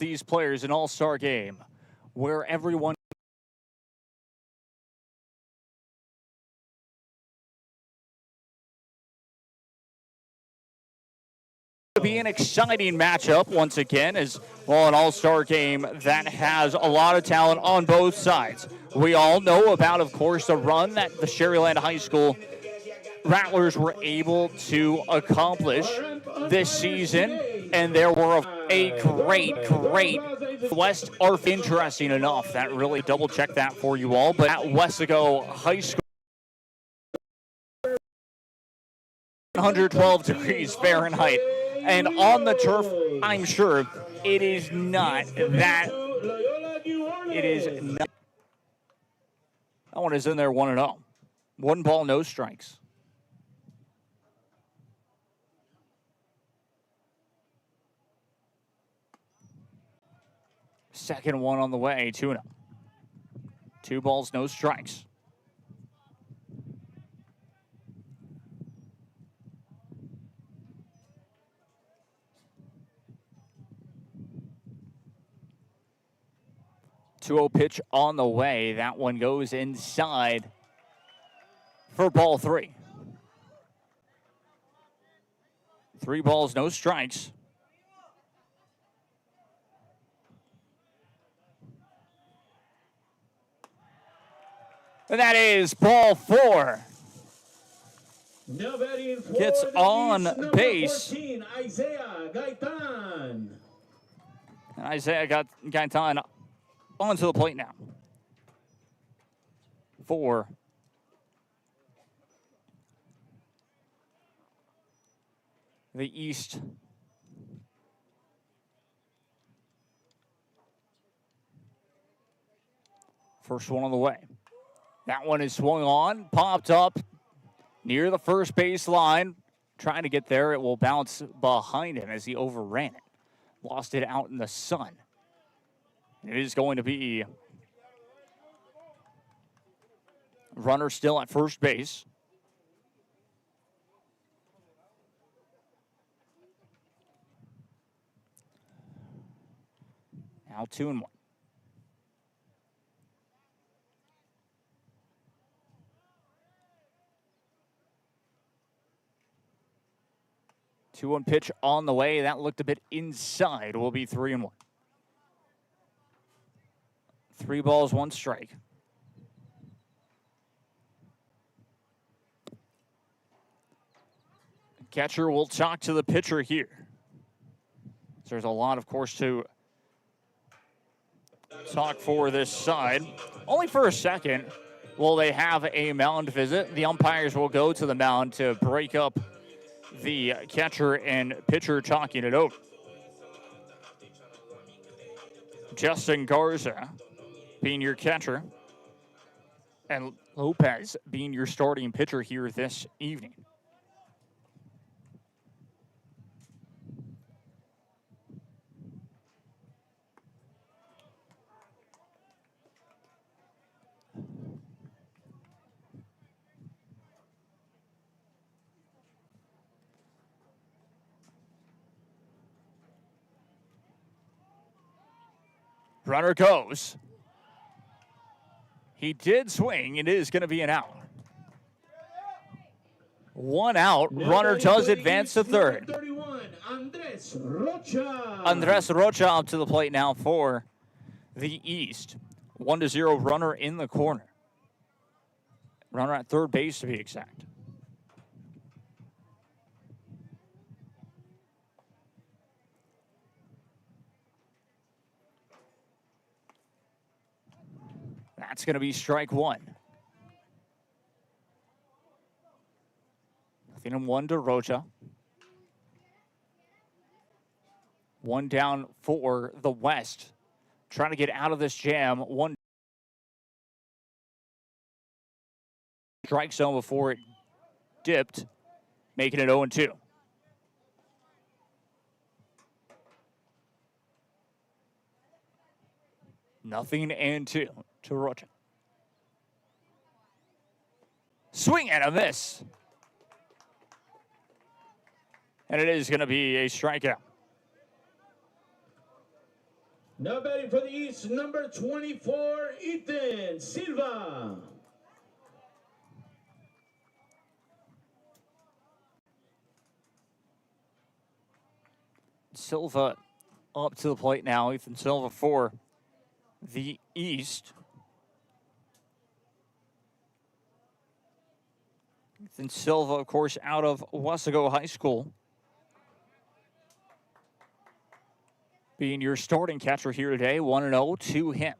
these players an all-star game where everyone to be an exciting matchup once again as well, an all-star game that has a lot of talent on both sides. We all know about, of course, the run that the Sherryland High School Rattlers were able to accomplish this season, and there were a great West are interesting enough that really double-check that for you all, but at Wesco High School, 112 degrees Fahrenheit, and on the turf, I'm sure it is not that. It is not. That one is in there 1-0. 1 ball, no strikes. Second one on the way, 2-0. 2 balls, no strikes. Two-0 pitch on the way. That one goes inside for ball 3. 3 balls, no strikes. And that is ball 4. Gets on base. And Isaiah got Gaitan onto the plate now. 4. The East. First one on the way. That one is swung on, popped up near the first base line. Trying to get there. It will bounce behind him as he overran it. Lost it out in the sun. It is going to be runner still at first base. Now 2-1. Two-one pitch on the way. That looked a bit inside. Will be 3-1. 3 balls, 1 strike. Catcher will talk to the pitcher here. So there's a lot, of course, to talk for this side. Only for a second will they have a mound visit. The umpires will go to the mound to break up the catcher and pitcher talking it over. Justin Garza being your catcher, and Lopez being your starting pitcher here this evening. Runner goes. He did swing. It is going to be an out. 1 out. Runner does advance to third. Andres Rocha up to the plate now for the East. 1-0 runner in the corner. Runner at third base to be exact. That's going to be strike 1. 0-1 to Rocha. 1 down for the West. Trying to get out of this jam. 1 strike zone before it dipped, making it 0-2. Nothing and 2 to Rocha. Swing and a miss. And it is going to be a strikeout. Now batting for the East, number 24, Ethan Silva. Silva up to the plate now. Ethan Silva for the East. Ethan Silva, of course, out of Wesco High School, being your starting catcher here today. 1-0 to him.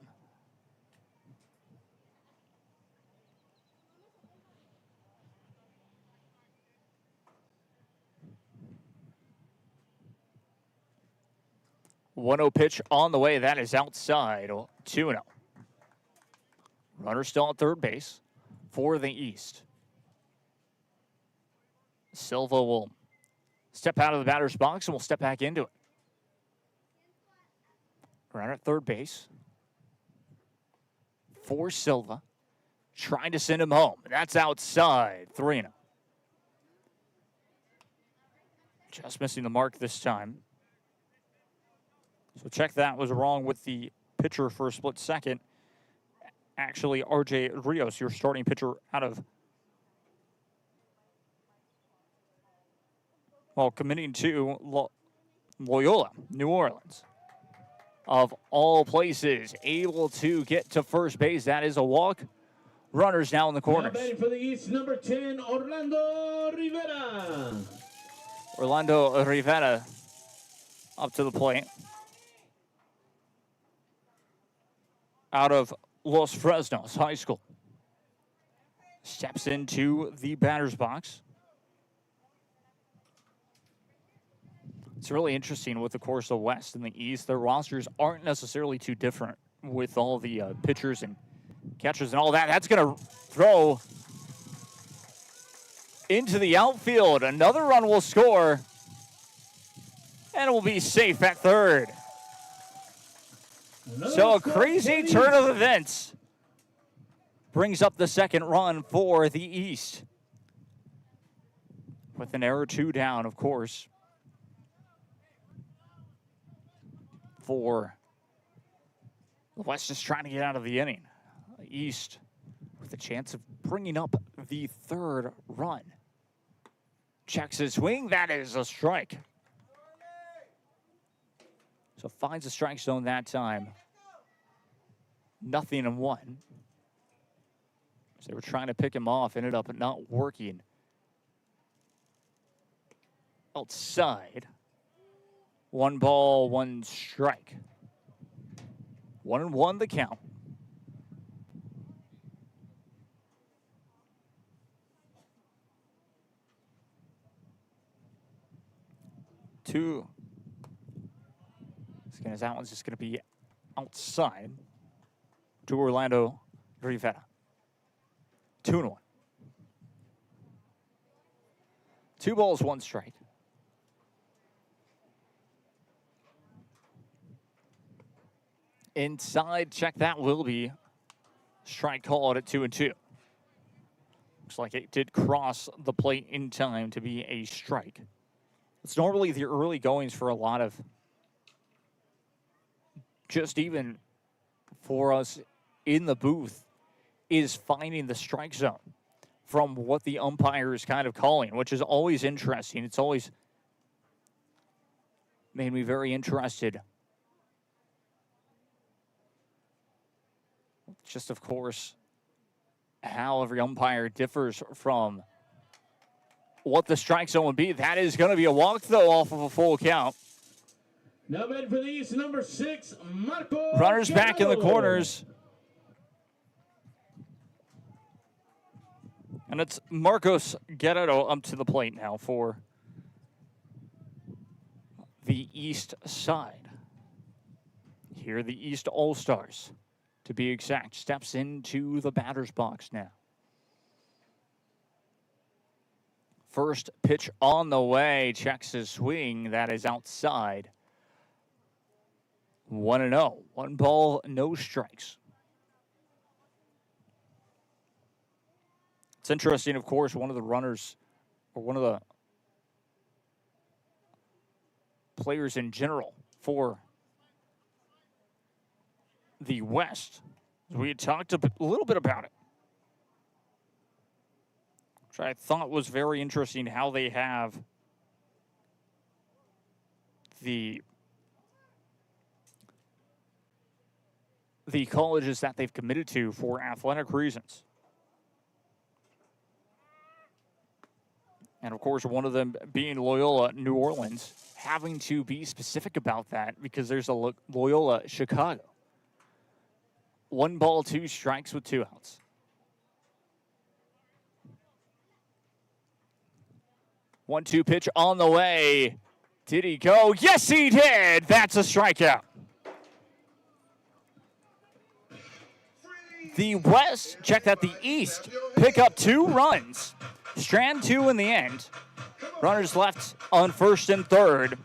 One-0 pitch on the way. That is outside. 2-0. Runner still at third base for the East. Silva will step out of the batter's box and will step back into it. Runner at third base for Silva. Trying to send him home. That's outside. 3-0. Just missing the mark this time. So check that was wrong with the pitcher for a split second. Actually, RJ Rios, your starting pitcher out of, well, committing to Loyola, New Orleans. Of all places, able to get to first base. That is a walk. Runners now in the corners. Now batting for the East, number 10, Orlando Rivera. Orlando Rivera up to the plate. Out of Los Fresnos High School. Steps into the batter's box. It's really interesting with the course of the West and the East. Their rosters aren't necessarily too different with all the pitchers and catchers and all that. That's going to throw into the outfield. Another run will score. And it will be safe at third. So a crazy turn of events brings up the second run for the East. With an error 2 down, of course, for the West just trying to get out of the inning. The East with a chance of bringing up the third run. Checks his swing. That is a strike. So finds the strike zone that time. 0-1. So they were trying to pick him off, ended up not working. Outside. 1 ball, 1 strike. 1-1 the count. Two. That one's just going to be outside to Orlando Rivera. 2-1. 2 balls, 1 strike. Inside, check that will be strike called at 2-2. Looks like it did cross the plate in time to be a strike. It's normally the early goings for a lot of, just even for us in the booth, is finding the strike zone from what the umpire is kind of calling, which is always interesting. It's always made me very interested. Just, of course, how every umpire differs from what the strike zone would be. That is going to be a walk, though, off of a full count. Now batting for the East, number 6, Marco. Runners back in the corners. And it's Marcos Guerrero up to the plate now for the East side. Here, the East All-Stars, to be exact, steps into the batter's box now. First pitch on the way, checks his swing. That is outside. 1-0. 1 ball, no strikes. It's interesting, of course, one of the runners, or one of the players in general for the West. We had talked a little bit about it, which I thought was very interesting how they have the colleges that they've committed to for athletic reasons. And, of course, one of them being Loyola New Orleans, having to be specific about that because there's a Loyola Chicago. 1 ball, 2 strikes with 2 outs. One-two pitch on the way. Did he go? Yes, he did. That's a strikeout. The West, check that, the East, pick up 2 runs. Strand 2 in the end. Runners left on first and third,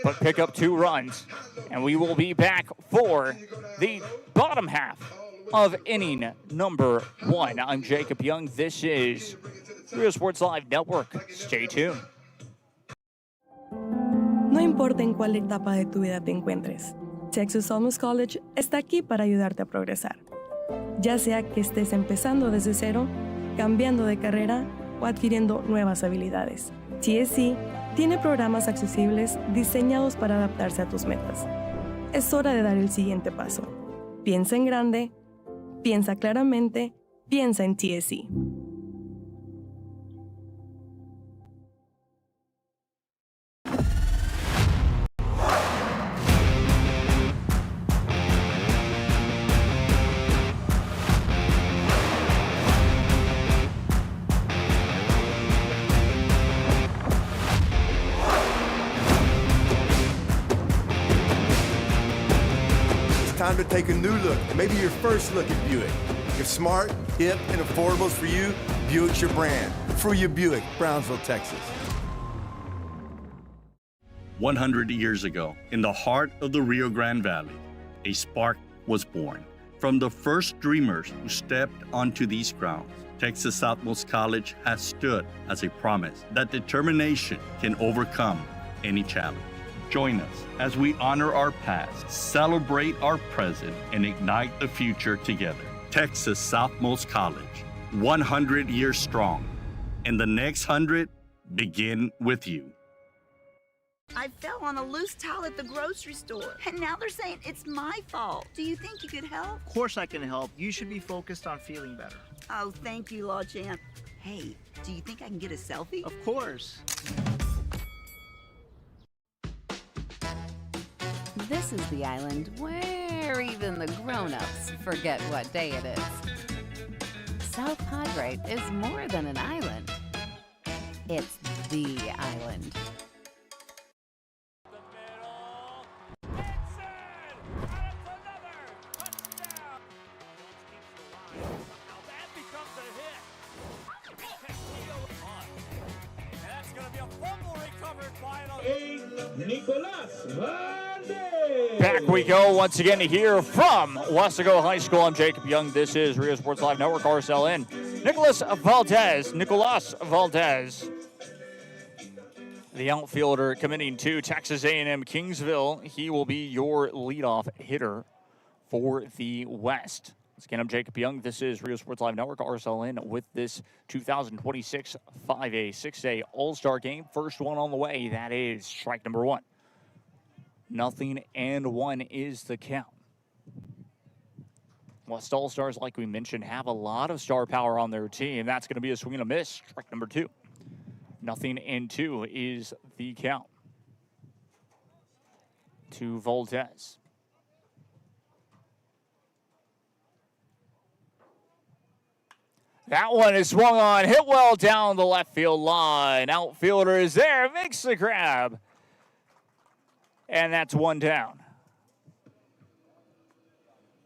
but pick up 2 runs. And we will be back for the bottom half of inning number 1. I'm Jacob Young. This is Rio Sports Live Network. Stay tuned. No importa en cuál etapa de tu vida te encuentres, Texas Almus College está aquí para ayudarte a progresar. Ya sea que estés empezando desde cero, cambiando de carrera o adquiriendo nuevas habilidades, TSC tiene programas accesibles diseñados para adaptarse a tus metas. Es hora de dar el siguiente paso. Piensa en grande, piensa claramente, piensa en TSC. Time to take a new look, maybe your first look at Buick. If smart, hip, and affordable is for you, Buick's your brand. For you, Buick, Brownsville, Texas. 100 years ago, in the heart of the Rio Grande Valley, a spark was born. From the first dreamers who stepped onto these grounds, Texas Southmost College has stood as a promise that determination can overcome any challenge. Join us as we honor our past, celebrate our present, and ignite the future together. Texas Southmost College, 100 years strong, and the next 100 begin with you. I fell on a loose towel at the grocery store, and now they're saying it's my fault. Do you think you could help? Of course I can help. You should be focused on feeling better. Oh, thank you, Law Champ. Hey, do you think I can get a selfie? Of course. This is the island where even the grown-ups forget what day it is. South Padre is more than an island. It's the island. Nicolas Valdez. Back we go once again to hear from Westaco High School. I'm Jacob Young. This is Rio Sports Live Network, RSLN. Nicolas Valdez, the outfielder committing to Texas A&M Kingsville. He will be your leadoff hitter for the West. Once again, I'm Jacob Young. This is Rio Sports Live Network, RSLN, with this 2026 5A-6A All-Star Game. First one on the way. That is strike number 1. 0-1 is the count. West All-Stars, like we mentioned, have a lot of star power on their team. That's going to be a swing and a miss. Strike number 2. 0-2 is the count to Valdez. That one is swung on, hit well down the left field line. Outfielder is there, makes the grab. And that's 1 down.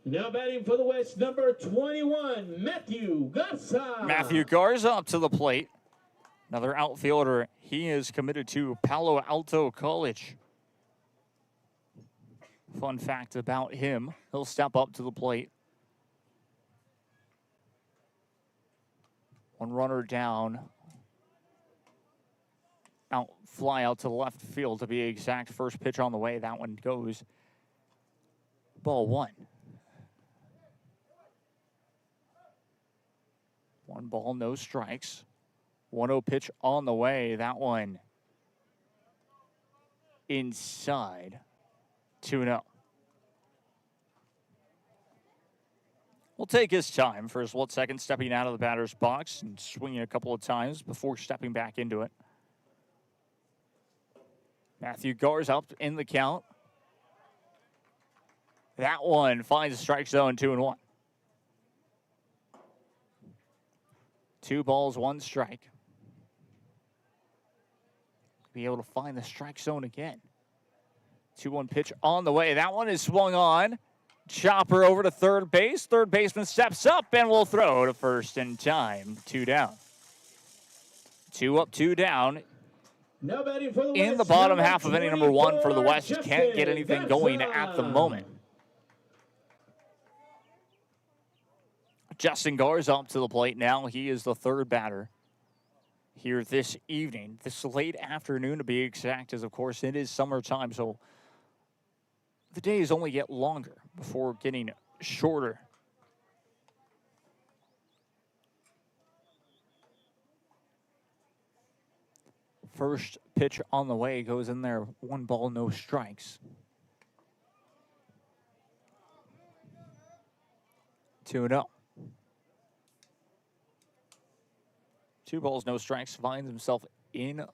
Now batting for the West, number 21, Matthew Garza. Matthew Garza up to the plate. Another outfielder. He is committed to Palo Alto College. Fun fact about him, he'll step up to the plate. One runner down. Fly out to the left field to be exact. First pitch on the way. That one goes ball 1. 1 ball, no strikes. 1-0 pitch on the way. That one inside. 2-0. Will take his time for a split second, stepping out of the batter's box and swinging a couple of times before stepping back into it. Matthew Garza up in the count. That one finds the strike zone, 2-1. 2 balls, 1 strike. Be able to find the strike zone again. 2-1 pitch on the way. That one is swung on. Chopper over to third base. Third baseman steps up and will throw to first in time. 2 down. 2 up, 2 down. Now batting for the In the West, bottom number half of inning number 1 for the 24, West. Can't get anything going at the moment. Justin Garza up to the plate now. He is the third batter here this evening. This late afternoon, to be exact, as of course it is summertime, so the days only get longer before getting shorter. First pitch on the way goes in there. 1 ball, no strikes. 2-0. 2 balls, no strikes. Finds himself in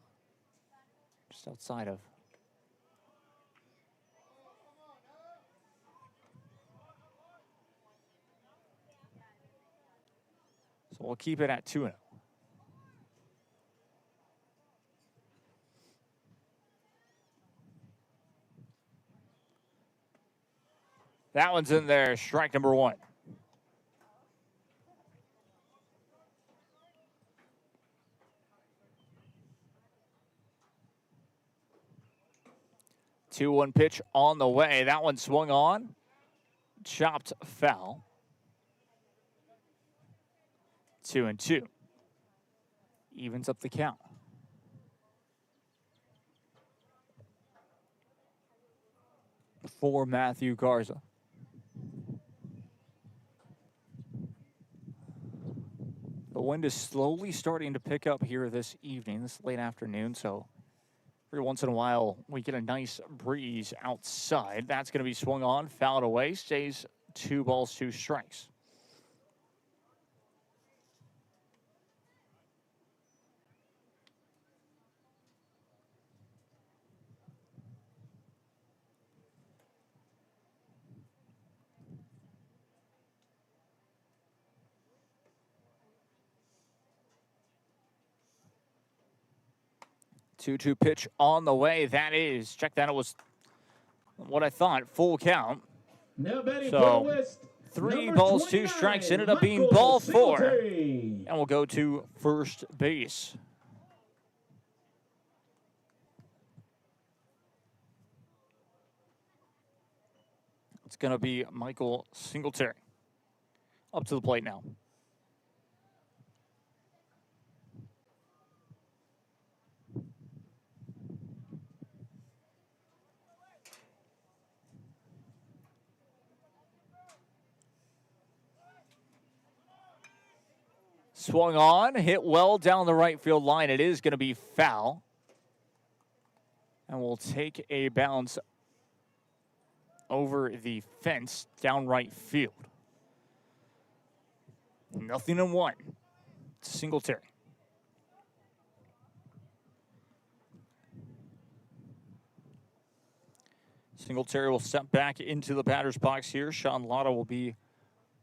just outside of. So we'll keep it at 2-0. That one's in there. Strike number 1. Two-one pitch on the way. That one swung on. Chopped foul. 2-2. Evens up the count. For Matthew Garza. The wind is slowly starting to pick up here this evening, this late afternoon, so every once in a while we get a nice breeze outside. That's going to be swung on, fouled away, stays 2 balls, 2 strikes. Two-two pitch on the way. That is, check that, it was what I thought, full count. Now batting for So the West, 3 number balls, 2 29, strikes, ended up being Michael ball 4. Singletary. And we'll go to first base. It's going to be Michael Singletary up to the plate now. Swung on, hit well down the right field line. It is going to be foul. And we'll take a bounce over the fence down right field. 0-1. Singletary. Singletary will step back into the batter's box here. Sean Lotta will be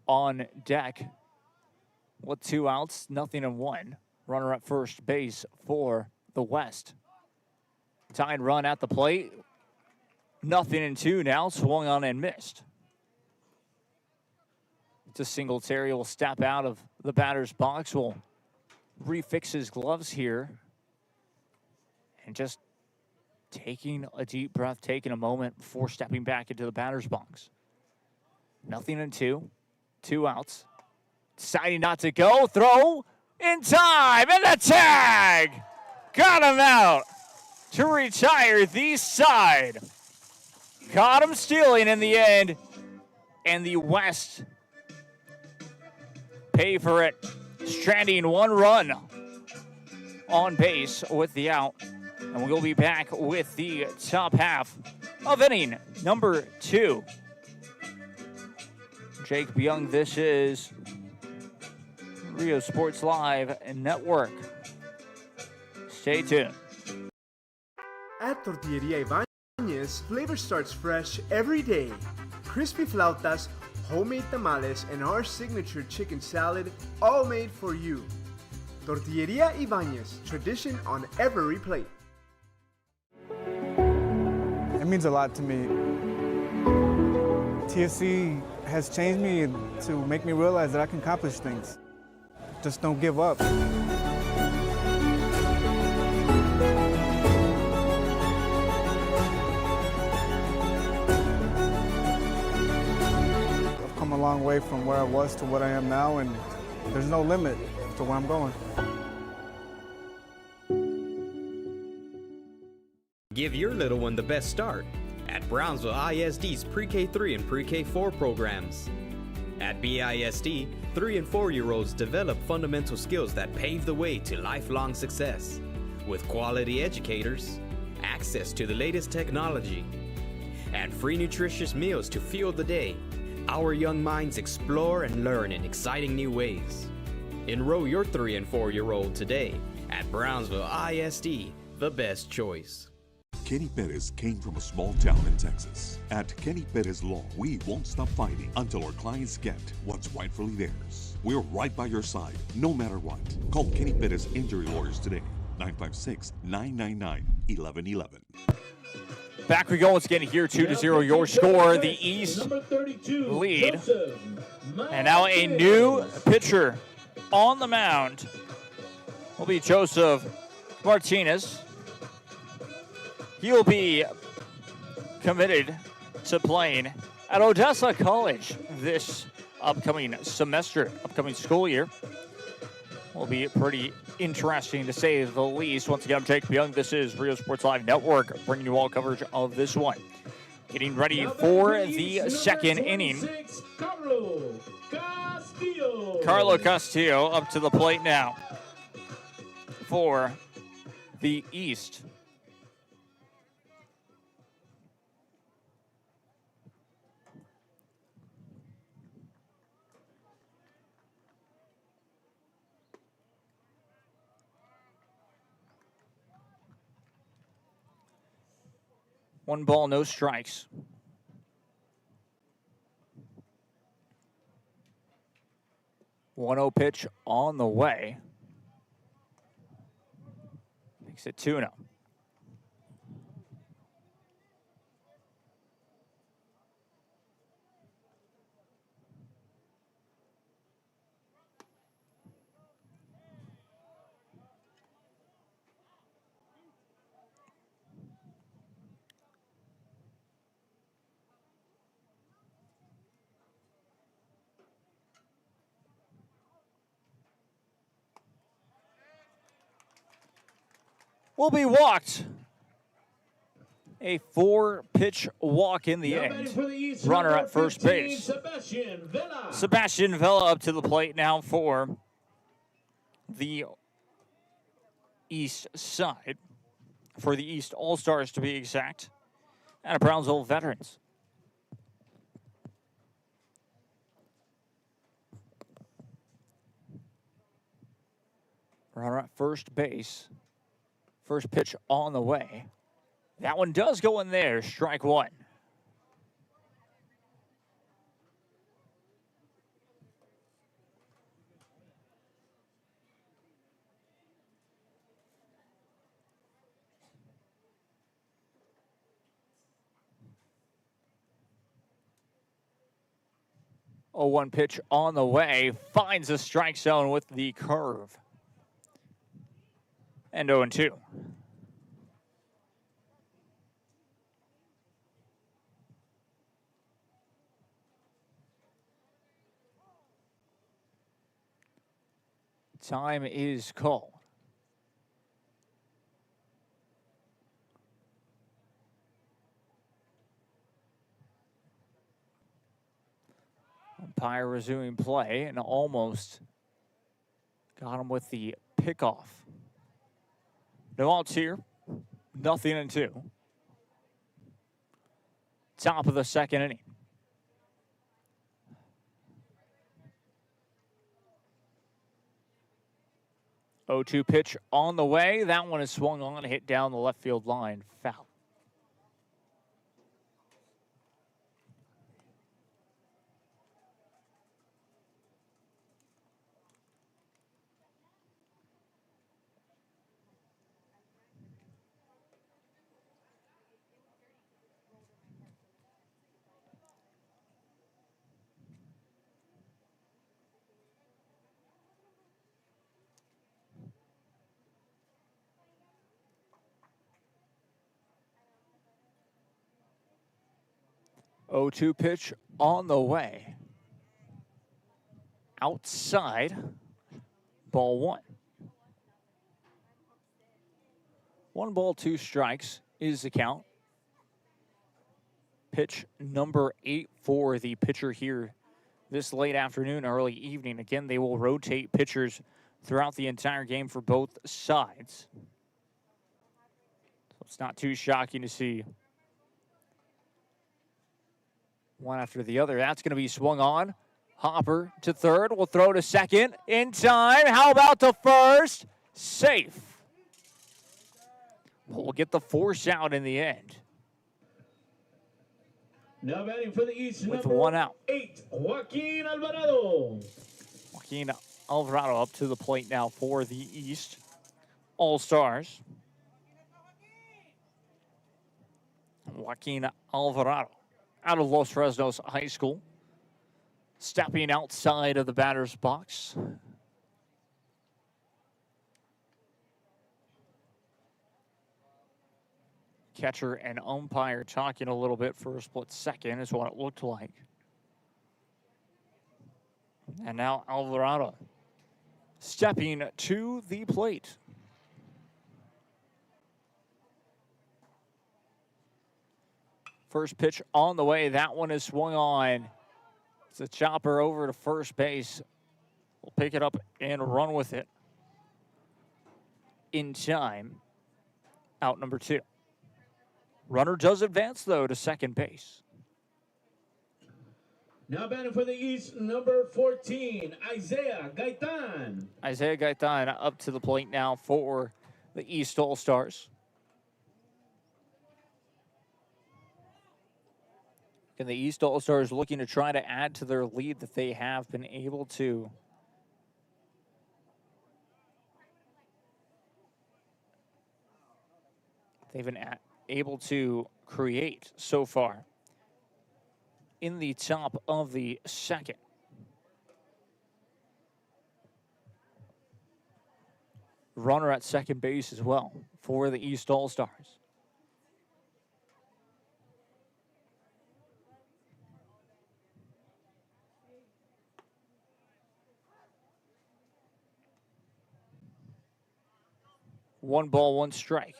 on deck with 2 outs, 0-1. Runner at first base for the West. Tying run at the plate. 0-2 now. Swung on and missed. To Singletary will step out of the batter's box. Will refix his gloves here. And just taking a deep breath, taking a moment before stepping back into the batter's box. 0-2. 2 outs. Deciding not to go. Throw in time. And the tag. Got him out to retire the side. Caught him stealing in the end. And the West pay for it stranding 1 run on base with the out. And we'll be back with the top half of inning number 2. Jake Byung, this is Rio Sports Live Network. Stay tuned. At Tortilleria Ibañez, flavor starts fresh every day. Crispy flautas, homemade tamales, and our signature chicken salad, all made for you. Tortilleria Ibañez, tradition on every plate. It means a lot to me. TSC has changed me to make me realize that I can accomplish things. Just don't give up. I've come a long way from where I was to what I am now, and there's no limit to where I'm going. Give your little one the best start at Brownsville ISD's Pre-K3 and Pre-K4 programs. At BISD, 3 and 4-year-olds develop fundamental skills that pave the way to lifelong success. With quality educators, access to the latest technology, and free nutritious meals to fuel the day, our young minds explore and learn in exciting new ways. Enroll your 3 and 4-year-old today at Brownsville ISD, the best choice. Kenny Perez came from a small town in Texas. At Kenny Perez Law, we won't stop fighting until our clients get what's rightfully theirs. We're right by your side, no matter what. Call Kenny Perez Injury Lawyers today, 956-999-1111. Back we go once again here, 2-0 your score. The East lead. And now a new pitcher on the mound will be Joseph Martinez. He'll be committed to playing at Odessa College this upcoming semester, upcoming school year. Will be pretty interesting to say the least. Once again, I'm Jake Byung. This is Rio Sports Live Network, bringing you all coverage of this one. Getting ready for the second inning. Carlo Castillo up to the plate now for the East. One ball, no strikes. One-0 pitch on the way. Makes it 2-0. Will be walked. A 4-pitch walk in the end. Runner at first base. Sebastian Vela up to the plate now for the East side. For the East All-Stars to be exact. And a Brownsville Veterans. Runner at first base. First pitch on the way. That one does go in there. Strike one. Oh, 1 pitch on the way. Finds the strike zone with the curve. And 0-2. Time is called. Umpire resuming play and almost Got him with the pickoff. No outs here. 0-2. Top of the second inning. 0-2 pitch on the way. That one is swung on, hit down the left field line. Foul. Oh, 2 pitch on the way. Outside. Ball 1. 1 ball, 2 strikes is the count. Pitch number 8 for the pitcher here this late afternoon, early evening. Again, they will rotate pitchers throughout the entire game for both sides. So it's not too shocking to see one after the other. That's going to be swung on. Hopper to third. Will throw to second in time. How about to first? Safe. We'll get the force out in the end. Now batting for the East, with number 1 out. 8, Joaquin Alvarado. Joaquin Alvarado up to the plate now for the East All-Stars. Joaquin Alvarado out of Los Fresnos High School. Stepping outside of the batter's box. Catcher and umpire talking a little bit for a split second is what it looked like. And now Alvarado stepping to the plate. First pitch on the way. That one is swung on. It's a chopper over to first base. We'll pick it up and run with it in time. Out number 2. Runner does advance, though, to second base. Now batting for the East, number 14, Isaiah Gaitan. Isaiah Gaitan up to the plate now for the East All-Stars. And the East All-Stars looking to try to add to their lead that they have been able to. They've been able to create so far in the top of the second. Runner at second base as well for the East All-Stars. One ball, 1 strike.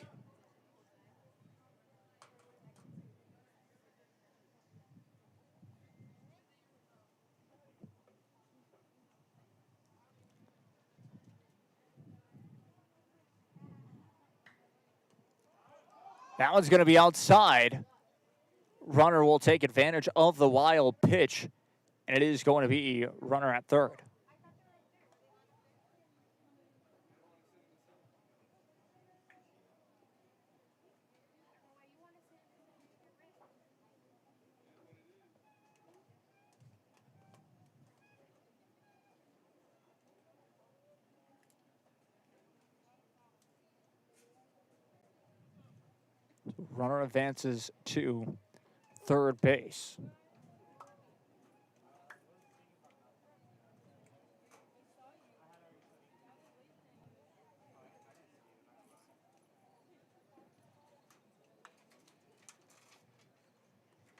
That one's going to be outside. Runner will take advantage of the wild pitch, and it is going to be runner at third. Runner advances to third base.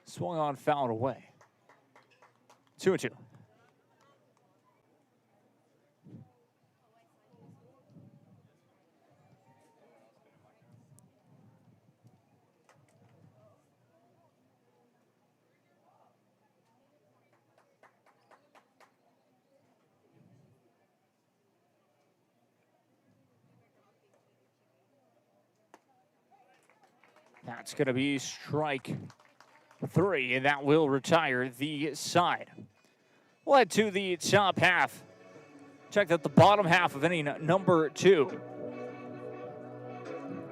Swung on, fouled away. 2-2. That's going to be strike 3, and that will retire the side. We'll head to the top half. Check out the bottom half of inning number 2.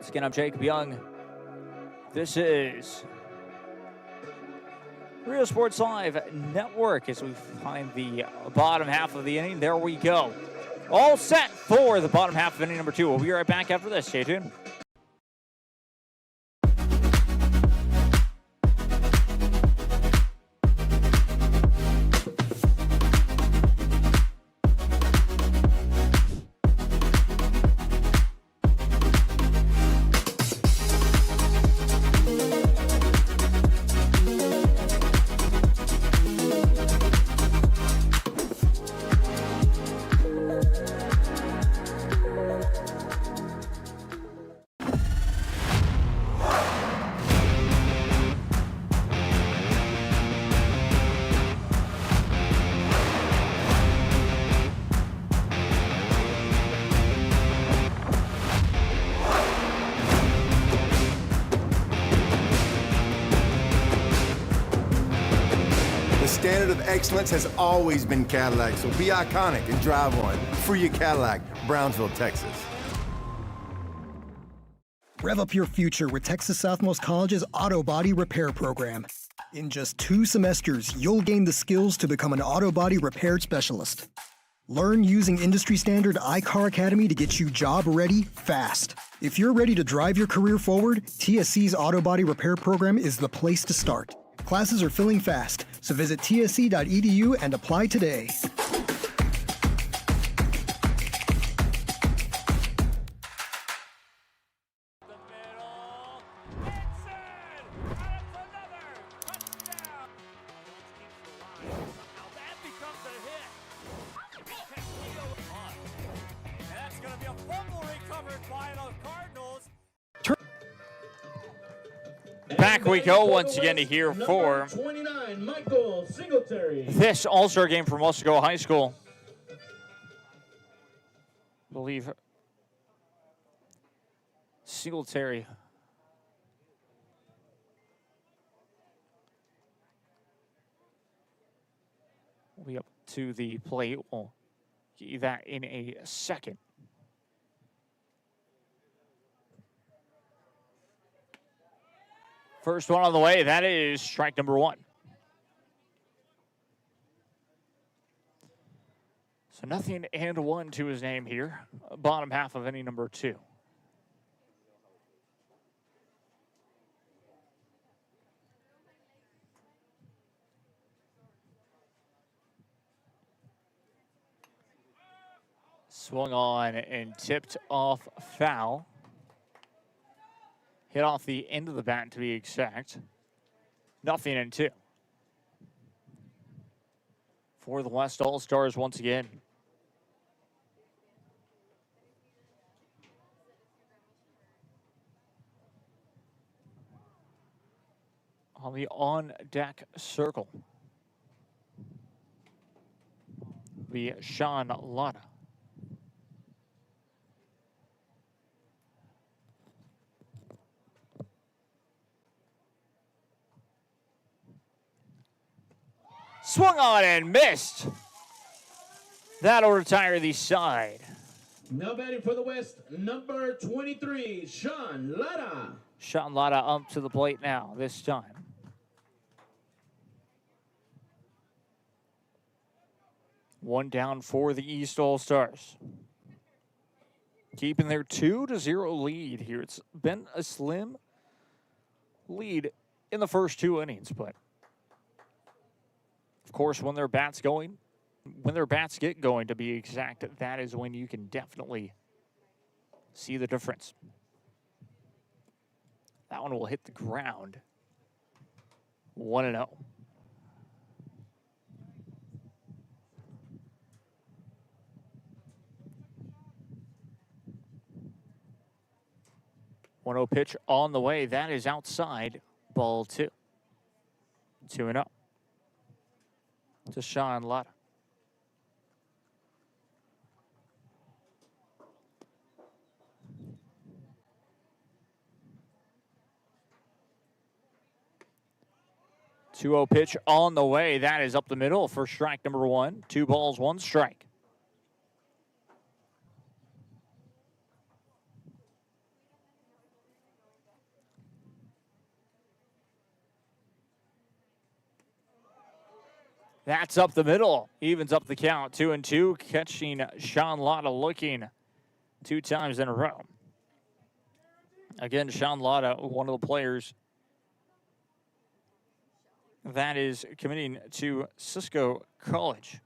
Again, I'm Jacob Young. This is Real Sports Live Network as we find the bottom half of the inning. There we go. All set for the bottom half of inning number 2. We'll be right back after this. Stay tuned. The standard of excellence has always been Cadillac, so be iconic and drive one. Free your Cadillac, Brownsville, Texas. Rev up your future with Texas Southmost College's Auto Body Repair Program. In just 2 semesters, you'll gain the skills to become an auto body repair specialist. Learn using industry standard iCar Academy to get you job ready fast. If you're ready to drive your career forward, TSC's Auto Body Repair Program is the place to start. Classes are filling fast, so visit tsc.edu and apply today. Back we go once again to here for 29, Michael Singletary. this All-Star game from Muskego High School. I believe Singletary will be up to the plate. We'll get you that in a second. First one on the way, that is strike number 1. So 0-1 to his name here. Bottom half of inning number 2. Swung on and tipped off foul. Hit off the end of the bat to be exact. 0-2. For the West All-Stars once again. On the on-deck circle, the Sean Lotta. Swung on and missed. That'll retire the side. Now batting for the West, number 23, Sean Lara. Sean Lotta up to the plate now this time. One down for the East All-Stars. Keeping their 2-0 lead here. It's been a slim lead in the first 2 innings, but of course, when their bats get going, to be exact, that is when you can definitely see the difference. That one will hit the ground. 1-0. One-0 pitch on the way. That is outside. Ball 2. 2-0. To Sean Lotta. 2-0 pitch on the way. That is up the middle for strike number 1. 2 balls, 1 strike. That's up the middle. Evens up the count. 2-2. Catching Sean Lotta looking 2 times in a row. Again, Sean Lotta, one of the players that is committing to Cisco College.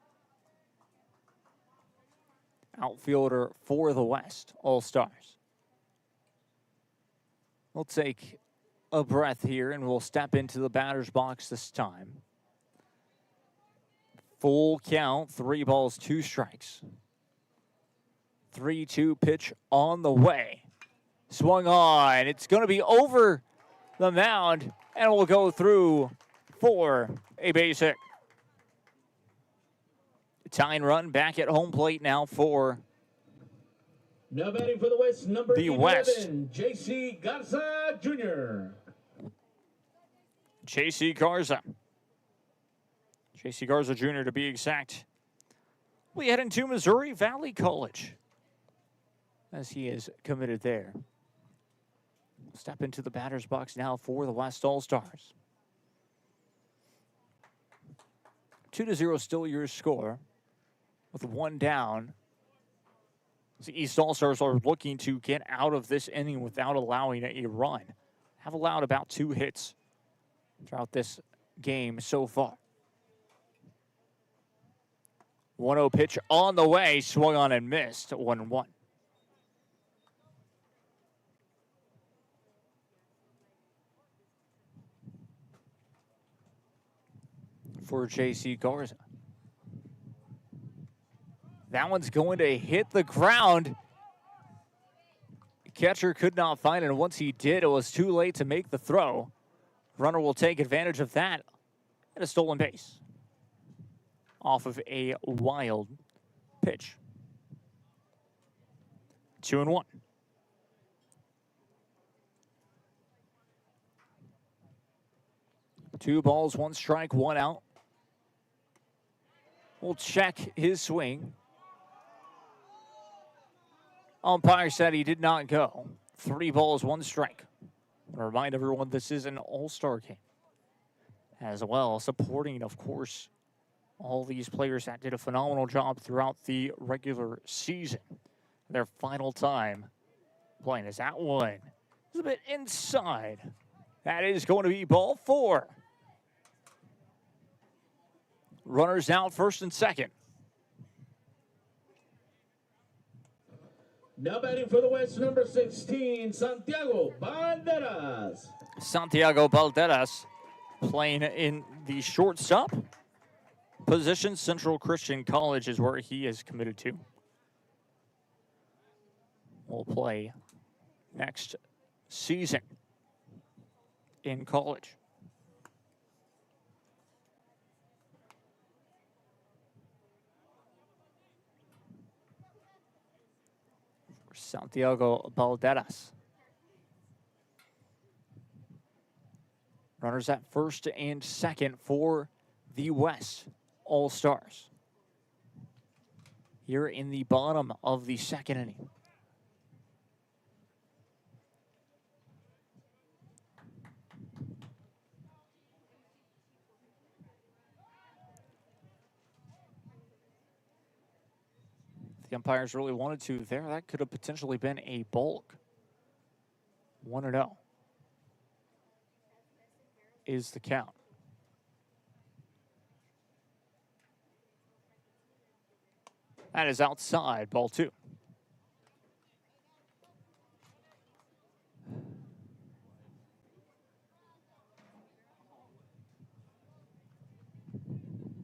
Outfielder for the West All-Stars. We'll take a breath here and we'll step into the batter's box this time. Full count, 3 balls, 2 strikes. 3-2 pitch on the way. Swung on. It's going to be over the mound and will go through for a base hit. Tying run back at home plate now for Now batting for the West, number the 11, West. J.C. Garza Jr. J.C. Garza. J.C. Garza Jr. to be exact. We head into Missouri Valley College as he is committed there. Step into the batter's box now for the West All-Stars. 2-0 still your score with 1 down. The East All-Stars are looking to get out of this inning without allowing a run. Have allowed about 2 hits throughout this game so far. 1-0 pitch on the way, swung on and missed, 1-1. For J.C. Garza. That one's going to hit the ground. Catcher could not find it, and once he did, it was too late to make the throw. Runner will take advantage of that and a stolen base off of a wild pitch. 2-1. Two balls, 1 strike, 1 out. We'll check his swing. Umpire said he did not go. 3 balls, 1 strike. I want to remind everyone this is an all-star game as well, supporting, of course, all these players that did a phenomenal job throughout the regular season. Their final time playing is that one. It's a bit inside. That is going to be ball 4. Runners out first and second. Now batting for the West, number 16, Santiago Banderas. Santiago Balderas playing in the shortstop position. Central Christian College is where he is committed to. Will play next season in college. For Santiago Balderas. Runners at first and second for the West All-Stars. Here in the bottom of the second inning. The umpires really wanted to there. That could have potentially been a balk. 1-0 is the count. That is outside, ball 2.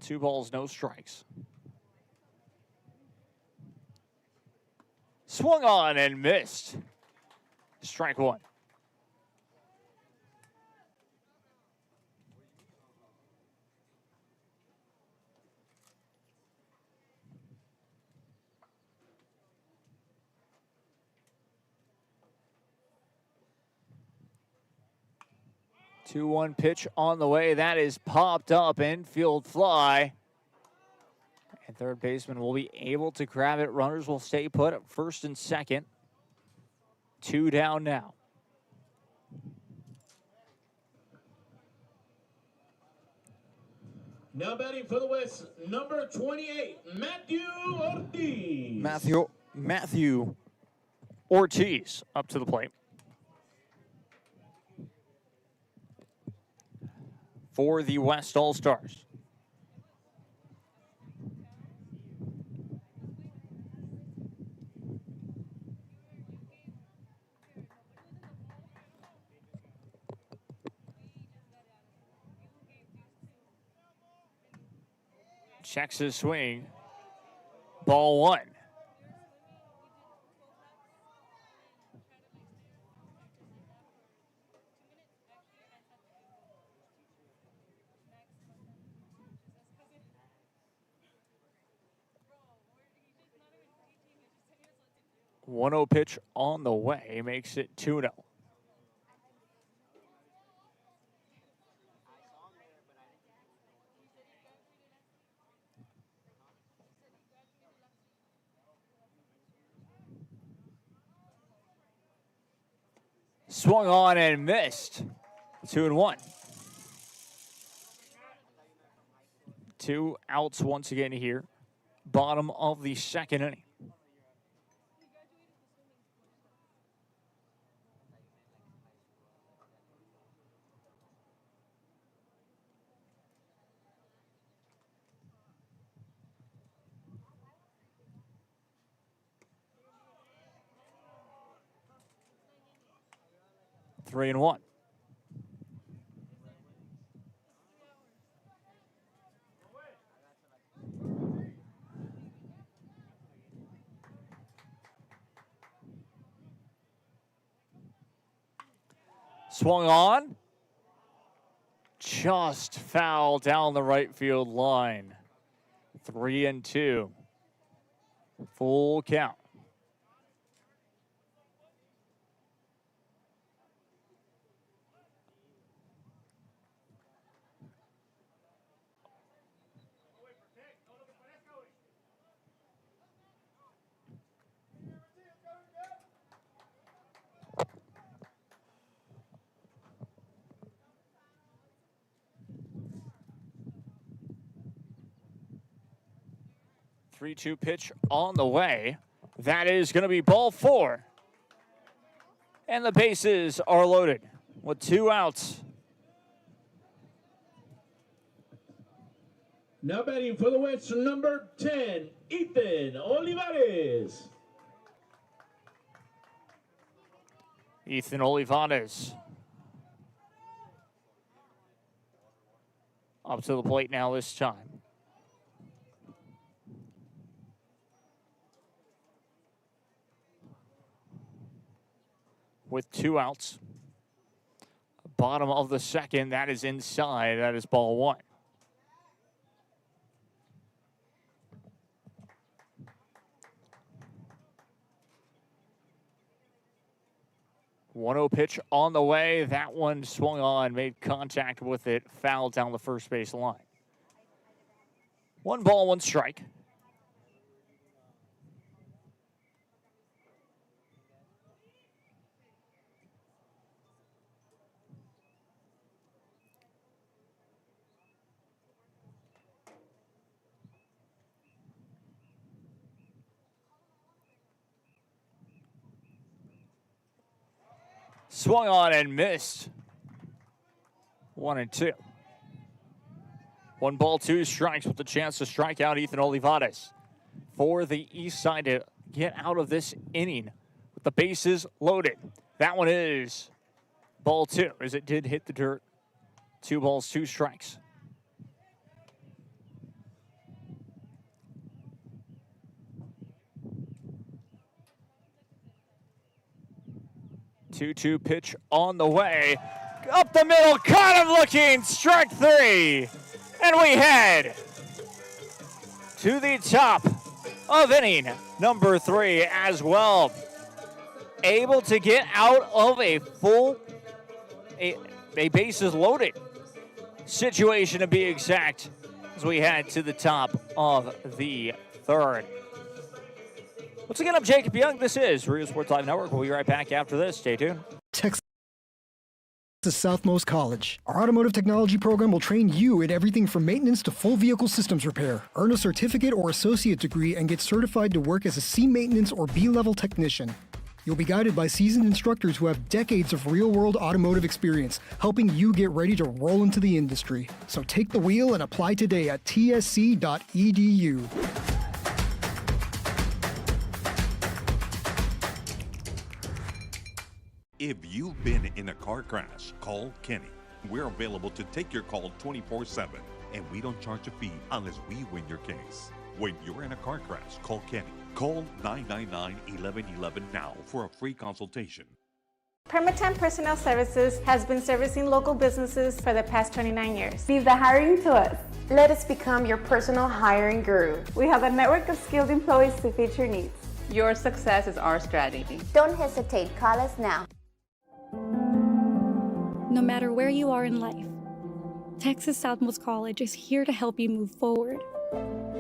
Two balls, no strikes. Swung on and missed. Strike 1. 2-1 pitch on the way. That is popped up, infield fly. And third baseman will be able to grab it. Runners will stay put at first and second. 2 down now. Now batting for the West, number 28, Matthew Ortiz. Matthew Ortiz up to the plate. For the West All-Stars. Checks his swing. Ball 1. One-0 pitch on the way makes it 2-0. Swung on and missed. 2-1. 2 outs once again here. Bottom of the second inning. Three and 1. Swung on. Just foul down the right field line. 3 and 2. Full count. Three-two pitch on the way. That is going to be ball 4. And the bases are loaded with 2 outs. Now batting for the West, number 10, Ethan Olivares. Ethan Olivares up to the plate now this time. With 2 outs. Bottom of the second, that is inside. That is ball 1. One-0 pitch on the way. That one swung on, made contact with it, fouled down the first base line. 1 ball, 1 strike. Swung on and missed. 1 and 2. 1 ball, 2 strikes with the chance to strike out Ethan Olivares for the East Side to get out of this inning with the bases loaded. That one is ball 2 as it did hit the dirt. 2 balls, 2 strikes. Two-two pitch on the way. Up the middle, caught him looking, strike 3. And we head to the top of inning number 3 as well. Able to get out of a a bases loaded situation to be exact as we head to the top of the third. Once again, I'm Jacob Young. This is Rio Sports Live Network. We'll be right back after this. Stay tuned. Texas Southmost College. Our automotive technology program will train you in everything from maintenance to full vehicle systems repair. Earn a certificate or associate degree and get certified to work as a C maintenance or B level technician. You'll be guided by seasoned instructors who have decades of real-world automotive experience, helping you get ready to roll into the industry. So take the wheel and apply today at tsc.edu. If you've been in a car crash, call Kenny. We're available to take your call 24/7, and we don't charge a fee unless we win your case. When you're in a car crash, call Kenny. Call 999-1111 now for a free consultation. Permatemp Personnel Services has been servicing local businesses for the past 29 years. Leave the hiring to us. Let us become your personal hiring guru. We have a network of skilled employees to fit your needs. Your success is our strategy. Don't hesitate, call us now. No matter where you are in life, Texas Southmost College is here to help you move forward.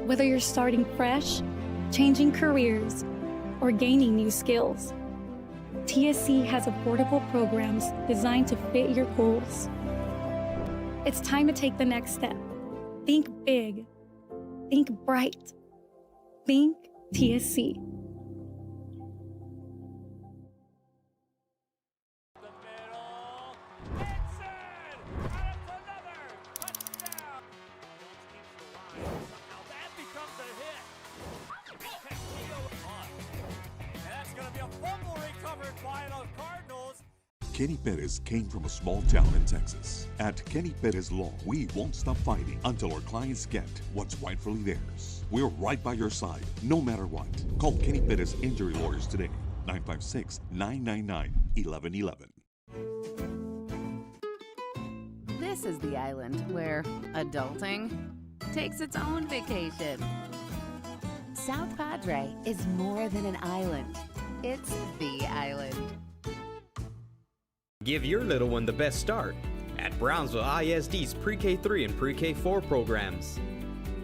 Whether you're starting fresh, changing careers, or gaining new skills, TSC has affordable programs designed to fit your goals. It's time to take the next step. Think big. Think bright. Think TSC. Kenny Perez came from a small town in Texas. At Kenny Perez Law, we won't stop fighting until our clients get what's rightfully theirs. We're right by your side, no matter what. Call Kenny Perez Injury Lawyers today, 956-999-1111. This is the island where adulting takes its own vacation. South Padre is more than an island. It's the island. Give your little one the best start at Brownsville ISD's Pre-K3 and Pre-K4 programs.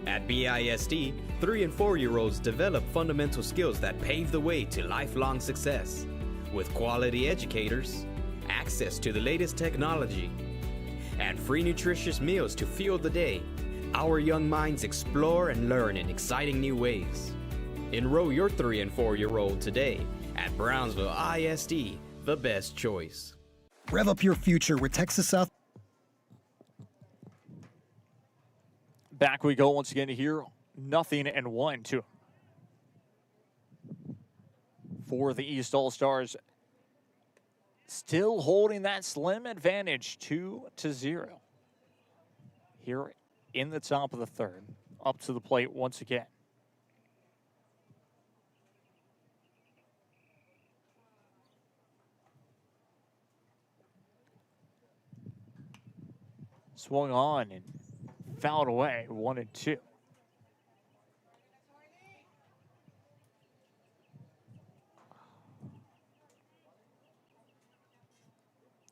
At BISD, 3 and 4-year-olds develop fundamental skills that pave the way to lifelong success. With quality educators, access to the latest technology, and free nutritious meals to fuel the day, our young minds explore and learn in exciting new ways. Enroll your 3 and 4-year-old today at Brownsville ISD, the best choice. Rev up your future with Texas South. Back we go once again here. 0-1 for the East All-Stars. Still holding that slim advantage, 2-0. Here in the top of the third. Up to the plate once again. Swung on and fouled away, 1-2.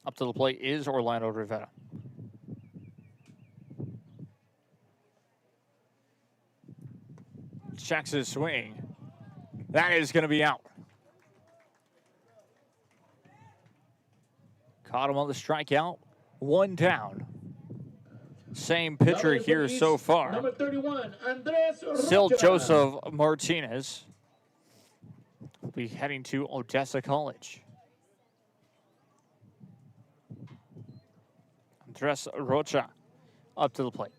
Up to the plate is Orlando Rivera. Checks his swing. That is going to be out. Caught him on the strikeout. 1 down. Same pitcher here so far. Number 31, Andres Still Rocha. Joseph Martinez. Will be heading to Odessa College. Andres Rocha up to the plate.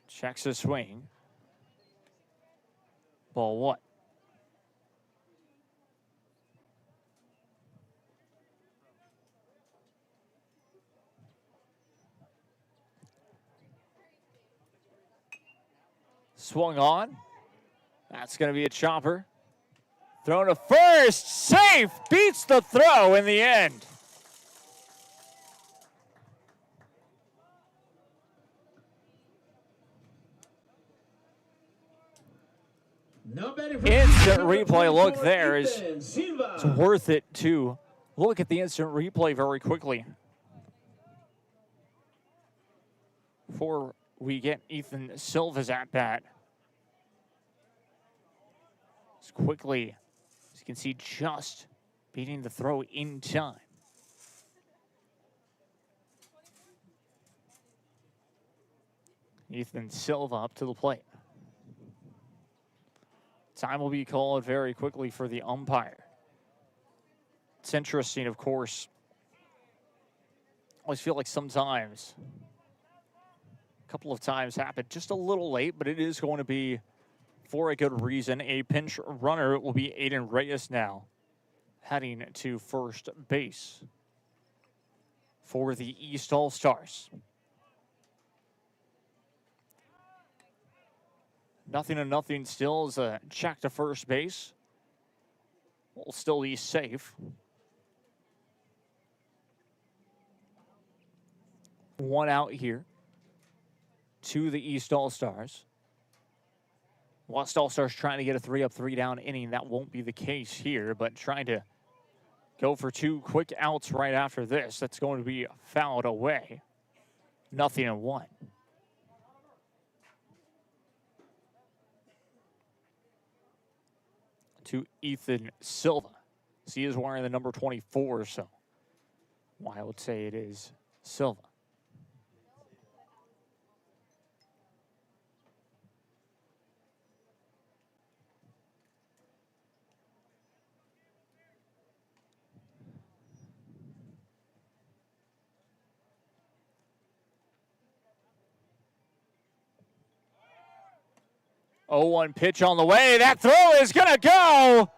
Checks his swing. Ball 1. Swung on. That's going to be a chopper. Thrown to first. Safe. Beats the throw in the end. instant replay look there is Ethan Silva. it's worth it to look at the instant replay very quickly before we get Ethan Silva's at bat. As quickly as you can see, just beating the throw in time. Ethan Silva up to the plate. Time will be called very quickly for the umpire. It's interesting, of course. I always feel like sometimes, a couple of times happened just a little late, but it is going to be for a good reason. A pinch runner will be Aiden Reyes now, heading to first base for the East All-Stars. Nothing to nothing still is a check to first base. Will still be safe. One out here to the East All-Stars. West All-Stars trying to get a 3-up, 3-down inning. That won't be the case here, but trying to go for 2 quick outs right after this. That's going to be fouled away. 0-1. To Ethan Silva. He is wearing the number 24, so I would say it is Silva. Oh, 1 pitch on the way. That throw is going to go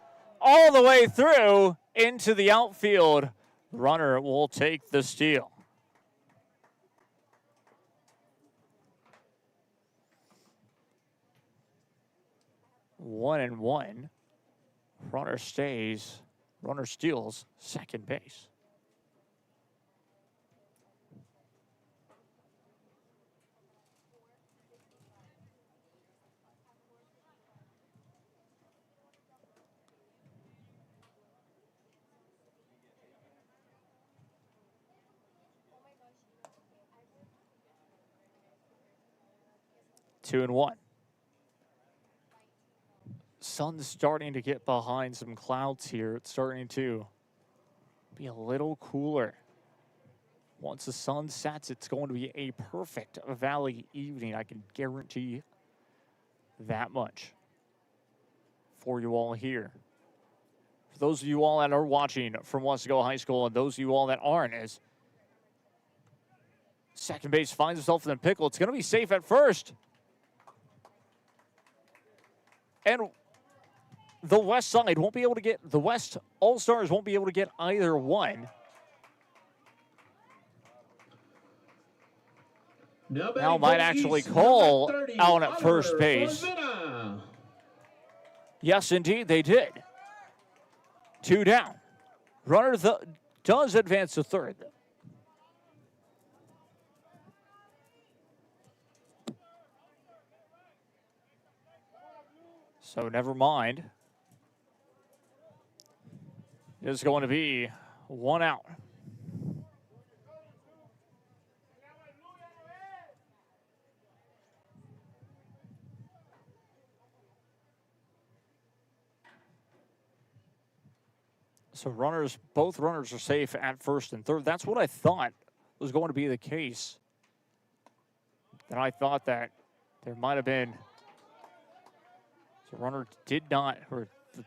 all the way through into the outfield. Runner will take the steal. One and one. Runner steals second base. Two and one. Sun's starting to get behind some clouds here. It's starting to be a little cooler. Once the sun sets, it's going to be a perfect valley evening. I can guarantee that much for you all here. For those of you all that are watching from Wesco High School and those of you all that aren't, as second base finds himself in the pickle, it's going to be safe at first. And the West side won't be able to get, the West All-Stars won't be able to get either one. Now might actually call out at first base. Yes, indeed, they did. 2 down. Runner does advance to third. So never mind. It's going to be 1 out. So both runners are safe at first and third. That's what I thought was going to be the case. And I thought that there might have been, the runner did not, or the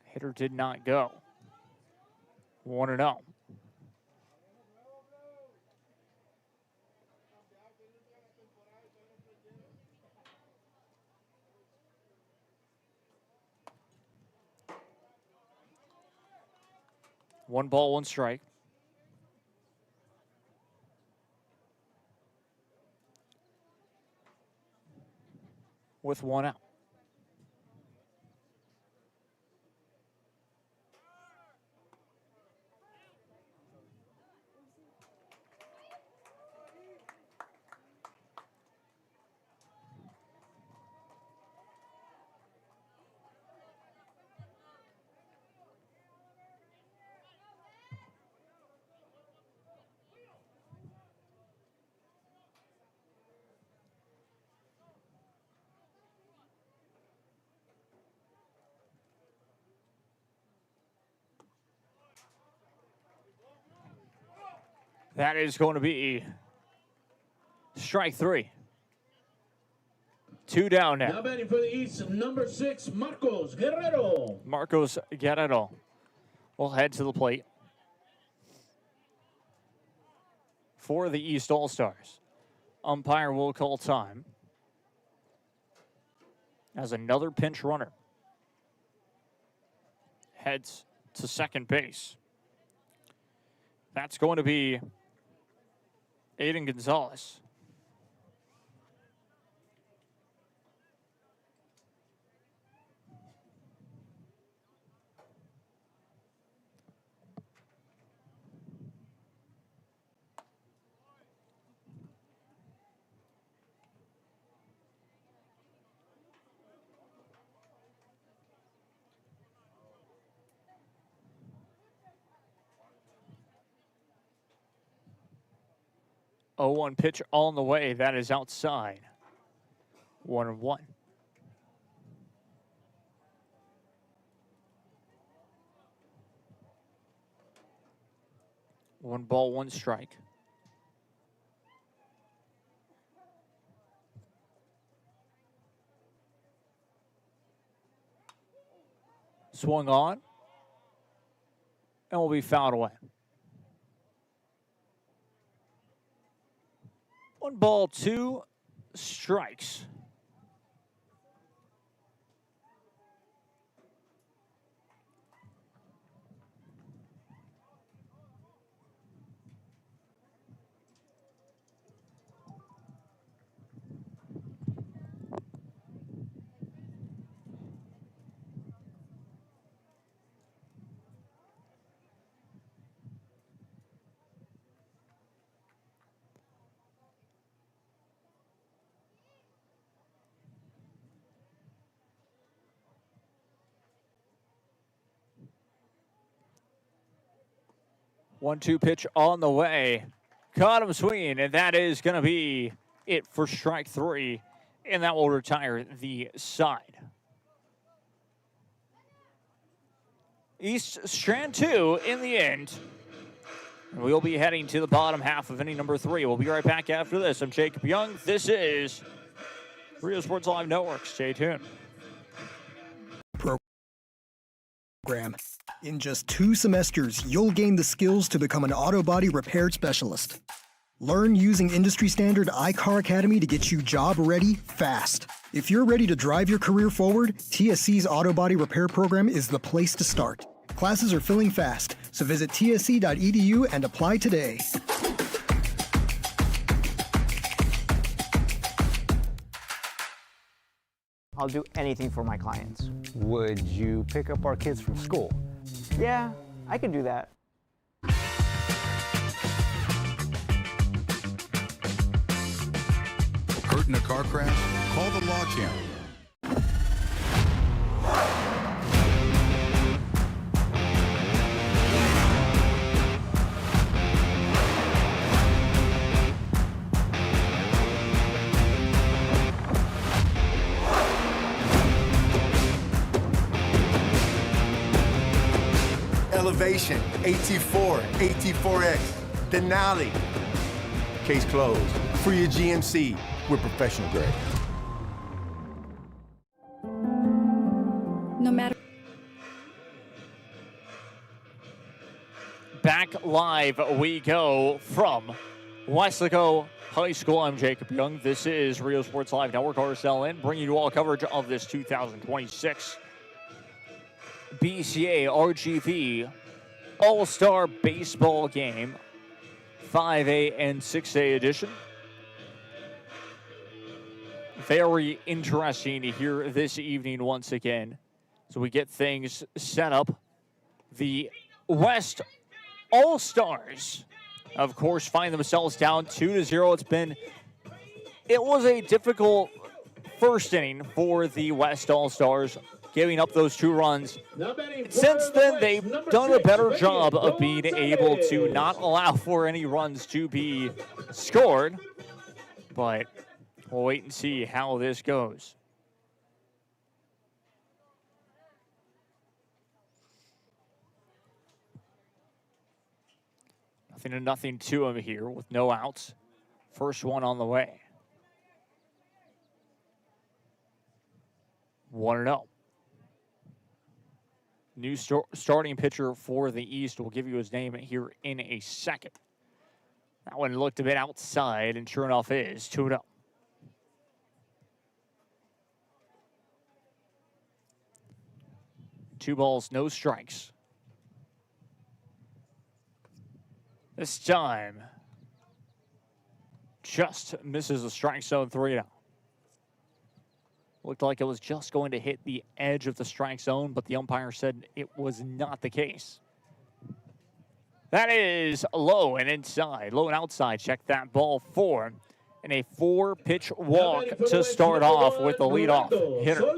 hitter did not go. 1-0. One ball, 1 strike. With 1 out. That is going to be strike 3. 2 down now. Now batting for the East, number 6, Marcos Guerrero. Marcos Guerrero will head to the plate for the East All-Stars. Umpire will call time as another pinch runner heads to second base. That's going to be Aiden Gonzalez. Oh, 1 pitch on the way. That is outside. 1-1. One ball, 1 strike. Swung on and will be fouled away. 1 ball, 2 strikes. One-two pitch on the way. Caught him swinging, and that is going to be it for strike 3, and that will retire the side. East strand 2 in the end. We'll be heading to the bottom half of inning number 3. We'll be right back after this. I'm Jacob Young. This is Rio Sports Live Network. Stay tuned. Program. In just 2 semesters, you'll gain the skills to become an auto body repair specialist. Learn using industry standard iCar Academy to get you job ready fast. If you're ready to drive your career forward, TSC's auto body repair program is the place to start. Classes are filling fast, so visit tsc.edu and apply today. I'll do anything for my clients. Would you pick up our kids from school? Yeah, I could do that. Hurt in a car crash? Call the Law Channel. Elevation, AT4, AT4X, Denali. Case closed. For your GMC, we're professional grade. No matter. Back live we go from Weslaco High School. I'm Jacob Young. This is Rio Sports Live Network, RSLN, bringing you all coverage of this 2026 BCA RGV All-Star Baseball Game, 5A and 6A edition. Very interesting here this evening once again. So we get things set up. The West All-Stars, of course, find themselves down 2-0. It was a difficult first inning for the West All-Stars, giving up those 2 runs. Since then, they've done a better job of being able to not allow for any runs to be scored. But we'll wait and see how this goes. 0-0 to him here with no outs. First one on the way. 1-0. New starting pitcher for the East. We'll give you his name here in a second. That one looked a bit outside, and sure enough is 2-0. Two balls, no strikes. This time, just misses the strike zone 3-0. Looked like it was just going to hit the edge of the strike zone, but the umpire said it was not the case. That is low and inside, low and outside. Check that ball 4. And a 4-pitch walk to start off with the leadoff hitter.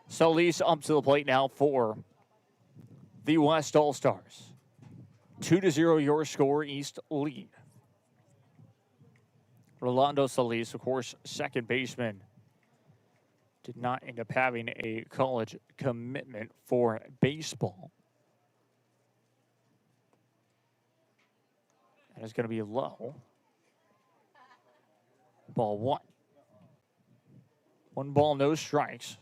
Solis up to the plate now for the West All-Stars. 2-0 your score, East lead. Rolando Solis, of course, second baseman, did not end up having a college commitment for baseball. That is going to be low. Ball 1. 1 ball, no strikes.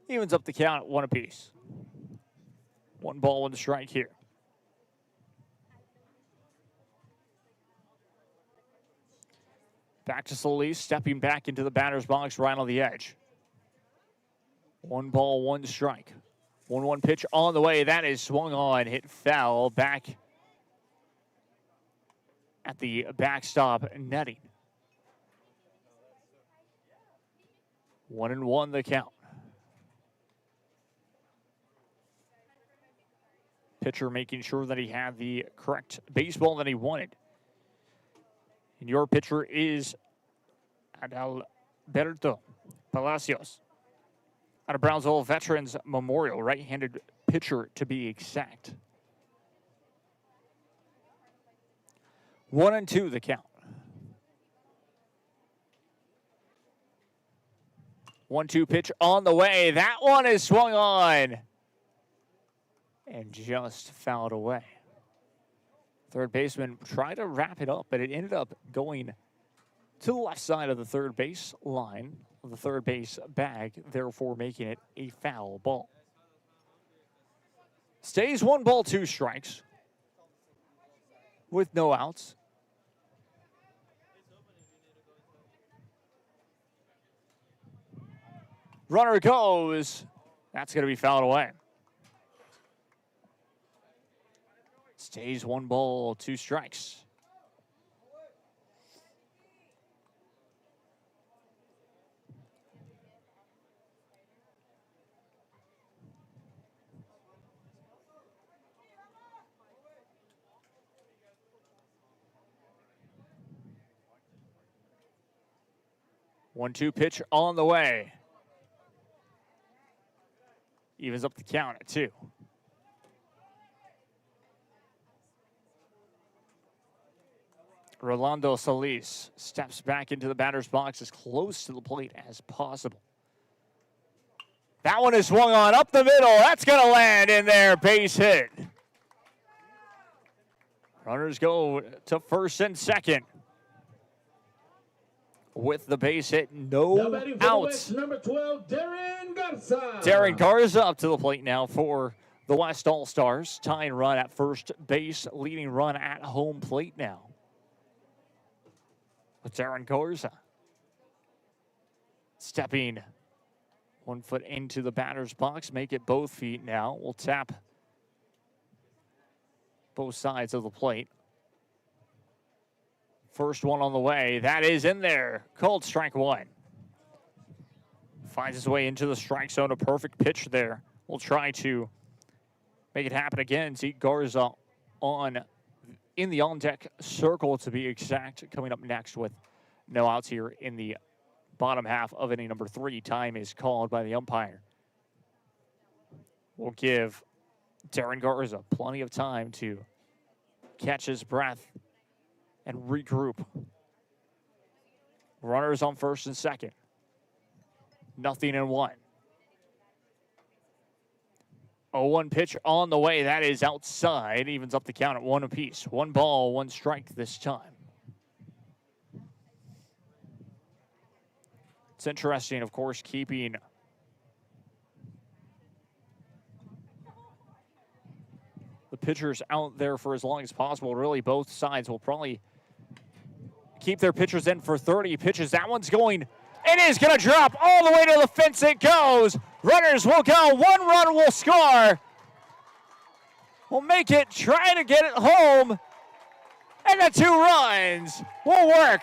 Evens up the count at 1 apiece. 1 ball, 1 strike here. Back to Solis, stepping back into the batter's box right on the edge. 1 ball, 1 strike. 1-1 pitch on the way. That is swung on, hit foul back at the backstop netting. 1-1 the count. Pitcher making sure that he had the correct baseball that he wanted. And your pitcher is Adalberto Palacios out of Brownsville Veterans Memorial, right-handed pitcher to be exact. 1-2 the count. 1-2 pitch on the way. That one is swung on and just fouled away. Third baseman tried to wrap it up, but it ended up going to the left side of the third base line, of the third base bag, therefore making it a foul ball. Stays 1 ball, 2 strikes with no outs. Runner goes. That's going to be fouled away. Stays 1 ball, 2 strikes. One-two pitch on the way. Evens up the count at 2. Rolando Solis steps back into the batter's box as close to the plate as possible. That one is swung on up the middle. That's going to land in there. Base hit. Runners go to first and second. With the base hit, no outs. Number 12, Darren Garza. Darren Garza up to the plate now for the West All-Stars. Tying run at first base, leading run at home plate now. With Darren Garza stepping 1 foot into the batter's box, make it both feet now. We'll tap both sides of the plate. First one on the way. That is in there. Called strike 1. Finds his way into the strike zone. A perfect pitch there. We'll try to make it happen again. See Garza in the on-deck circle, to be exact, coming up next with no outs here in the bottom half of inning number 3. Time is called by the umpire. We'll give Darren Garza plenty of time to catch his breath and regroup Runners on first and second. 0-1. 0-1 pitch on the way. That is outside. Evens up the count at 1 apiece. 1 ball, 1 strike this time. It's interesting, of course, keeping the pitchers out there for as long as possible. Really, both sides will probably keep their pitchers in for 30 pitches. That one's going, it is going to drop all the way to the fence. It goes. Runners will go. 1 run will score. We'll make it, try to get it home. And the 2 runs will work.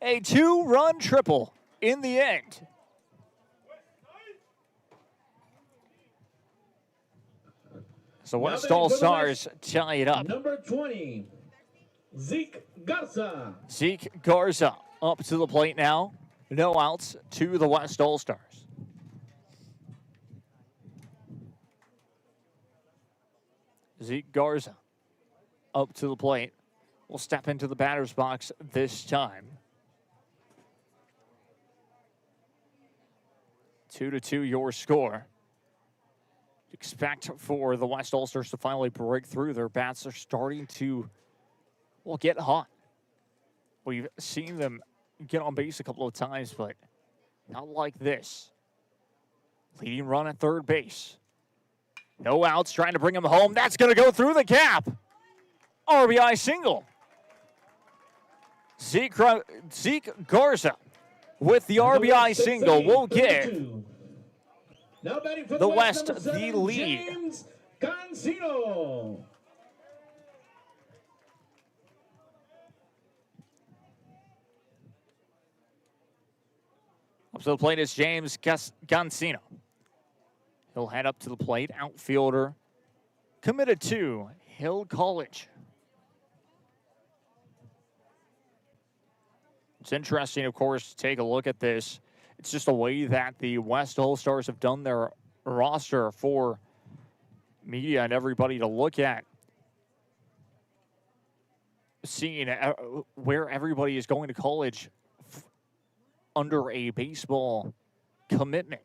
A 2-run triple in the end. So West All Stars tie it up. Number 20, Zeke Garza. Zeke Garza up to the plate now. No outs to the West All Stars. Zeke Garza up to the plate. Will step into the batter's box this time. 2-2 your score. Expect for the West All Stars to finally break through. Their bats are starting to, well, get hot. We've seen them get on base a couple of times, but not like this. Leading run at third base. No outs, trying to bring him home. That's going to go through the gap. RBI single. Zeke Garza with the RBI single will give Now batting for the the West number the 7, lead. James Cancino. Up to the plate is James Cancino. He'll head up to the plate. Outfielder committed to Hill College. It's interesting, of course, to take a look at this. It's just a way that the West All-Stars have done their roster for media and everybody to look at. Seeing where everybody is going to college under a baseball commitment.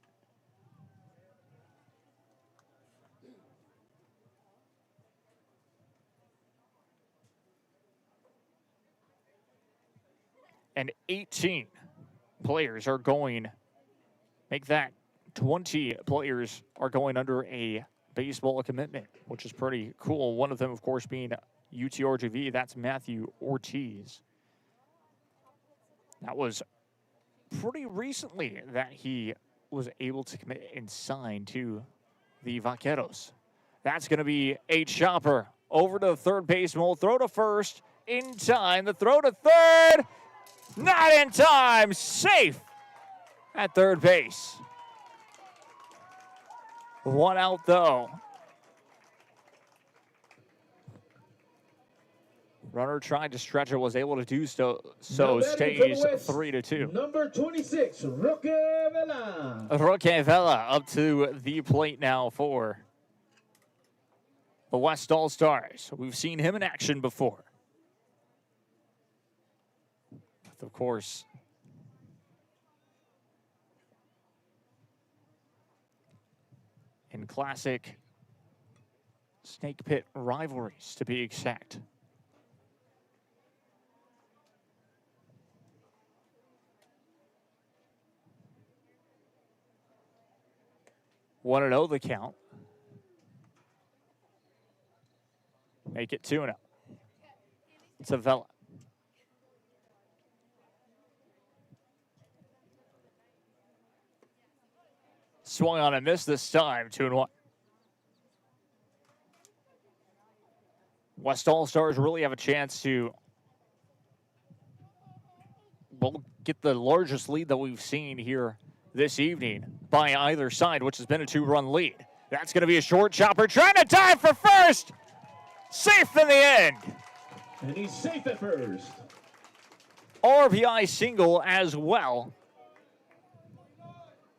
And 18 players are going, make that 20 players are going under a baseball commitment, which is pretty cool. One of them, of course, being UTRGV. That's Matthew Ortiz. That was pretty recently that he was able to commit and sign to the Vaqueros. That's going to be a chopper over to the third baseman. Will throw to first in time. The throw to third. Not in time. Safe at third base. 1 out, though. Runner tried to stretch it, was able to do so stays 3-2. Number 26, Roque Vela. Roque Vela up to the plate now for the West All-Stars. We've seen him in action before. Of course, in classic snake pit rivalries, to be exact. Want to know the count? Make it 2-0. It's a Vela. Swung on and missed this time, 2-1. West All-Stars really have a chance to, well, get the largest lead that we've seen here this evening by either side, which has been a 2-run lead. That's going to be a short chopper trying to dive for first. Safe in the end. And he's safe at first. RBI single as well.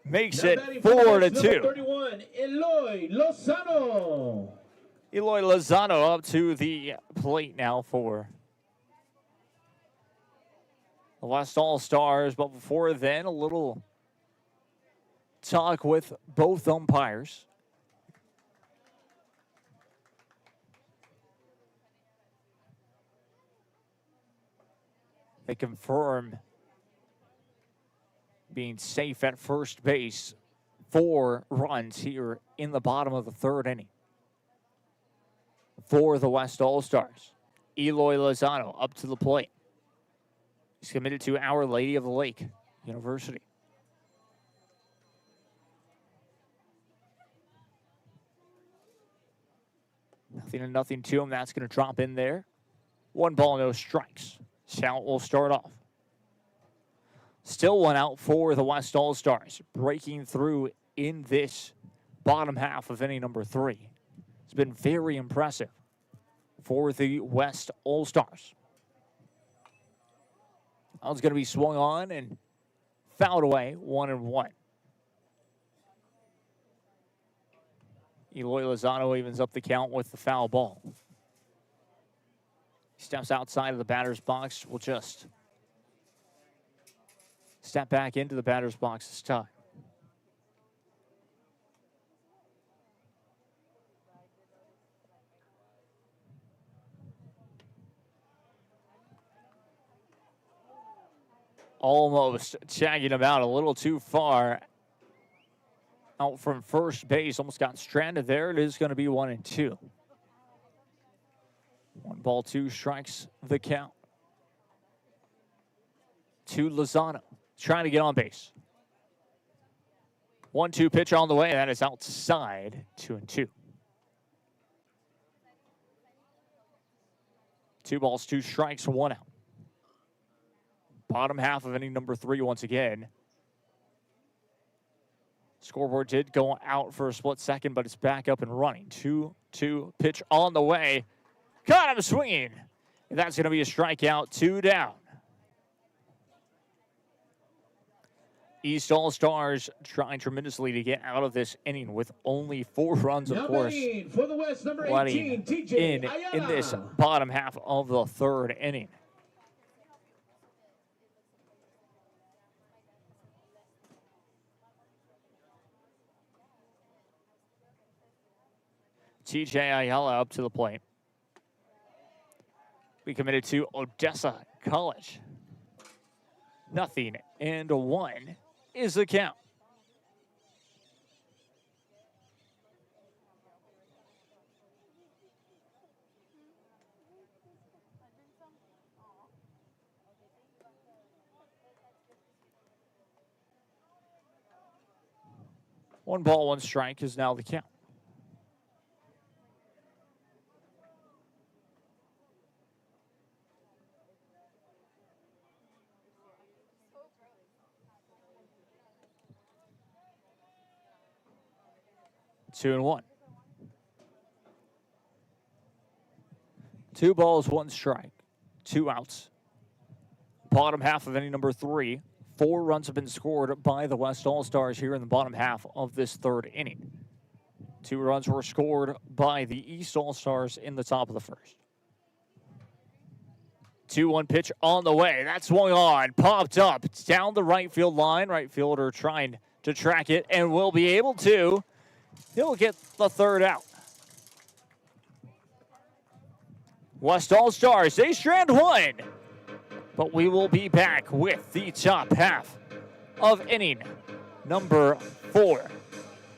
Makes Now it batting for the 4-2. Number 31, Eloy Lozano. Eloy Lozano up to the plate now for the West All-Stars. But before then, a little talk with both umpires. They confirm being safe at first base. 4 runs here in the bottom of the 3rd inning for the West All-Stars. Eloy Lozano up to the plate. He's committed to Our Lady of the Lake University. Nothing to him. That's going to drop in there. 1 ball, no strikes. Count will start off. Still 1 out for the West All-Stars. Breaking through in this bottom half of inning number 3. It's been very impressive for the West All-Stars. That was going to be swung on and fouled away, 1-1. Eloy Lozano evens up the count with the foul ball. He steps outside of the batter's box. Will just step back into the batter's box this time. Almost tagging him out a little too far out from first base. Almost got stranded there. It is going to be 1-2. 1 ball, 2 strikes the count. To Lozano, trying to get on base. 1-2 pitch on the way. That is outside. 2-2. 2 balls, 2 strikes, 1 out. Bottom half of inning number 3 once again. Scoreboard did go out for a split second, but it's back up and running. 2-2 pitch on the way. Got him swinging. And that's going to be a strikeout. 2 down. East All-Stars trying tremendously to get out of this inning with only 4 runs, of course, for the West, number 18, letting TJ in this bottom half of the 3rd inning. TJ Ayala up to the plate. We committed to Odessa College. 0-1 is the count. One ball, 1 strike is now the count. Two and 1. 2 balls, 1 strike, 2 outs. Bottom half of inning number 3. 4 runs have been scored by the West All-Stars here in the bottom half of this 3rd inning. 2 runs were scored by the East All-Stars in the top of the 1st. 2-1 pitch on the way. That swung on, popped up. It's down the right field line. Right fielder trying to track it and will be able to. He'll get the 3rd out. West All-Stars, they strand 1. But we will be back with the top half of inning number 4.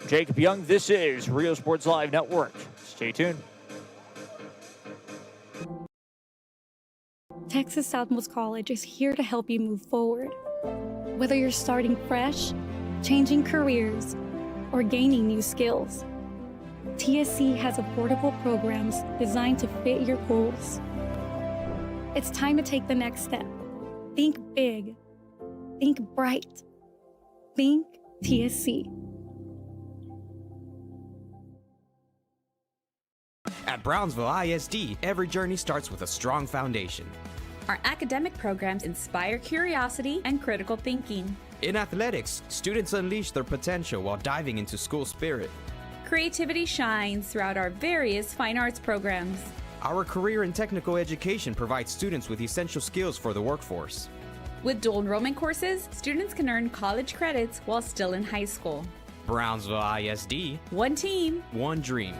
Jacob Young, this is Rio Sports Live Network. Stay tuned. Texas Southmost College is here to help you move forward. Whether you're starting fresh, changing careers, or gaining new skills, TSC has affordable programs designed to fit your goals. It's time to take the next step. Think big. Think bright. Think TSC. At Brownsville ISD, every journey starts with a strong foundation. Our academic programs inspire curiosity and critical thinking. In athletics, students unleash their potential while diving into school spirit. creativity shines throughout our various fine arts programs. Our career and technical education provides students with essential skills for the workforce. With dual enrollment courses, students can earn college credits while still in high school. Brownsville ISD. One team. One dream.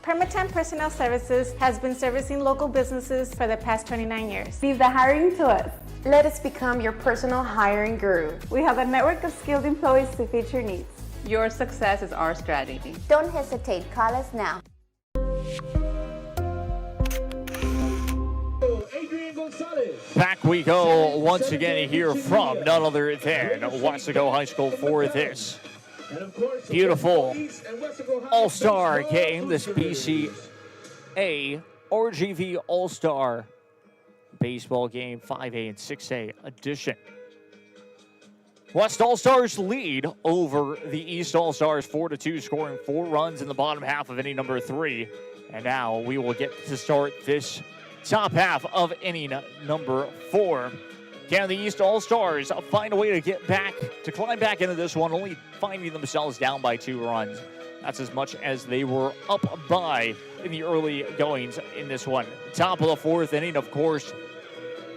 Permatemp Personnel Services has been servicing local businesses for the past 29 years. Leave the hiring to us. Let us become your personal hiring guru. We have a network of skilled employees to fit your needs. Your success is our strategy. Don't hesitate, call us now. Back we go once again here from none other than Wesco High School for this beautiful All-Star game, this BCA RGV All-Star baseball game, 5A and 6A edition. West All-Stars lead over the East All-Stars 4-2, scoring 4 runs in the bottom half of inning number 3. And now we will get to start this top half of inning number 4. Can the East All-Stars find a way to climb back into this one, only finding themselves down by 2 runs? That's as much as they were up by in the early goings in this one. Top of the 4th inning, of course,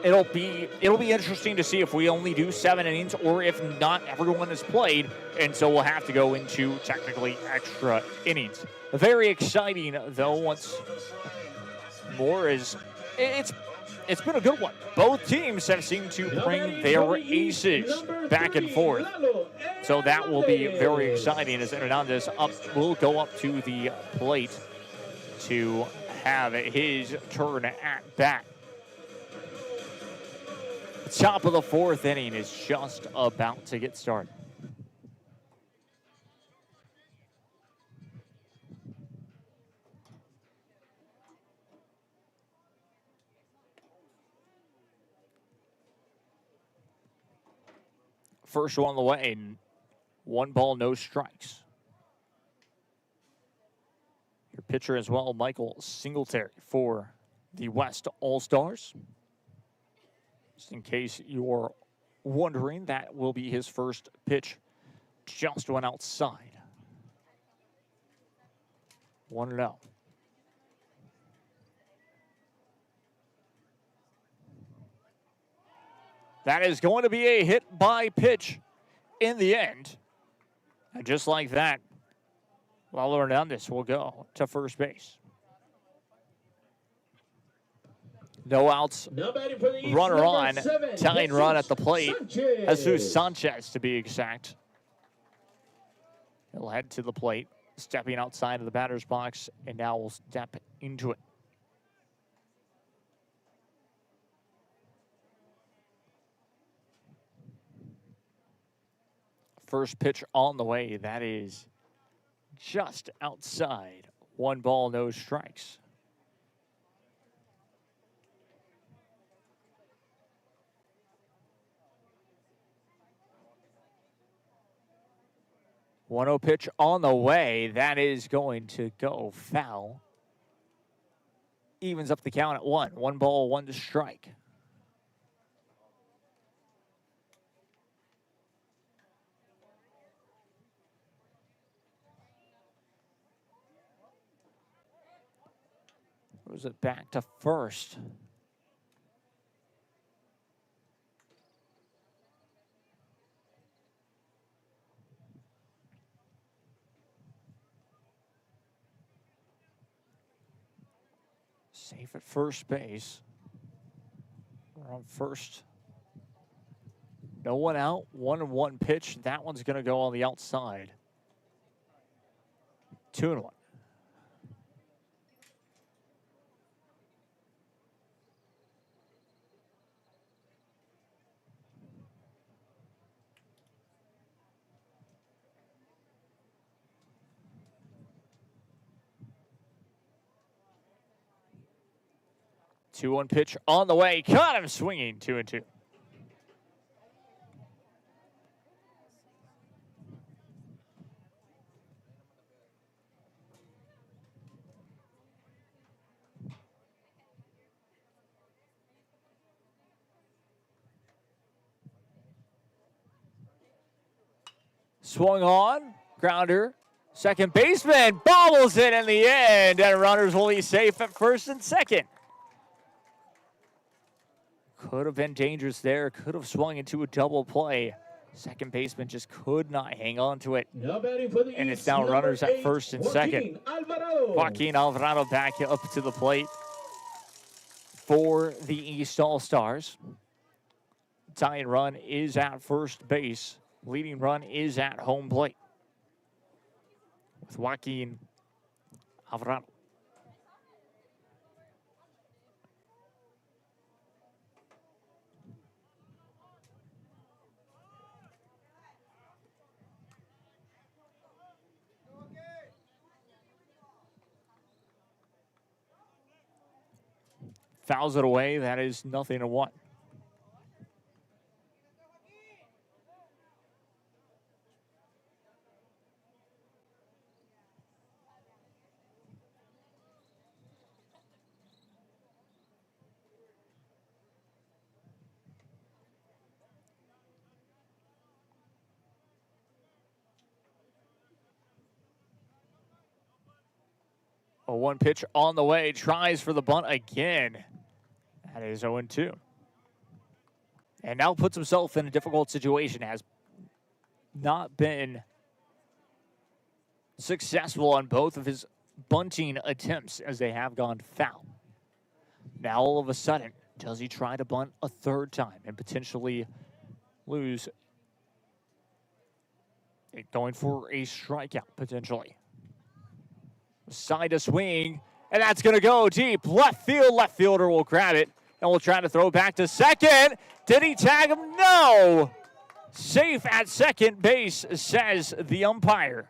it'll be interesting to see if we only do 7 innings or if not everyone has played, and so we'll have to go into technically extra innings. Very exciting, though, once more is it's been a good one. Both teams have seemed to bring their aces back and forth. So that will be very exciting as Hernandez will go up to the plate to have his turn at bat. The top of the 4th inning is just about to get started. First one on the way, 1 ball, no strikes. Your pitcher as well, Michael Singletary for the West All-Stars. Just in case you're wondering, that will be his first pitch. Just went outside. 1-0. That is going to be a hit by pitch in the end. And just like that, Lalo Hernandez will go to first base. No outs, runner on, tying run at the plate. Jesus Sanchez, to be exact. He'll head to the plate, stepping outside of the batter's box, and now will step into it. First pitch on the way. That is just outside. 1 ball, no strikes. One 0 pitch on the way. That is going to go foul. Evens up the count at 1. 1 ball, 1 strike. Was it back to first? Safe at first base. We're on first. No one out. 1-1 pitch. That one's going to go on the outside. 2-1. Two-one pitch on the way. Caught him swinging. 2-2. Swung on. Grounder. Second baseman bobbles it in the end, and runners will be safe at first and second. Could have been dangerous there. Could have swung into a double play. Second baseman just could not hang on to it. And it's now runners at first and second. Joaquin Alvarado back up to the plate for the East All-Stars. Tying run is at first base. Leading run is at home plate with Joaquin Alvarado. Fouls it away. That is 0-1. A 1 pitch on the way. Tries for the bunt again. That is 0-2. And now puts himself in a difficult situation. Has not been successful on both of his bunting attempts as they have gone foul. Now all of a sudden, does he try to bunt a third time and potentially lose? Going for a strikeout potentially. Side to swing, and that's going to go deep. Left field, left fielder will grab it, and we'll try to throw back to second. Did he tag him? No! Safe at second base, says the umpire.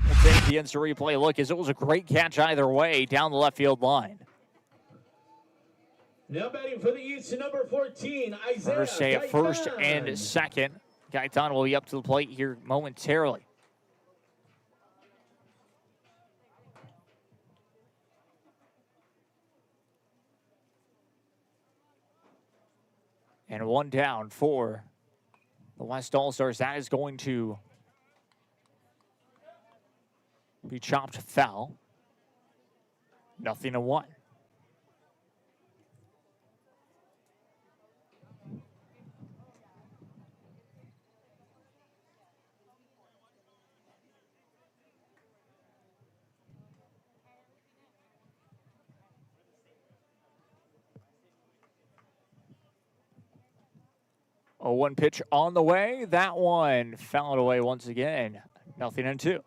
We'll take the instant replay look as it was a great catch either way down the left field line. Now batting for the East, number 14, Isaiah. Runners stay at first and second. Gaetan will be up to the plate here momentarily. And one down for the West All-Stars. That is going to be chopped foul. 0-1. A 1 pitch on the way. That one fouled away once again. 0-2.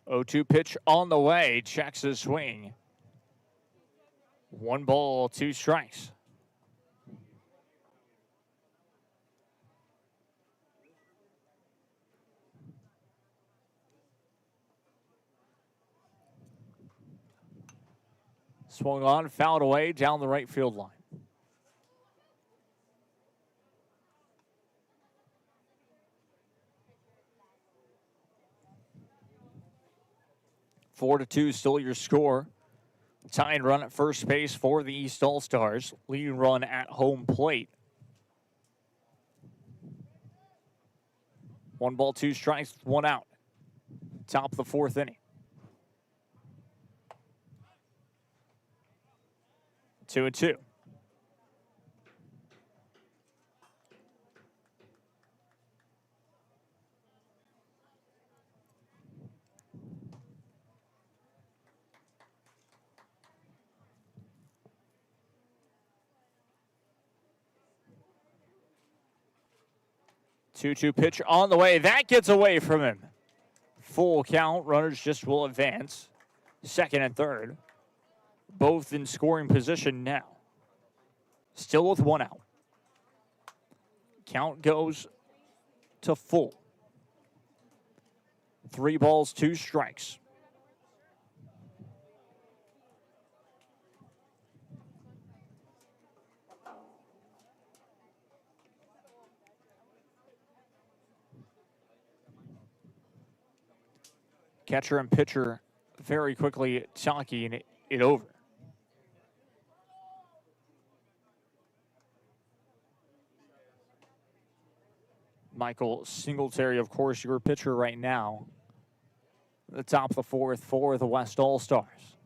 Oh, 2 pitch on the way. Checks his swing. 1 ball, 2 strikes. Swung on, fouled away down the right field line. Four to 2, still your score. Tying run at first base for the East All-Stars. Leading run at home plate. 1 ball, 2 strikes, 1 out. Top of the 4th inning. 2-2. Two pitch on the way. That gets away from him. Full count. Runners just will advance. Second and third. Both in scoring position now. Still with 1 out. Count goes to full. 3 balls, 2 strikes. Catcher and pitcher very quickly talking it over. Michael Singletary, of course, your pitcher right now. The top of the fourth for the West All-Stars.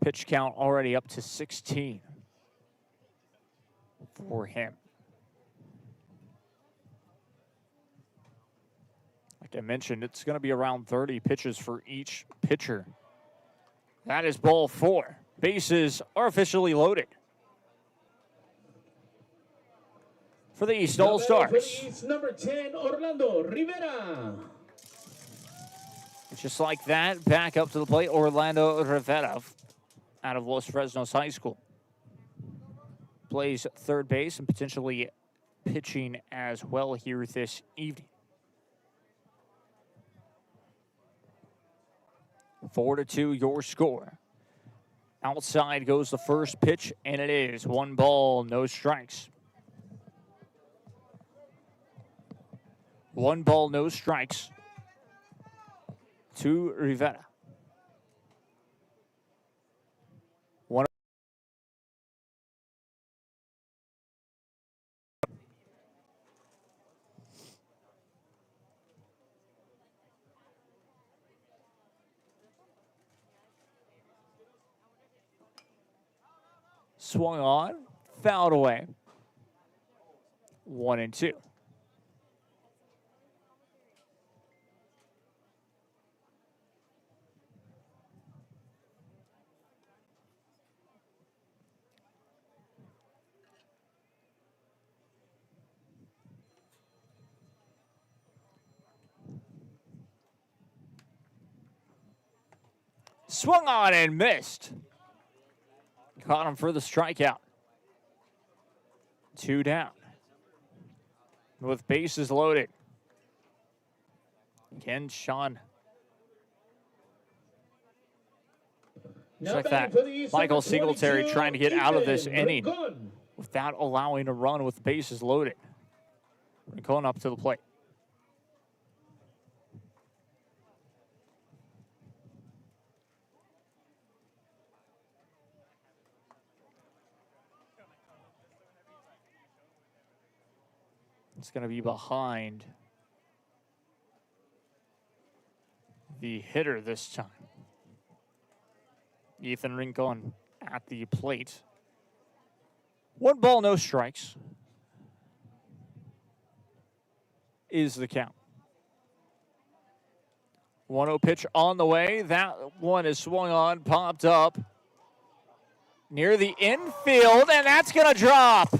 Pitch count already up to 16 for him. Like I mentioned, it's going to be around 30 pitches for each pitcher. That is ball 4. Bases are officially loaded for the East All-Stars. Number 10, Orlando Rivera. Just like that, back up to the plate, Orlando Rivera out of Los Fresnos High School. Plays third base and potentially pitching as well here this evening. 4-2 your score. Outside goes the first pitch, and it is 1 ball, no strikes. 1 ball, no strikes to Rivera. Swung on, fouled away. 1-2. Swung on and missed. Caught him for the strikeout. 2 down. With bases loaded. Again, Sean. Just like that. Michael Singletary trying to get out of this inning without allowing a run with bases loaded. Rincon up to the plate. It's going to be behind the hitter this time. Ethan Rincon at the plate. 1 ball, no strikes is the count. 1-0 pitch on the way. That one is swung on, popped up near the infield, and that's going to drop.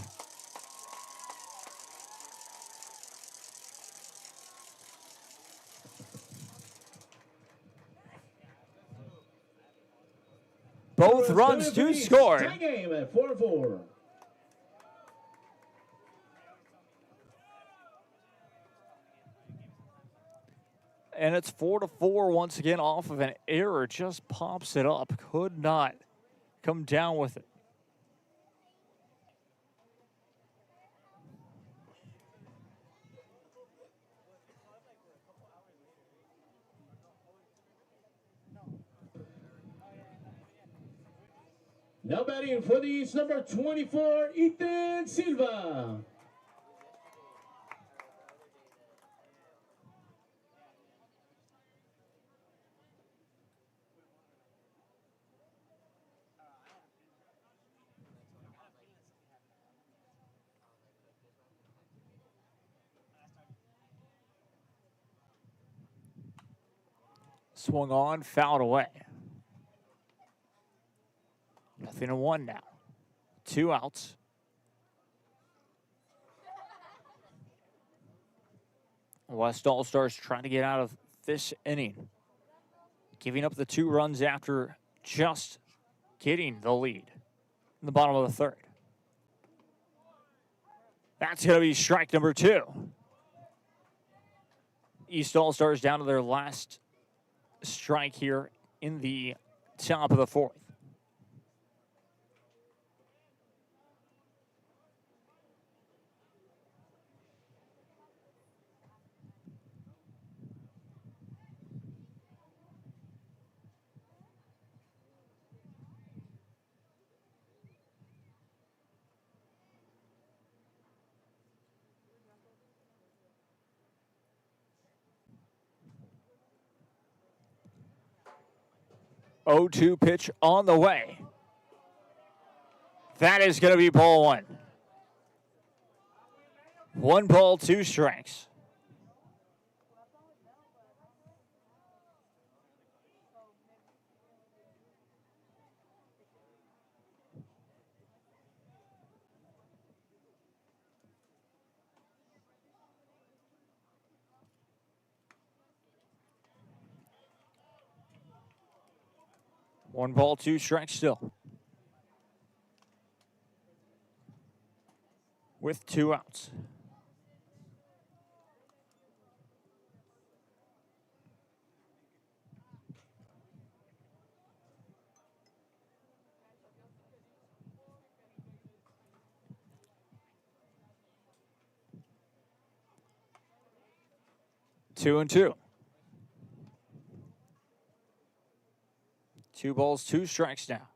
Both runs to score. Tie game at 4-4. And it's 4-4 once again off of an error. Just pops it up. Could not come down with it. Now batting for the East, number 24, Ethan Silva. Swung on, fouled away. 0-1 now. 2 outs. West All-Stars trying to get out of this inning. Giving up the 2 runs after just getting the lead in the bottom of the third. That's going to be strike number 2. East All-Stars down to their last strike here in the top of the fourth. 0-2 pitch on the way. That is going to be ball one. 1 ball, 2 strikes. One ball, 2 strikes still. With 2 outs. Two and two. 2 balls, 2 strikes now.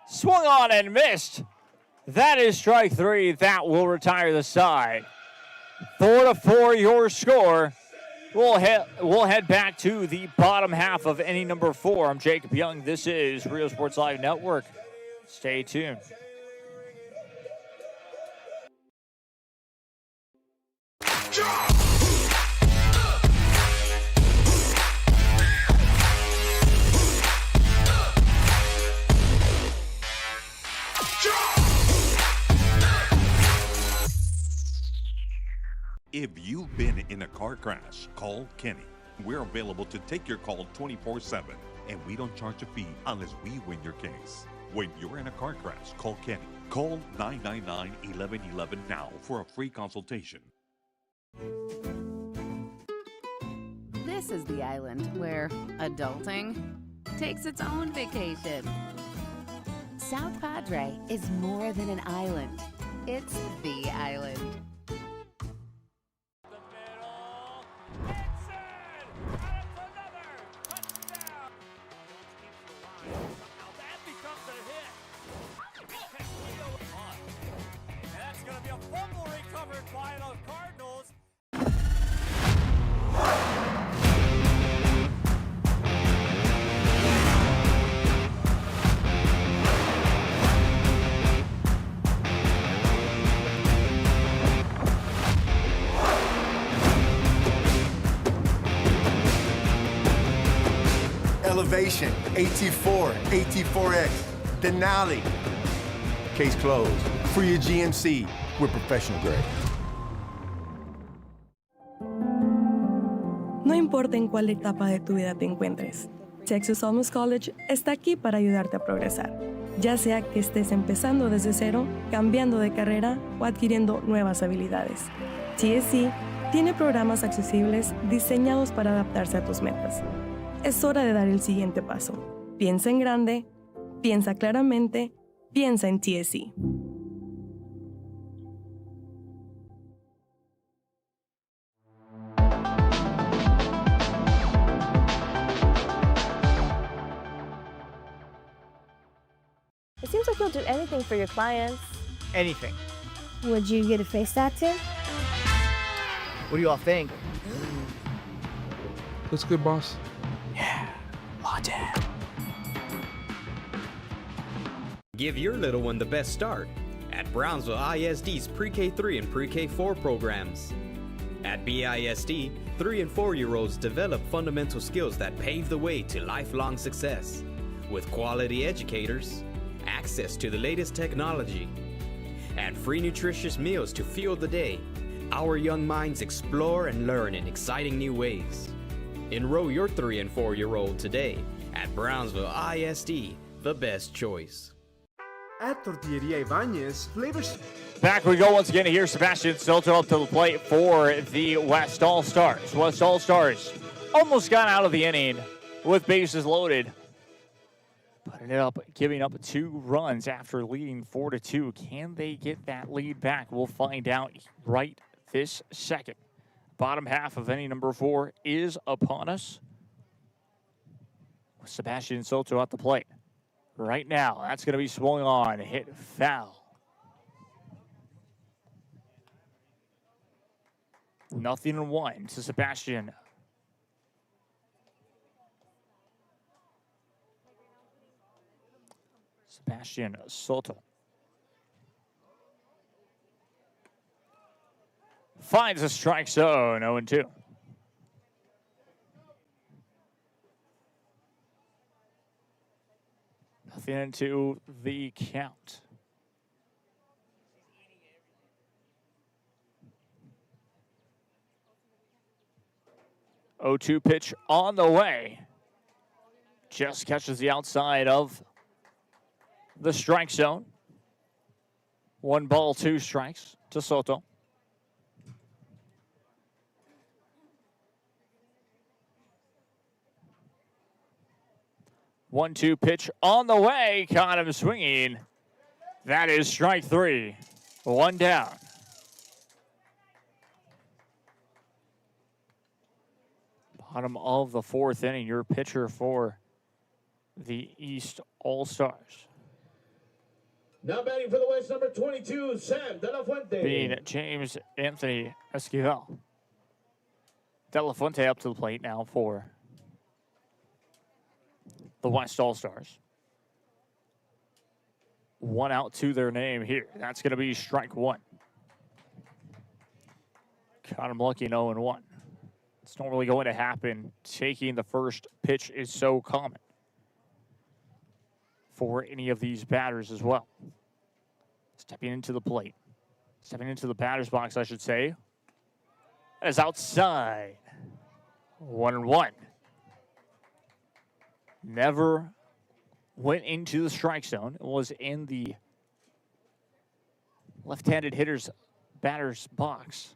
Swung on and missed. That is strike 3. That will retire the side. 4-4 your score. We'll head back to the bottom half of inning number 4. I'm Jacob Young. This is Rio Sports Live Network. Stay tuned. If you've been in a car crash, call Kenny. We're available to take your call 24/7, and we don't charge a fee unless we win your case. When you're in a car crash, call Kenny. Call 999-1111 now for a free consultation. This is the island where adulting takes its own vacation. South Padre is more than an island. It's the island. Elevation, AT4, AT4X, Denali. Case closed. For your GMC, we're professional grade. No importa en cuál etapa de tu vida te encuentres, Texas Almus College está aquí para ayudarte a progresar. Ya sea que estés empezando desde cero, cambiando de carrera o adquiriendo nuevas habilidades. TSC tiene programas accesibles diseñados para adaptarse a tus metas. Es hora de dar el siguiente paso. Piensa en grande, piensa claramente, piensa en TSC. It seems like you'll do anything for your clients. Anything. Would you get a face tattoo? What do you all think? Looks good, boss. Give your little one the best start at Brownsville ISD's Pre-K3 and Pre-K4 programs. At BISD, 3 and 4-year-olds develop fundamental skills that pave the way to lifelong success. With quality educators, access to the latest technology, and free nutritious meals to fuel the day, our young minds explore and learn in exciting new ways. Enroll your 3 and 4-year-old today at Brownsville ISD, the best choice. At Tortilleria Ibanez, flavors. Back we go once again here. Sebastian Silto up to the plate for the West All-Stars. West All-Stars almost got out of the inning with bases loaded, but ended up giving up 2 runs after leading 4-2. Can they get that lead back? We'll find out right this second. Bottom half of inning number 4 is upon us. Sebastian Soto at the plate. Right now, that's going to be swung on. Hit foul. 0-1 to Sebastian. Sebastian Soto. Finds a strike zone, 0-2. Nothing into the count. O2 pitch on the way. Just catches the outside of the strike zone. 1 ball, 2 strikes to Soto. One-two pitch on the way. Caught him swinging. That is strike 3. 1 down. Bottom of the 4th inning. Your pitcher for the East All-Stars. Now batting for the West, number 22, Sam De La Fuente. Being James Anthony Esquivel. De La Fuente up to the plate now for the West All-Stars. 1 out to their name here. That's going to be strike 1. Caught him lucky, 0-1. It's normally going to happen. Taking the first pitch is so common for any of these batters as well. Stepping into the plate. Stepping into the batter's box, I should say. That is outside. 1-1. Never went into the strike zone. It was in the left-handed hitter's batter's box.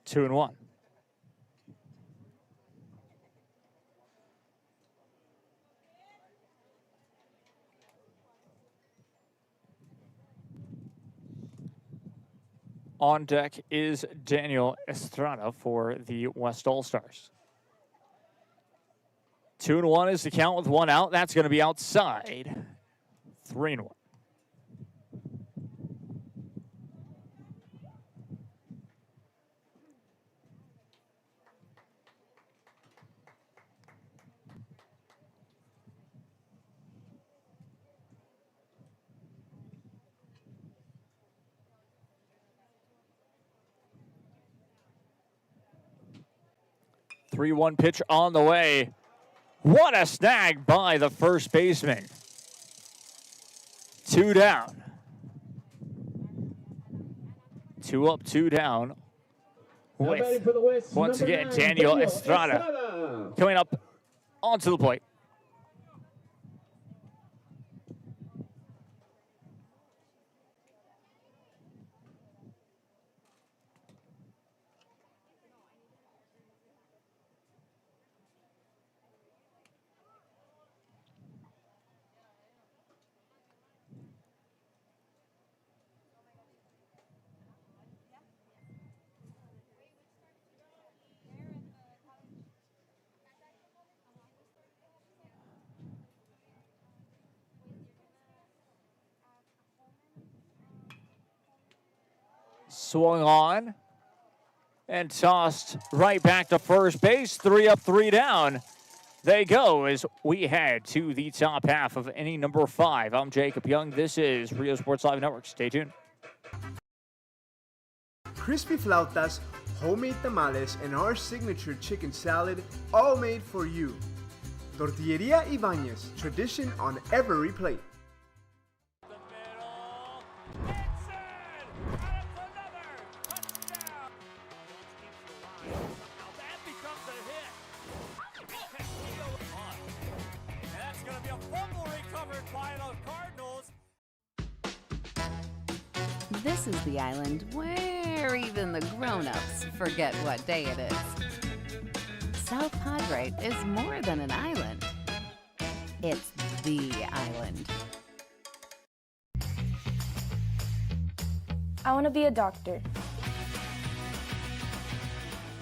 Two and 1. On deck is Daniel Estrada for the West All-Stars. 2-1 is the count with 1 out. That's going to be outside. 3-1. Three-one pitch on the way. What a snag by the first baseman. 2 down. 2 up, 2 down. With, once again, Daniel Estrada coming up onto the plate. Swung on and tossed right back to first base. 3 up, 3 down. They go as we head to the top half of inning number 5. I'm Jacob Young. This is Rio Sports Live Network. Stay tuned. Crispy flautas, homemade tamales, and our signature chicken salad, all made for you. Tortilleria Ibañez, tradition on every plate. This is the island where even the grown-ups forget what day it is. South Padre is more than an island. It's the island. I want to be a doctor.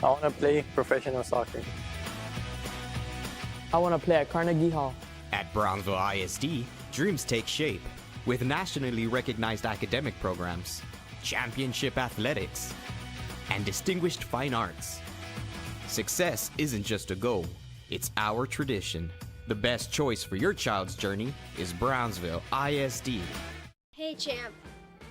I want to play professional soccer. I want to play at Carnegie Hall. At Brownsville ISD, dreams take shape with nationally recognized academic programs, championship athletics, and distinguished fine arts. Success isn't just a goal, it's our tradition. The best choice for your child's journey is Brownsville ISD. Hey, champ.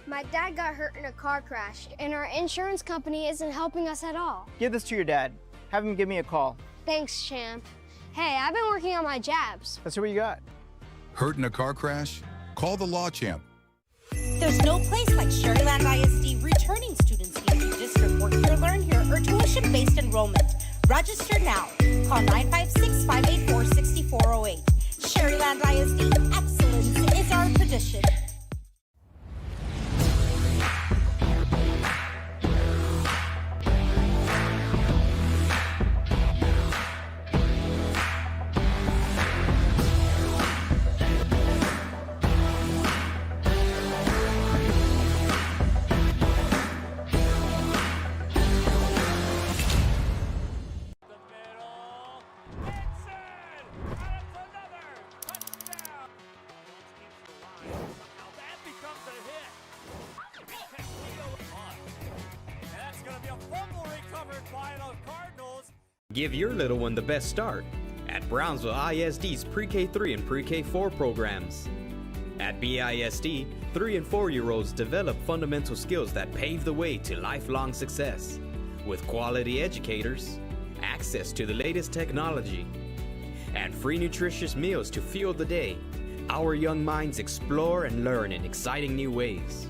My dad got hurt in a car crash, and our insurance company isn't helping us at all. Give this to your dad. Have him give me a call. Thanks, champ. Hey, I've been working on my jabs. Let's see what you got. Hurt in a car crash? Call the Law Champ. There's no place like Sherryland ISD. Returning students need to district work here, learn here, or tuition-based enrollment. Register now. Call 956-584-6408. Sherryland ISD. Excellence is our tradition. Give your little one the best start at Brownsville ISD's Pre-K3 and Pre-K4 programs. At BISD, 3 and 4-year-olds develop fundamental skills that pave the way to lifelong success. With quality educators, access to the latest technology, and free nutritious meals to fuel the day, our young minds explore and learn in exciting new ways.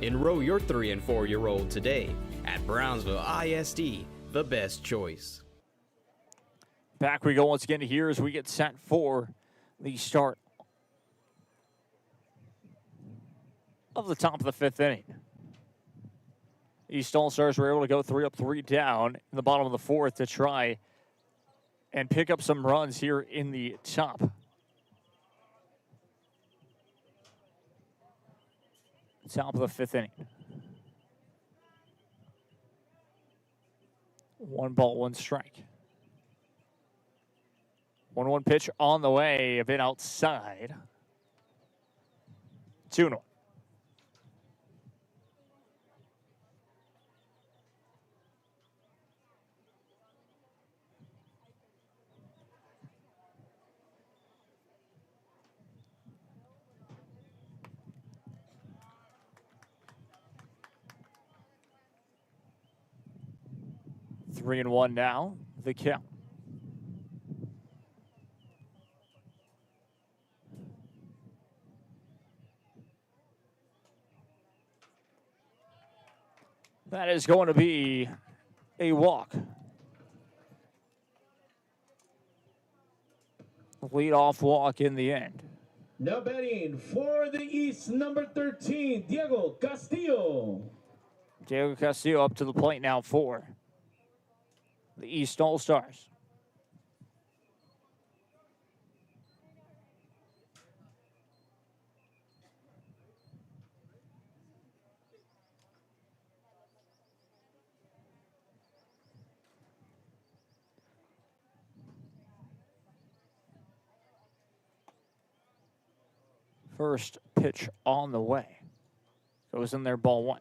Enroll your 3 and 4-year-old today at Brownsville ISD, the best choice. Back we go once again here as we get set for the start of the top of the 5th inning. East All-Stars were able to go 3 up, 3 down in the bottom of the 4th to try and pick up some runs here in the top. Top of the 5th inning. 1 ball, 1 strike. 1-1 pitch on the way, a bit outside. 2-1. Three and 1 now, the count. That is going to be a walk. Lead-off walk in the end. Now batting for the East, number 13, Diego Castillo. Diego Castillo up to the plate now for the East All-Stars. First pitch on the way. Goes in there, ball 1.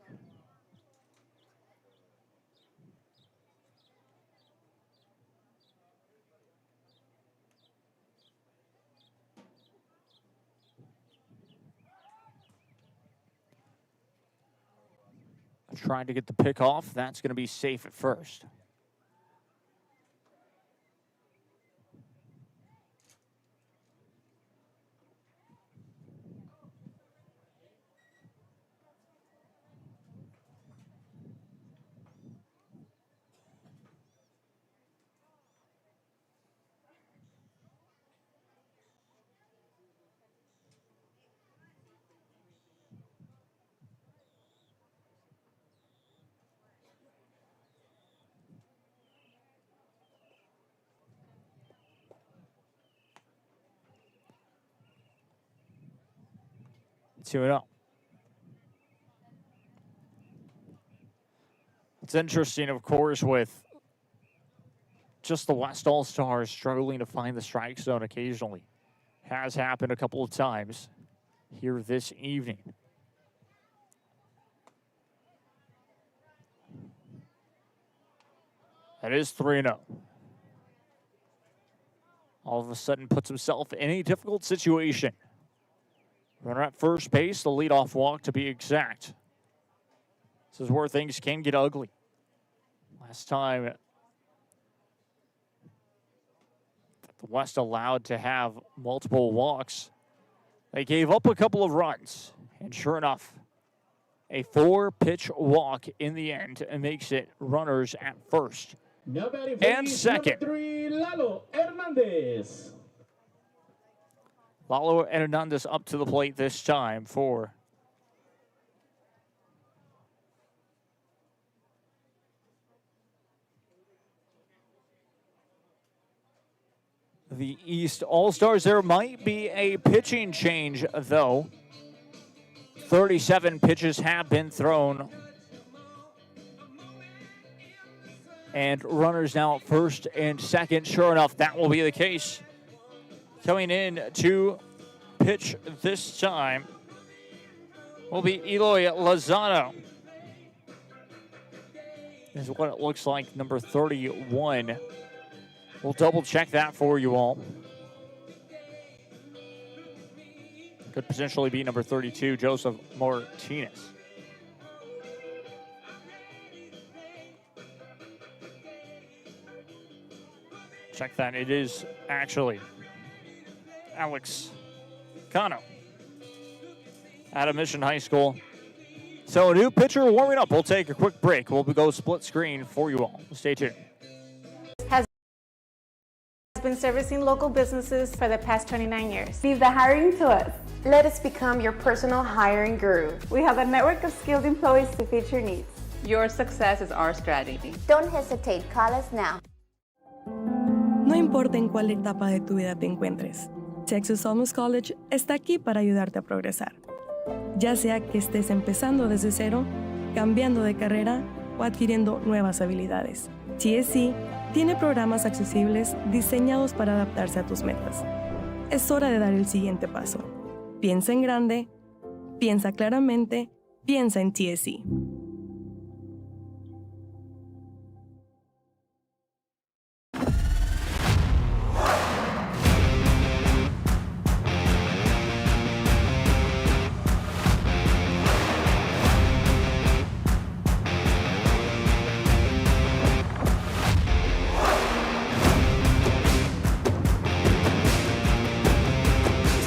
Trying to get the pick off. That's going to be safe at first. Two and up. It's interesting, of course, with just the West All-Stars struggling to find the strike zone occasionally. Has happened a couple of times here this evening. That is 3-0. All of a sudden puts himself in a difficult situation. Runner at first base, the leadoff walk to be exact. This is where things can get ugly. Last time the West allowed to have multiple walks, they gave up a couple of runs. And sure enough, a 4-pitch walk in the end and makes it runners at first and second. Number 3, Lalo Hernandez. Lalo Hernandez up to the plate this time for the East All-Stars. There might be a pitching change, though. 37 pitches have been thrown. And runners now at first and second. Sure enough, that will be the case. Coming in to pitch this time will be Eloy Lozano. Is what it looks like, number 31. We'll double check that for you all. Could potentially be number 32, Joseph Martinez. Check that. It is actually Alex Cano out of Mission High School. So a new pitcher warming up. We'll take a quick break. We'll go split screen for you all. Stay tuned. Has been servicing local businesses for the past 29 years. Leave the hiring to us. Let us become your personal hiring guru. We have a network of skilled employees To fit your needs. Your success is our strategy. Don't hesitate. Call us now. No importa en cuál etapa de tu vida te encuentres, Texas Almus College está aquí para ayudarte a progresar. Ya sea que estés empezando desde cero, cambiando de carrera o adquiriendo nuevas habilidades, TSC tiene programas accesibles diseñados para adaptarse a tus metas. Es hora de dar el siguiente paso. Piensa en grande, piensa claramente, piensa en TSC.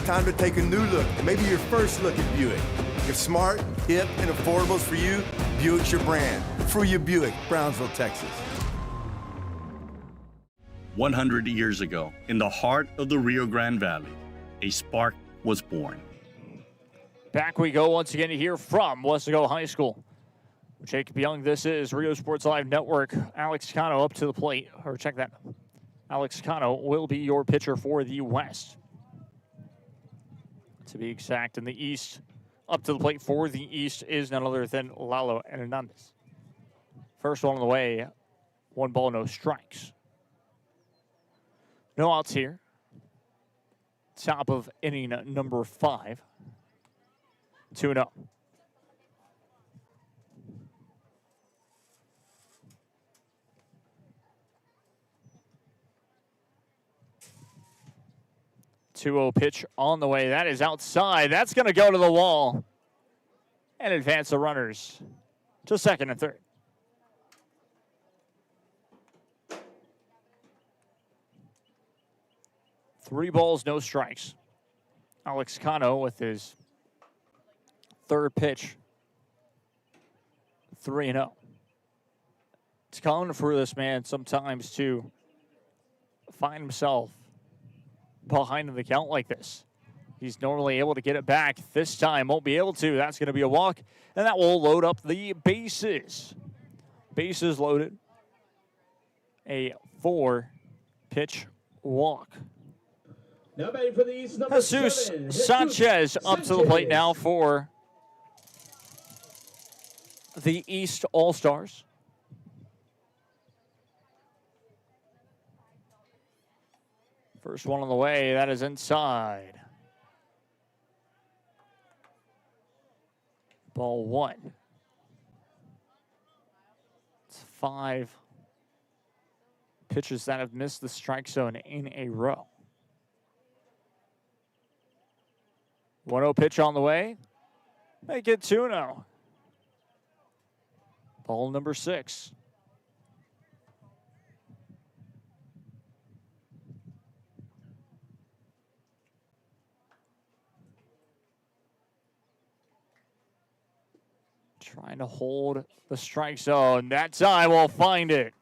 Time to take a new look, maybe your first look at Buick. If smart, hip, and affordable is for you, Buick's your brand. For your Buick, Brownsville, Texas. 100 years ago, in the heart of the Rio Grande Valley, a spark was born. Back we go once again to hear from Wesco High School. Jacob Young, this is Rio Sports Live Network. Alex Cano up to the plate, or check that. Alex Cano will be your pitcher for the West. To be exact, in the East, up to the plate for the East is none other than Lalo Hernandez. First one on the way, 1 ball, no strikes. No outs here. Top of inning number 5. 2-0. Two-0 pitch on the way. That is outside. That's going to go to the wall and advance the runners to second and third. Three balls, no strikes. Alex Cano with his third pitch. 3-0. It's common for this man sometimes to find himself behind in the count like this. He's normally able to get it back. This time won't be able to. That's going to be a walk, and that will load up the bases. Bases loaded. A 4-pitch walk. Now batting for the East, number Jesus 7, Sanchez up to the plate now for the East All-Stars. First one on the way, that is inside. Ball one. It's 5 pitchers that have missed the strike zone in a row. 1-0 pitch on the way. Make it 2-0. Ball number 6. Trying to hold the strike zone. That time we'll find it.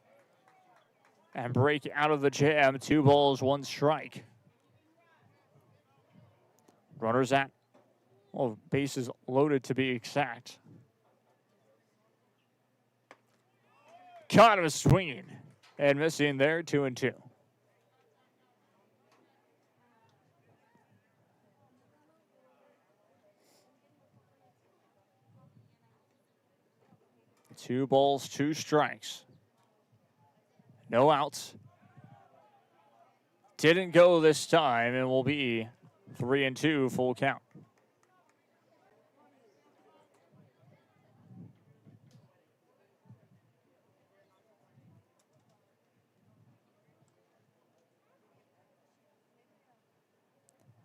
And break out of the jam. 2 balls, 1 strike. Runners at, well, bases loaded to be exact. Caught him swinging and missing there, 2-2. Two balls, 2 strikes. No outs. Didn't go this time and will be 3-2 full count.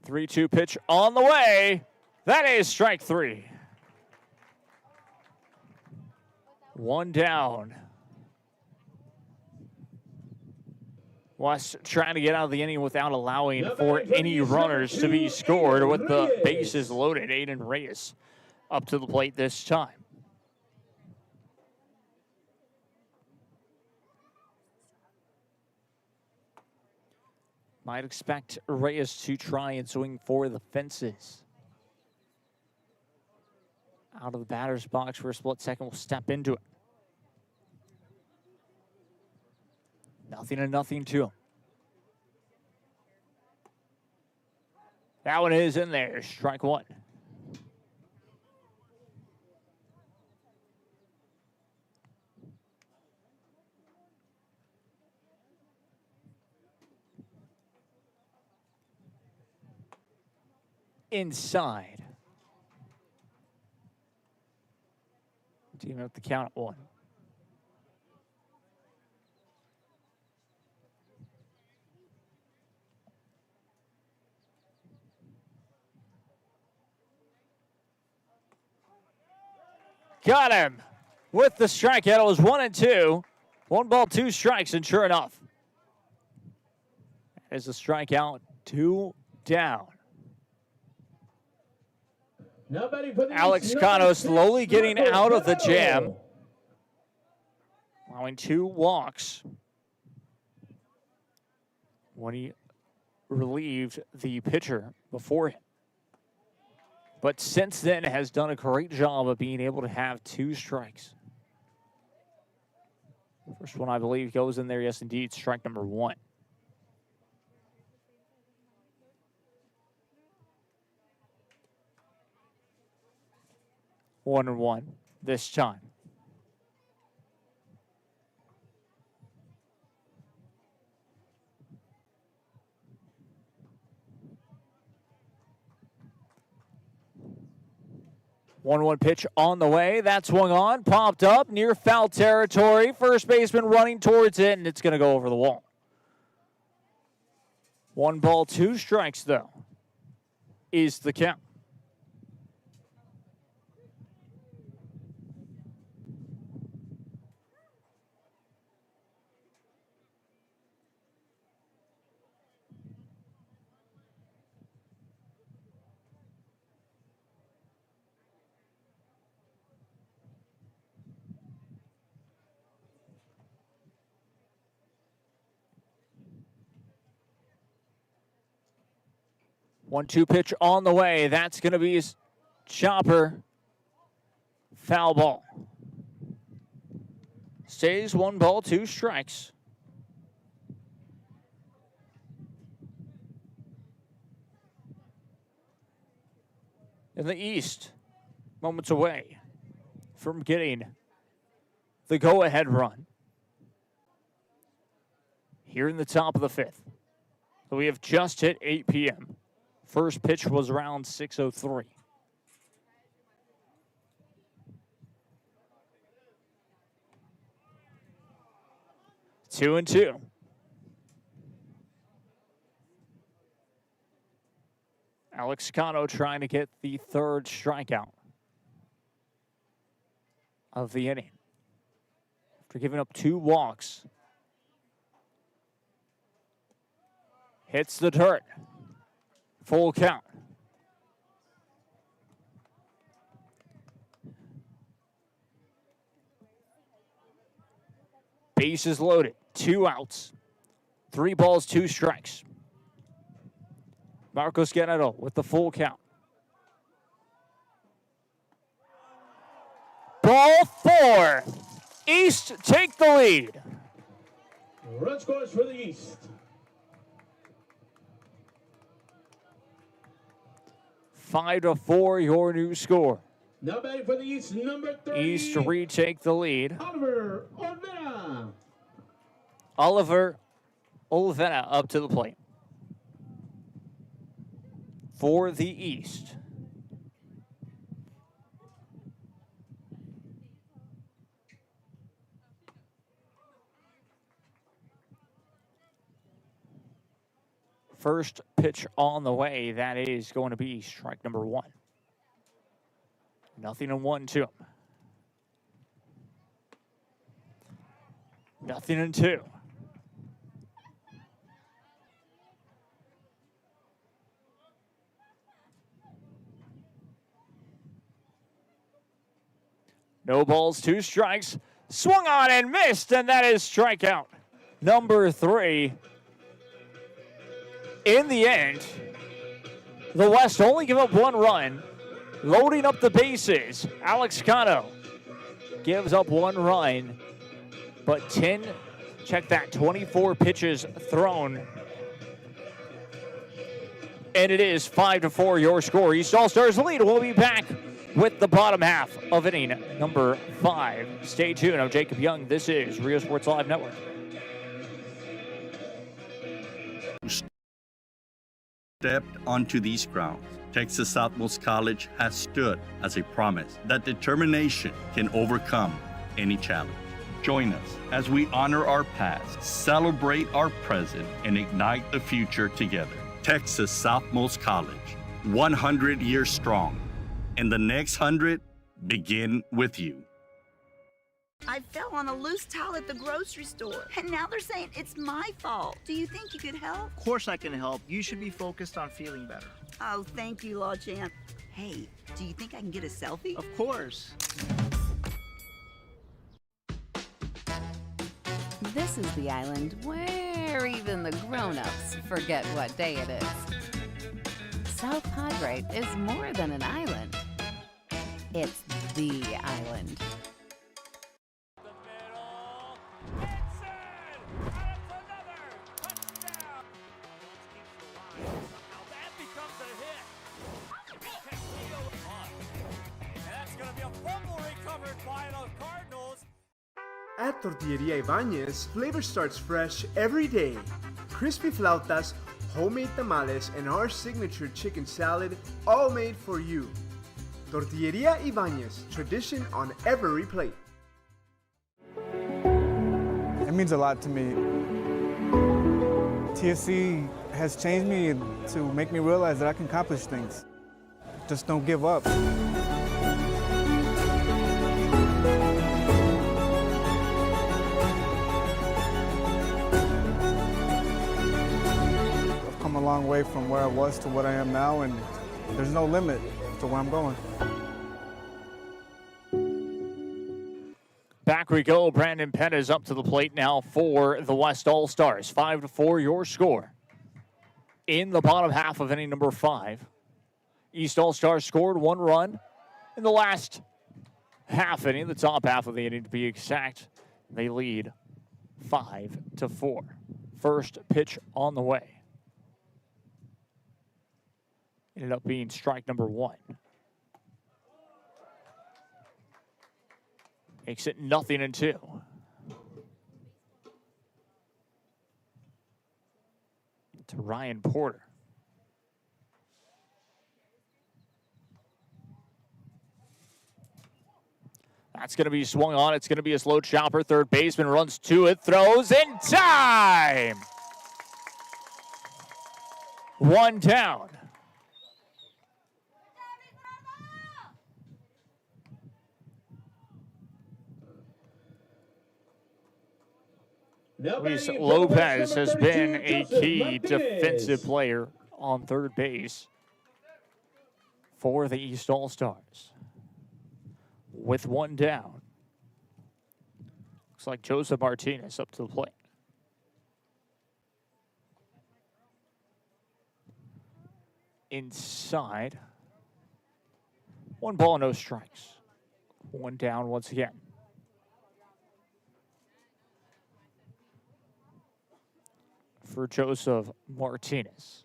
Three-two pitch on the way. That is strike 3. 1 down. West trying to get out of the inning without allowing for any runners to be scored with the bases loaded. Aiden Reyes up to the plate this time. Might expect Reyes to try and swing for the fences. Out of the batter's box for a split second, will step into it. 0-0 to him. That one is in there, strike 1. Inside. Team up the count at 1. Got him with the strikeout. It was 1-2. 1 ball, 2 strikes, and sure enough, as a strikeout, 2 down. Alex Cano slowly getting out of the jam, allowing 2 walks when he relieved the pitcher before him. But since then has done a great job of being able to have 2 strikes. First one, I believe, goes in there. Yes, indeed, strike number 1. One and 1 this time. One pitch on the way. That swung on, popped up near foul territory. First baseman running towards it, and it's going to go over the wall. 1 ball, 2 strikes, though, is the count. One-two pitch on the way. That's going to be his chopper. Foul ball. Stays 1 ball, 2 strikes. In the East, moments away from getting the go-ahead run. Here in the top of the 5th. We have just hit 8 p.m. First pitch was around 6:03. Two and two. Alex Cano trying to get the third strikeout of the inning. After giving up 2 walks. Hits the dirt. Full count. Bases loaded. 2 outs. 3 balls, 2 strikes. Marcos Guerrero with the full count. Ball 4. East take the lead. Run scores for the East. 5-4, your new score. Now batting for the East, number 30. East retake the lead. Oliver Olvera. Oliver Olvera up to the plate. For the East. First pitch on the way. That is going to be strike number 1. 0-1 to him. 0-2. No balls, 2 strikes. Swung on and missed, and that is strikeout number 3. In the end, the West only give up 1 run. Loading up the bases, Alex Cano gives up 1 run, but 24 pitches thrown. And it is 5-4, your score. East All-Stars lead. We'll be back with the bottom half of inning number 5. Stay tuned. I'm Jacob Young. This is Rio Sports Live Network. Stepped onto these grounds, Texas Southmost College has stood as a promise that determination can overcome any challenge. Join us as we honor our past, celebrate our present, and ignite the future together. Texas Southmost College, 100 years strong, and the next 100 begin with you. I fell on a loose towel at the grocery store, and now they're saying it's my fault. Do you think you could help? Of course I can help. You should be focused on feeling better. Oh, thank you, Law Champ. Hey, do you think I can get a selfie? Of course. This is the island where even the grown-ups forget what day it is. South Padre is more than an island. It's the island. At Tortilleria Ibañez, flavor starts fresh every day. Crispy flautas, homemade tamales, and our signature chicken salad, all made for you. Tortilleria Ibañez, tradition on every plate. It means a lot to me. TSC has changed me to make me realize that I can accomplish things. Just don't give up. I've come a long way from where I was to what I am now, and there's no limit to where I'm going. Back we go. Brandon Penn is up to the plate now for the West All-Stars. 5-4, your score. In the bottom half of inning number 5. East All-Stars scored 1 run in the last half inning, the top half of the inning to be exact. They lead 5-4. First pitch on the way. Ended up being strike number 1. Makes it 0-2. to Ryan Porter. That's going to be swung on. It's going to be a slow chopper. Third baseman runs to it, throws in time. One down. Luis Lopez has been a key defensive player on third base for the East All-Stars. With one down. Looks like Joseph Martinez up to the plate. Inside. 1 ball, no strikes. One down once again. For Joseph Martinez.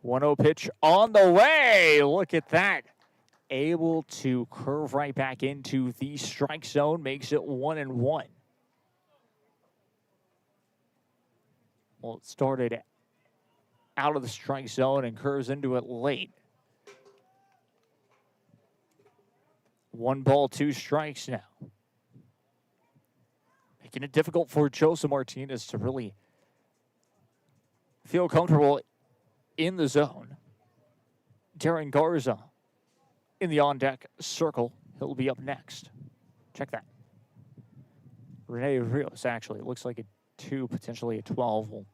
1-0 pitch on the way. Look at that. Able to curve right back into the strike zone. Makes it 1-1. Well, it started out of the strike zone and curves into it late. 1 ball, 2 strikes now. Making it difficult for Joseph Martinez to really feel comfortable in the zone. Darren Garza in the on-deck circle. He'll be up next. Check that. Rene Rios, actually. It looks like a 2, potentially a 12. We'll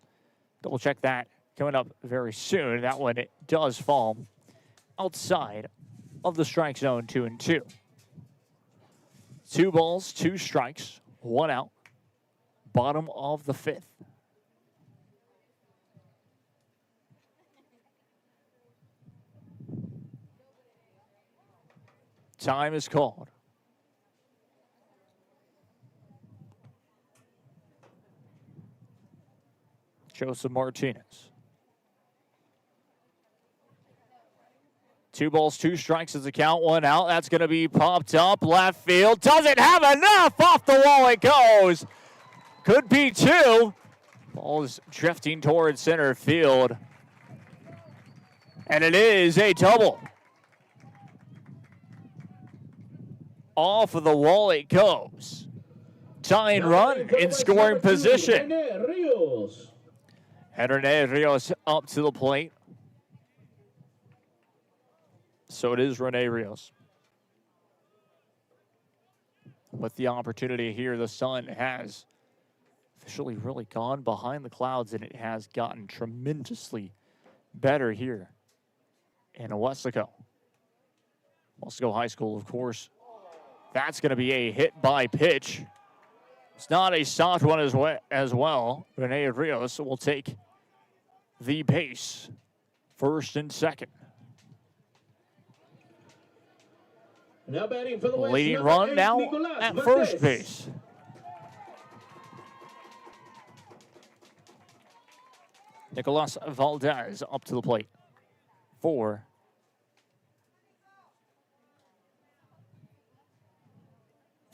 double check that coming up very soon. That one, it does fall outside of the strike zone, 2-2. 2 balls, 2 strikes, 1 out. Bottom of the 5th. Time is called. Joseph Martinez. 2 balls, 2 strikes as the count, 1 out. That's going to be popped up left field. Doesn't have enough. Off the wall it goes. Could be 2. Ball is drifting towards center field. And it is a double. Off of the wall it goes. Tying run in scoring position. And Rene Rios up to the plate. So it is Rene Rios. With the opportunity here, the sun has officially really gone behind the clouds, and it has gotten tremendously better here in Wesco. Wesco High School, of course. That's going to be a hit by pitch. It's not a soft one as well. Rene Rios will take the base, first and second. Now batting for the West, leading run now at first base. Nicolas Valdez up to the plate for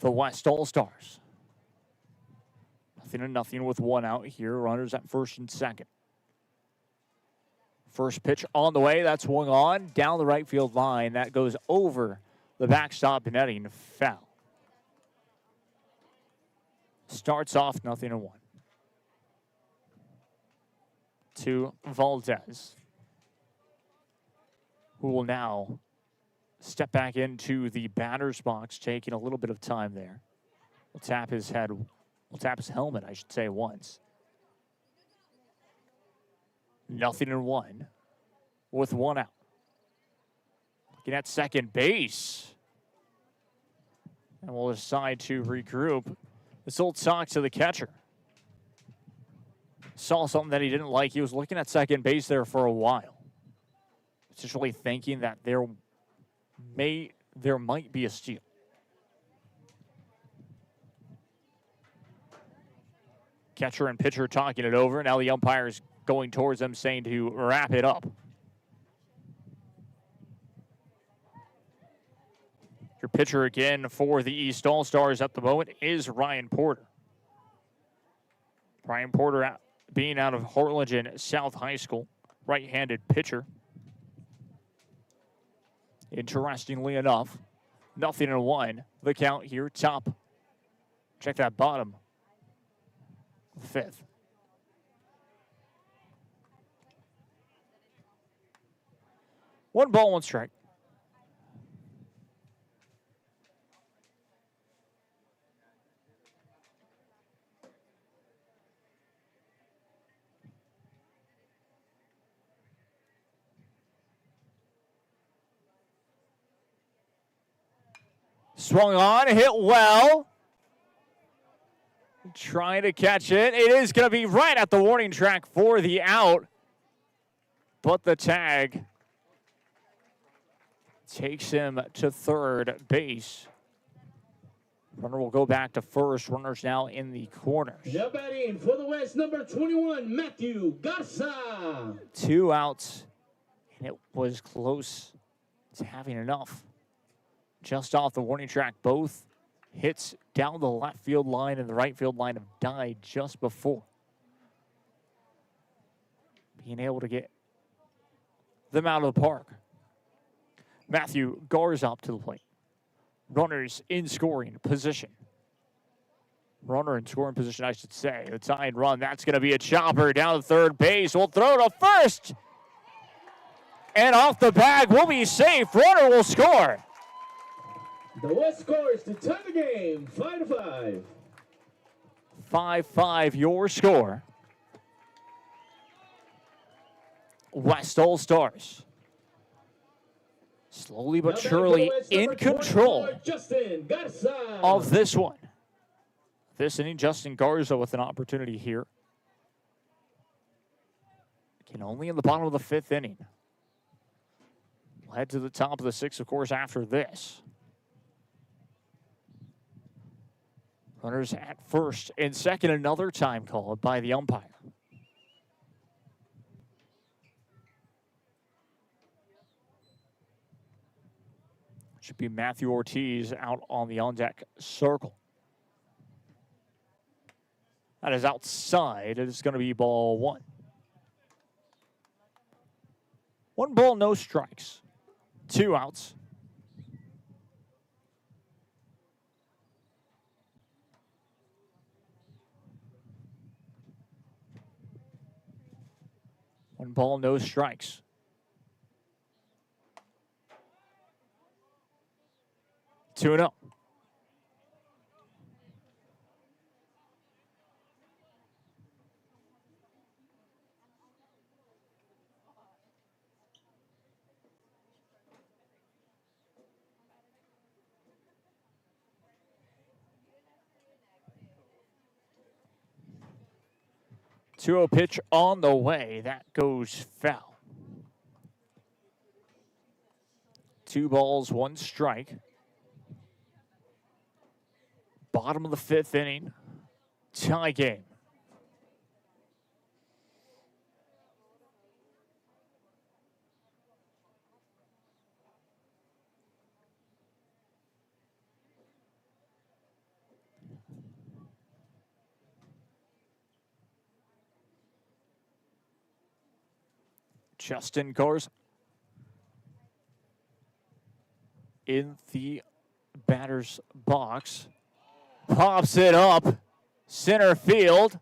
the West All-Stars. 0-0 with 1 out here. Runners at first and second. First pitch on the way. That's swung on down the right field line. That goes over the backstop netting. Foul. Starts off 0-1. To Valdez, who will now step back into the batter's box, taking a little bit of time there. We'll tap his head. We'll tap his helmet, I should say, once. 0-1 with 1 out. Looking at second base. And we'll decide to regroup. This old talk to the catcher. Saw something that he didn't like. He was looking at second base there for a while. Just really thinking that there might be a steal. Catcher and pitcher talking it over. Now the umpire's going towards them, saying to wrap it up. Your pitcher again for the East All-Stars at the moment is Ryan Porter. Ryan Porter being out of Harlingen South High School, right-handed pitcher. Interestingly enough, 0-1. The count here, top. Check that bottom. 5th. One ball, one strike. Swung on, hit well. Trying to catch it. It is going to be right at the warning track for the out. But the tag takes him to third base. Runner will go back to first. Runner's now in the corners. Now batting for the West, number 21, Matthew Garza. 2 outs, and it was close to having enough. Just off the warning track, both hits down the left field line and the right field line have died just before. Being able to get them out of the park. Matthew Garza up to the plate. Runners in scoring position. Runner in scoring position, I should say. The tying run, that's going to be a chopper down to third base. We'll throw to first. And off the bag, we'll be safe. Runner will score. The West scores to tie the game, 5-5. 5-5 your score. West All-Stars. Slowly but surely in control of this one. This inning, Justin Garza with an opportunity here. Again, only in the bottom of the 5th inning. We'll head to the top of the 6th, of course, after this. Runners at first and second, another time called by the umpire. Should be Matthew Ortiz out on the on-deck circle. That is outside. It is going to be ball 1. 1 ball, no strikes. 2 outs. One ball, no strikes. Two and 0. Two-0 pitch on the way. That goes foul. 2 balls, 1 strike. Bottom of the 5th inning. Tie game. Justin Garza in the batter's box. Pops it up. Center field.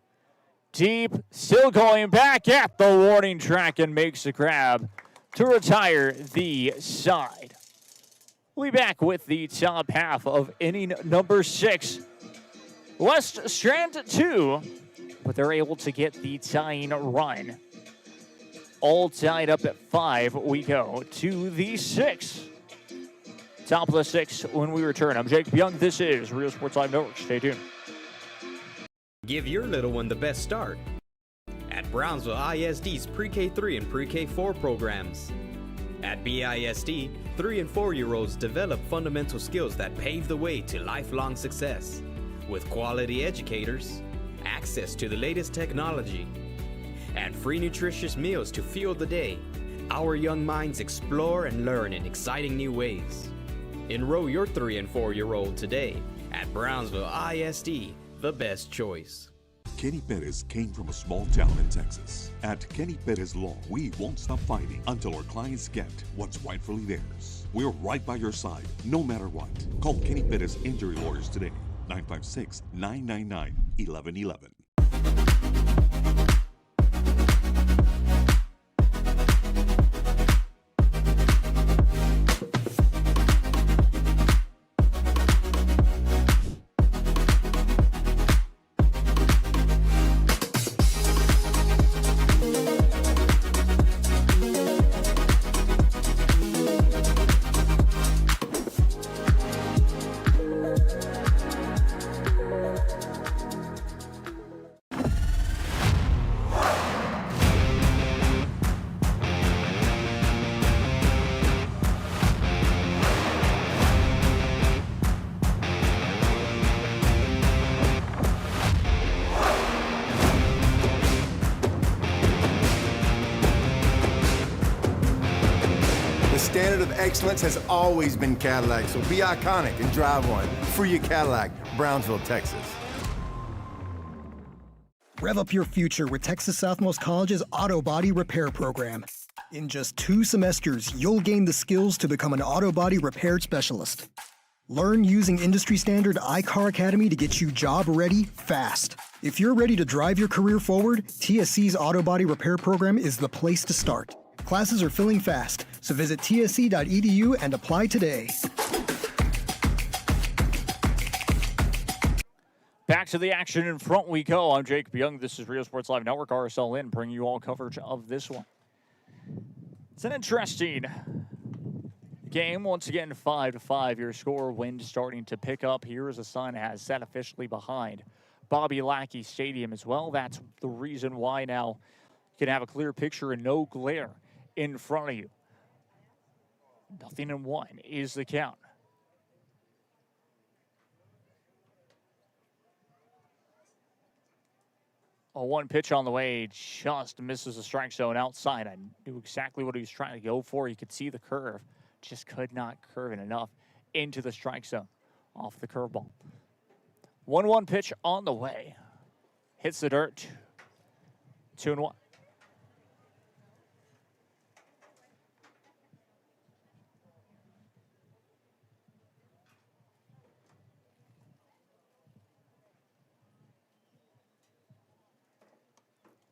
Deep. Still going back at the warning track and makes the grab to retire the side. We'll be back with the top half of inning number 6. West Strand 2, but they're able to get the tying run. All tied up at 5. We go to the 6th. Top of the 6th when we return. I'm Jake Young. This is Real Sports Live Network. Stay tuned. Give your little one the best start at Brownsville ISD's Pre-K3 and Pre-K4 programs. At BISD, 3 and 4-year-olds develop fundamental skills that pave the way to lifelong success. With quality educators, access to the latest technology, and free nutritious meals to fuel the day, our young minds explore and learn in exciting new ways. Enroll your 3 and 4-year-old today at Brownsville ISD, the best choice. Kenny Perez came from a small town in Texas. At Kenny Perez Law, we won't stop fighting until our clients get what's rightfully theirs. We're right by your side, no matter what. Call Kenny Perez Injury Lawyers today, 956-999-1111. The standard of excellence has always been Cadillac, so be iconic and drive one. Free your Cadillac, Brownsville, Texas. Rev up your future with Texas Southmost College's Auto Body Repair Program. In just 2 semesters, you'll gain the skills to become an auto body repair specialist. Learn using industry standard iCar Academy to get you job ready fast. If you're ready to drive your career forward, TSC's Auto Body Repair Program is the place to start. Classes are filling fast, so visit tsc.edu and apply today. Back to the action in front we go. I'm Jacob Young. This is Rio Sports Live Network, RSL in, bringing you all coverage of this one. It's an interesting game. Once again, 5-5. Your score, wind starting to pick up here as the sun has set officially behind Bobby Lackey Stadium as well. That's the reason why now you can have a clear picture and no glare in front of you. 0-1 is the count. A 1 pitch on the way, just misses the strike zone outside. I knew exactly what he was trying to go for. You could see the curve, just could not curve it enough into the strike zone off the curveball. 1-1 pitch on the way. Hits the dirt. 2-1.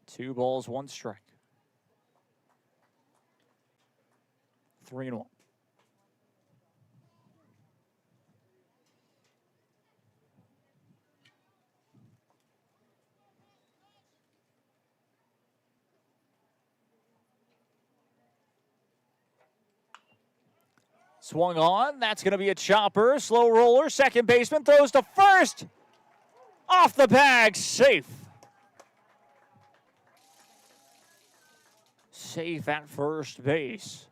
Two balls, 1 strike. 3-1. Swung on. That's going to be a chopper. Slow roller. Second baseman throws to first. Off the bag. Safe. Safe at first base.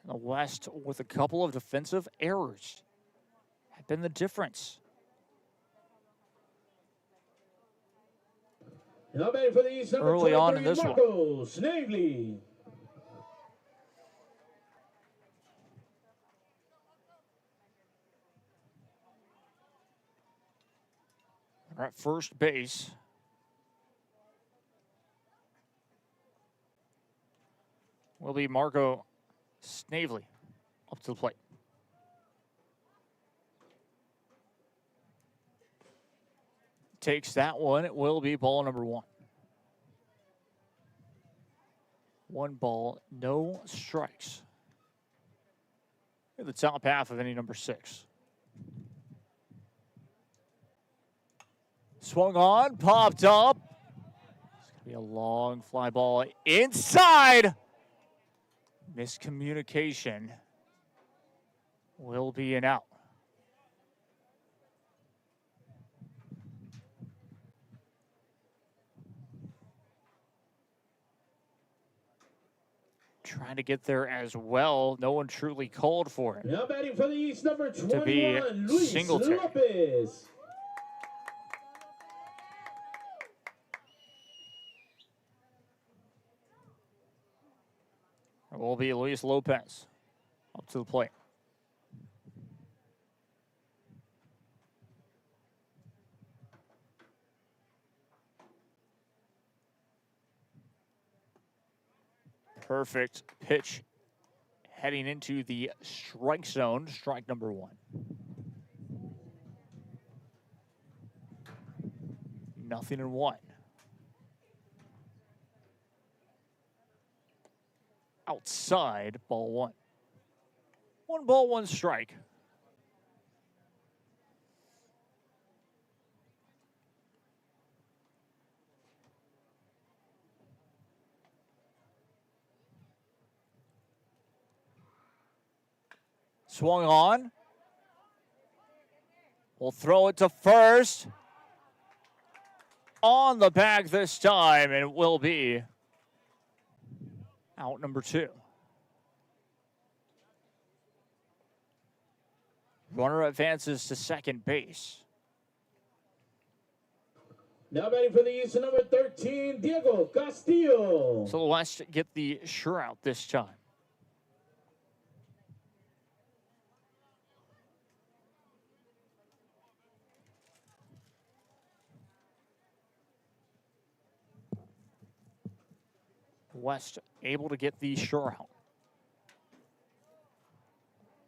And the West with a couple of defensive errors have been the difference. Early on in this one. Snavely. We're at first base. Will be Marco Snavely up to the plate. Takes that one. It will be ball number 1. 1 ball, no strikes. In the top half of inning number 6. Swung on, popped up. It's going to be a long fly ball inside. Miscommunication will be an out. Trying to get there as well. No one truly called for it. Now batting for the East, number 21, to be Luis Singletary. Lopez. It will be Luis Lopez up to the plate. Perfect pitch heading into the strike zone, strike number 1. Nothing in 1. Outside, ball 1. 1 ball, 1 strike. Swung on. We'll throw it to first. On the bag this time, and it will be out number 2. Runner advances to second base. Now batting for the East, number 13, Diego Castillo. So the West get the sure out this time. West able to get the sure out.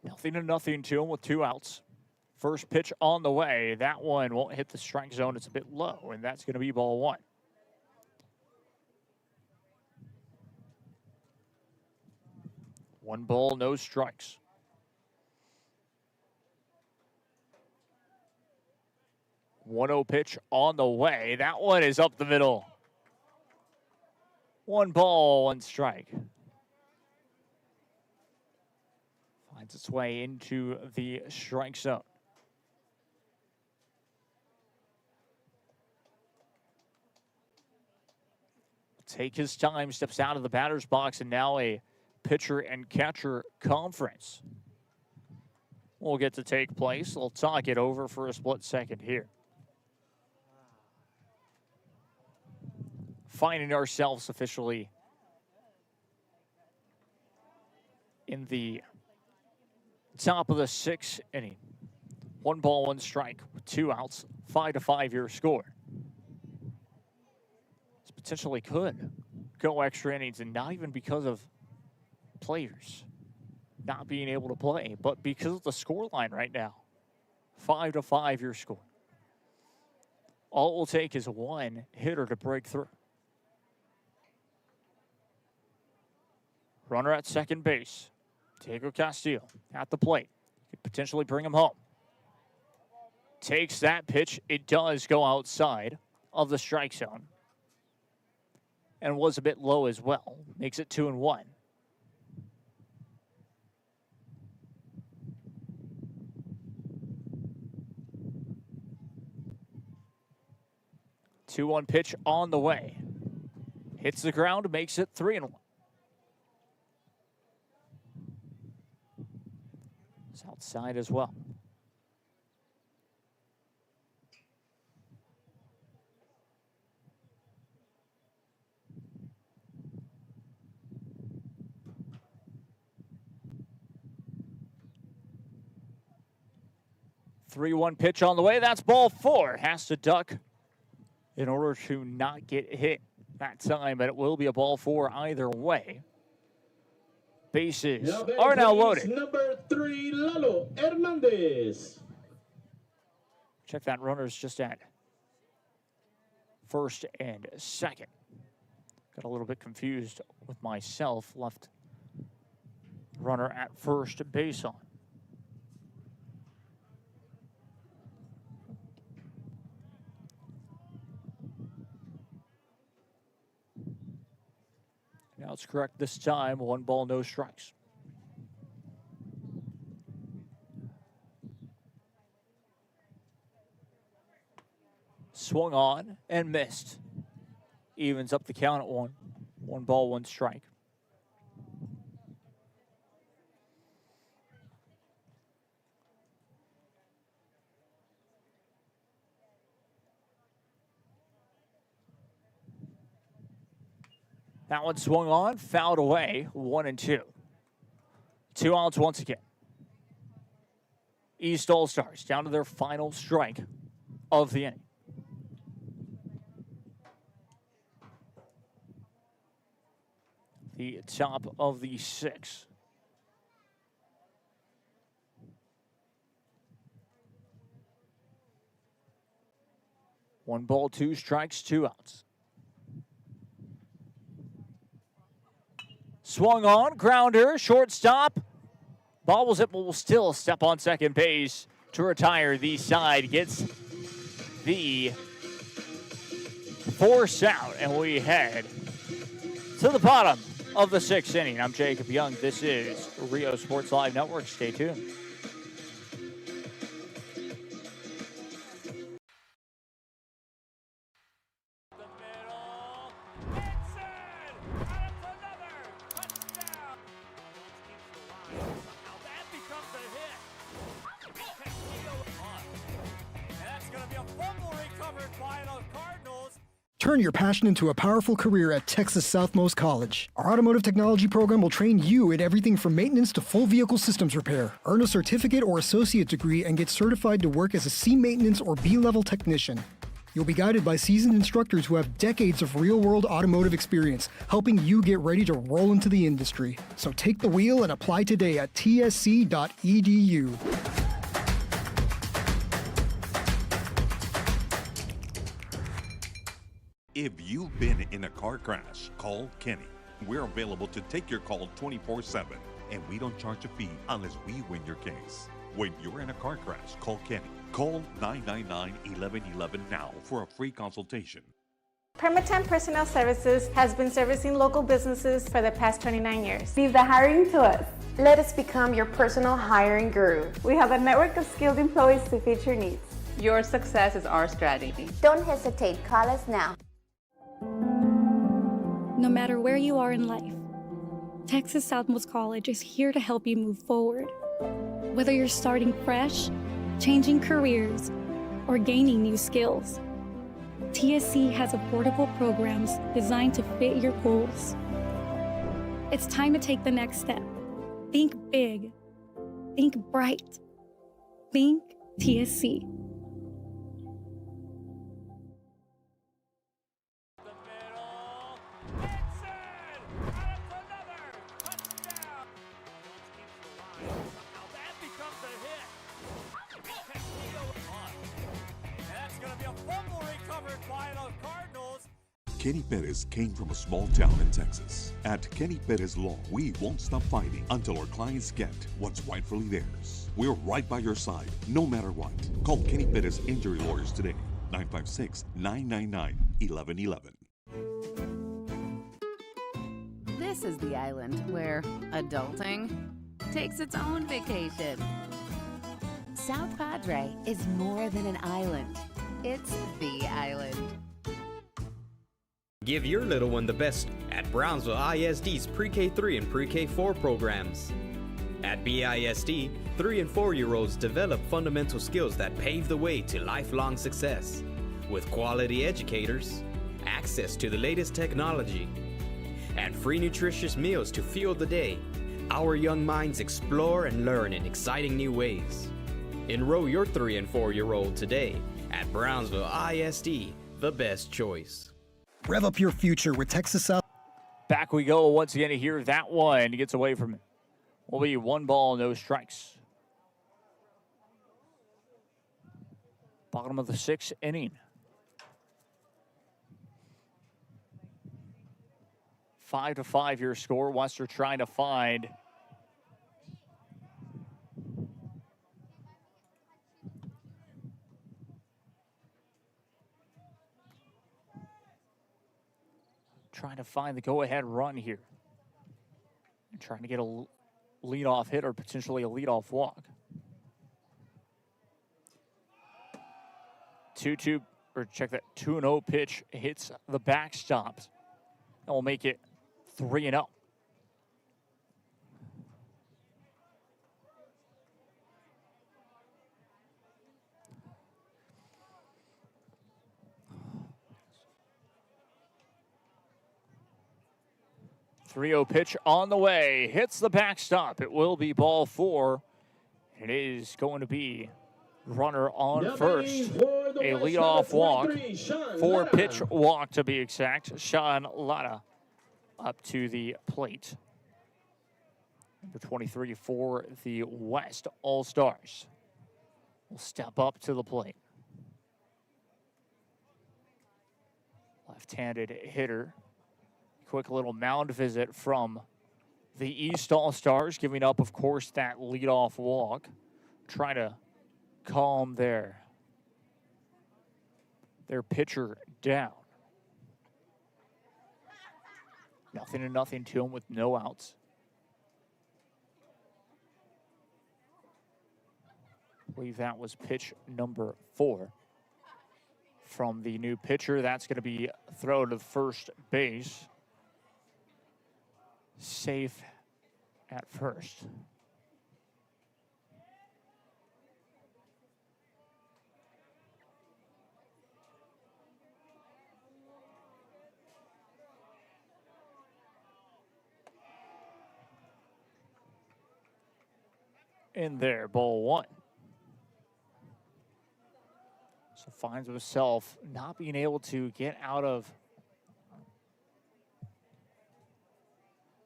0-0 to him with 2 outs. First pitch on the way. That one won't hit the strike zone. It's a bit low, and that's going to be ball 1. One ball, no strikes. 1-0 pitch on the way. That one is up the middle. 1 ball, 1 strike. Finds its way into the strike zone. Take his time, steps out of the batter's box, and now a pitcher and catcher conference will get to take place. We'll talk it over for a split second here. Finding ourselves officially in the top of the 6th inning. 1 ball, 1 strike with 2 outs, 5-5 your score. This potentially could go extra innings, and not even because of players not being able to play, but because of the score line right now. 5-5 your score. All it will take is 1 hitter to break through. Runner at second base. Diego Castillo at the plate. Could potentially bring him home. Takes that pitch. It does go outside of the strike zone. And was a bit low as well. Makes it 2-1. Two-one pitch on the way. Hits the ground, makes it 3-1. It's outside as well. Three-one pitch on the way. That's ball 4. Has to duck in order to not get hit that time, but it will be a ball 4 either way. Bases are now loaded. Number 3, Lalo Hernandez. Check that, runner's just at first and second. Got a little bit confused with myself. Left runner at first base on. Now it's correct this time. 1 ball, no strikes. Swung on and missed. Evens up the count at 1. 1 ball, 1 strike. That one swung on, fouled away, 1-2. 2 outs once again. East All-Stars down to their final strike of the inning. the top of the 6th. One ball, 2 strikes, 2 outs. Swung on, grounder, shortstop. Bobbles it, but will still step on second base to retire. The side gets the force out, and we head to the bottom of the 6th inning. I'm Jacob Young. This is Rio Sports Live Network. Stay tuned. Turn your passion into a powerful career at Texas Southmost College. Our automotive technology program will train you in everything from maintenance to full vehicle systems repair. Earn a certificate or associate degree and get certified to work as a C maintenance or B-level technician. You'll be guided by seasoned instructors who have decades of real-world automotive experience, helping you get ready to roll into the industry. So take the wheel and apply today at tsc.edu. If you've been in a car crash, call Kenny. We're available to take your call 24/7, and we don't charge a fee unless we win your case. When you're in a car crash, call Kenny. Call 999-1111 now for a free consultation. Permatemp Personnel Services has been servicing local businesses for the past 29 years. Leave the hiring to us. Let us become your personal hiring guru. We have a network of skilled employees to fit your needs. Your success is our strategy. Don't hesitate, call us now. No matter where you are in life, Texas Southmost College is here to help you move forward. Whether you're starting fresh, changing careers, or gaining new skills, TSC has affordable programs designed to fit your goals. It's time to take the next step. Think big. Think bright. Think TSC. Kenny Perez came from a small town in Texas. At Kenny Perez Law, we won't stop fighting until our clients get what's rightfully theirs. We're right by your side, no matter what. Call Kenny Perez Injury Lawyers today, 956-999-1111. This is the island where adulting takes its own vacation. South Padre is more than an island. It's the island. Give your little one the best at Brownsville ISD's Pre-K 3 and Pre-K 4 programs. At BISD, 3 and 4-year-olds develop fundamental skills that pave the way to lifelong success. With quality educators, access to the latest technology, and free nutritious meals to fuel the day, our young minds explore and learn in exciting new ways. Enroll your 3 and 4-year-old today at Brownsville ISD, the best choice. Rev up your future with Texas South. Back we go once again here. That one gets away from it. Will be 1 ball, no strikes. Bottom of the 6th inning. 5-5 your score. Western trying to find the go-ahead run here. And trying to get a leadoff hit or potentially a leadoff walk. 2-2, or check that, 2-0 pitch hits the backstop. And will make it 3-0. Pitch on the way, hits the backstop. It will be ball 4. It is going to be runner on first. A leadoff walk, 4-pitch walk to be exact. Sean Latta up to the plate. Number 23 for the West All-Stars will step up to the plate. Left-handed hitter. Quick little mound visit from the East All-Stars, giving up, of course, that leadoff walk. Trying to calm their pitcher down. 0-0 to him with no outs. I believe that was pitch number 4 from the new pitcher. That's going to be thrown to first base. Safe at first. In there, ball 1. So finds himself not being able to get out of,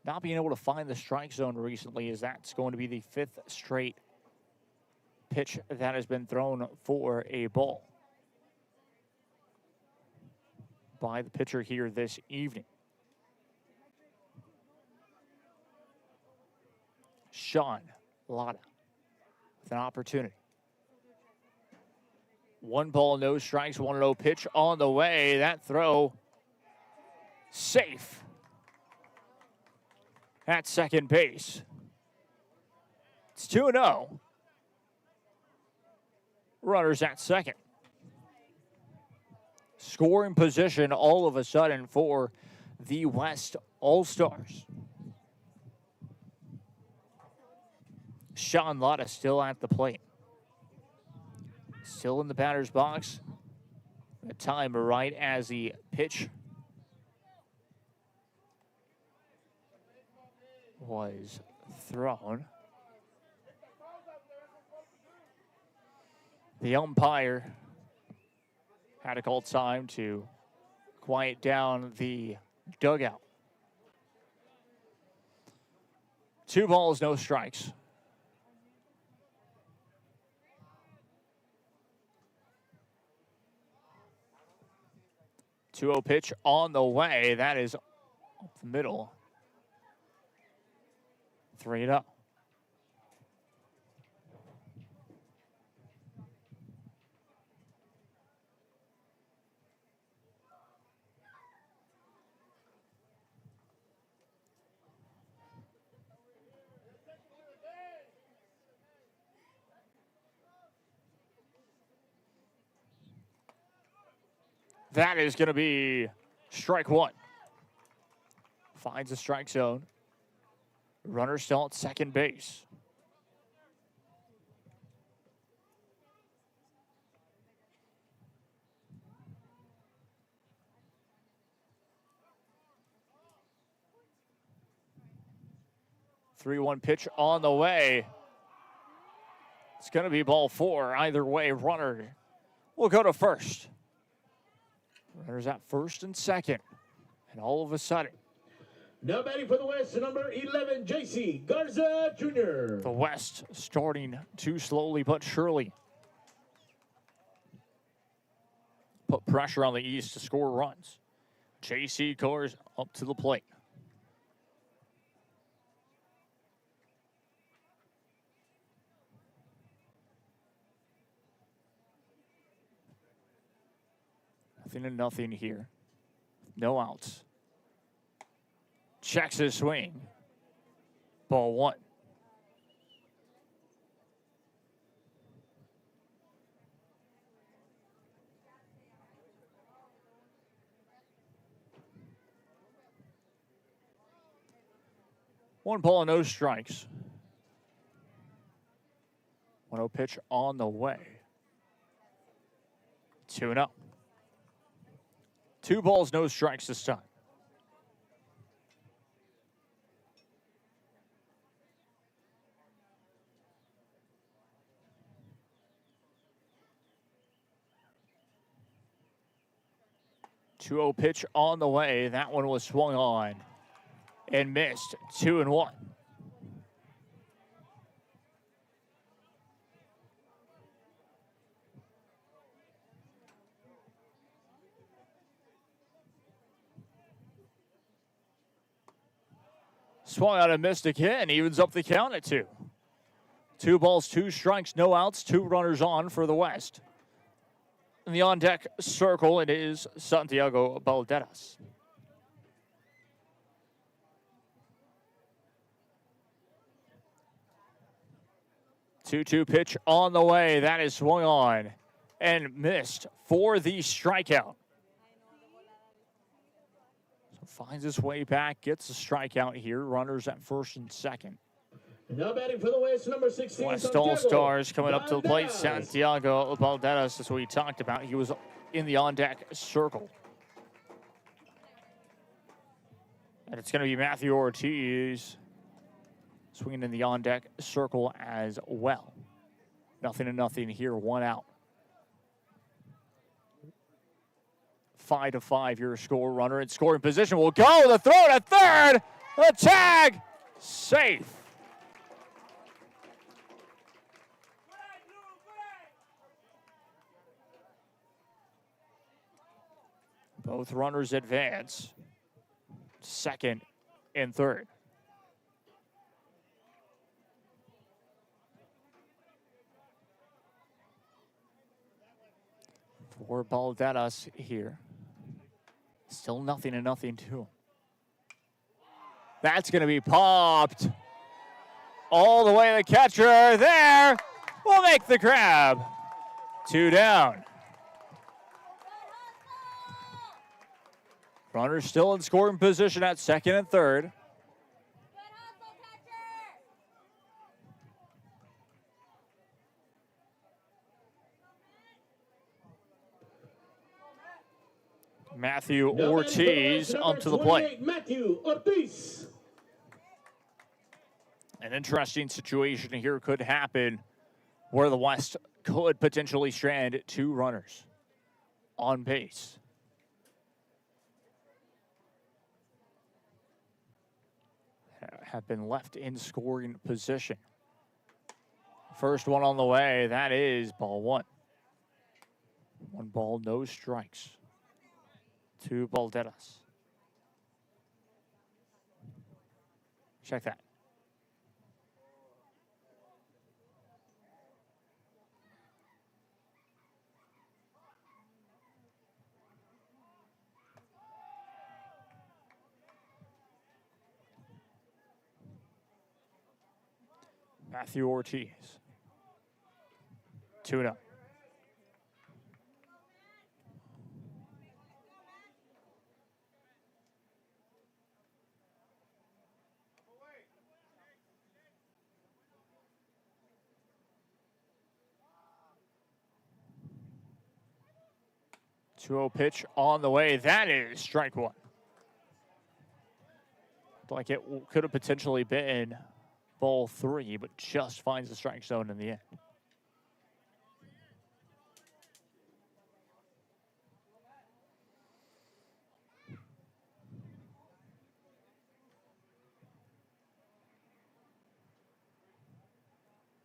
not being able to find the strike zone recently, as that's going to be the 5th straight pitch that has been thrown for a ball by the pitcher here this evening. Sean Lotta with an opportunity. 1 ball, no strikes, 1-0 pitch on the way. That throw safe at second base. It's 2-0. Runners at second. Scoring position all of a sudden for the West All-Stars. Sean Lotta still at the plate. Still in the batter's box. The time right as the pitch was thrown. The umpire had to call time to quiet down the dugout. 2 balls, no strikes. Two 2-0 pitch on the way. That is up the middle. 3-0. That is going to be strike 1. Finds the strike zone. Runner still at second base. Three-one pitch on the way. It's going to be ball 4. Either way, runner will go to first. Runners at first and second. And all of a sudden, now batting for the West, number 11, J.C. Garza Jr. The West starting to slowly but surely put pressure on the East to score runs. J.C. Garza up to the plate. Nothing here. No outs. Checks his swing. Ball 1. One ball, no strikes. 1-0 pitch on the way. 2-0. 2 balls, no strikes this time. Two 2-0 pitch on the way. That one was swung on and missed. 2-1. Swung out and missed again. Evens up the count at 2. 2 balls, 2 strikes, no outs, 2 runners on for the West. In the on-deck circle, it is Santiago Balderas. Two-two pitch on the way. That is swung on and missed for the strikeout. So finds his way back, gets a strikeout here. Runners at first and second. Now batting for the West, number 16, West Santiago All-Stars coming up to the plate. Balderas. Santiago Balderas, as we talked about. He was in the on-deck circle. And it's going to be Matthew Ortiz swinging in the on-deck circle as well. 0-0 here, 1 out. 5-5 your score. Runner in scoring position will go. The throw to third. The tag. Safe. Both runners advance. Second and third. For Balderas here. Still 0-0 too. That's going to be popped. All the way, the catcher there will make the grab. 2 down. Runners still in scoring position at second and third. Matthew Ortiz up to the plate. Matthew Ortiz. An interesting situation here could happen where the West could potentially strand 2 runners on base. Have been left in scoring position. First one on the way, that is ball 1. 1 ball, no strikes. To Balderas. Check that. Matthew Ortiz. 2-0. Pitch on the way. That is strike 1. Like it could have potentially been ball 3, but just finds the strike zone in the end.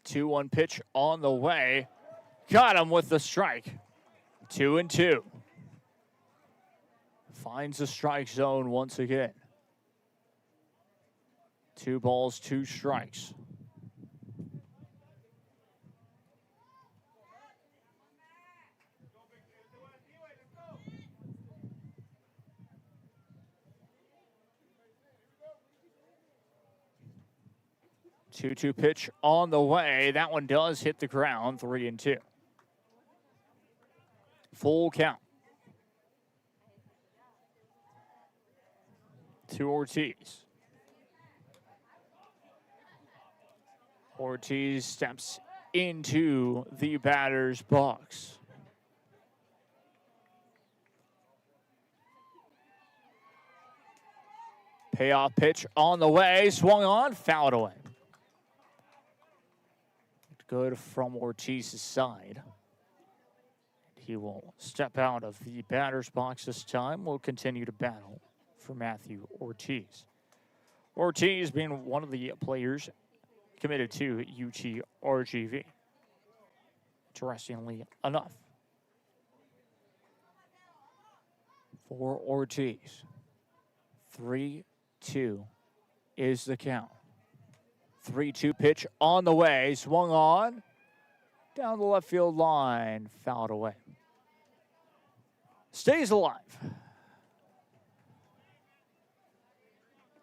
Two-one pitch on the way. Got him with the strike. 2-2. Finds the strike zone once again. 2 balls, 2 strikes. Two pitch on the way. That one does hit the ground. 3-2. Full count. To Ortiz. Ortiz steps into the batter's box. Payoff pitch on the way. Swung on, fouled away. Good from Ortiz's side. He will step out of the batter's box this time. Will continue to battle for Matthew Ortiz. Ortiz being one of the players committed to UTRGV. Interestingly enough. For Ortiz. 3-2 is the count. 3-2 pitch on the way. Swung on. Down the left field line. Fouled away. Stays alive.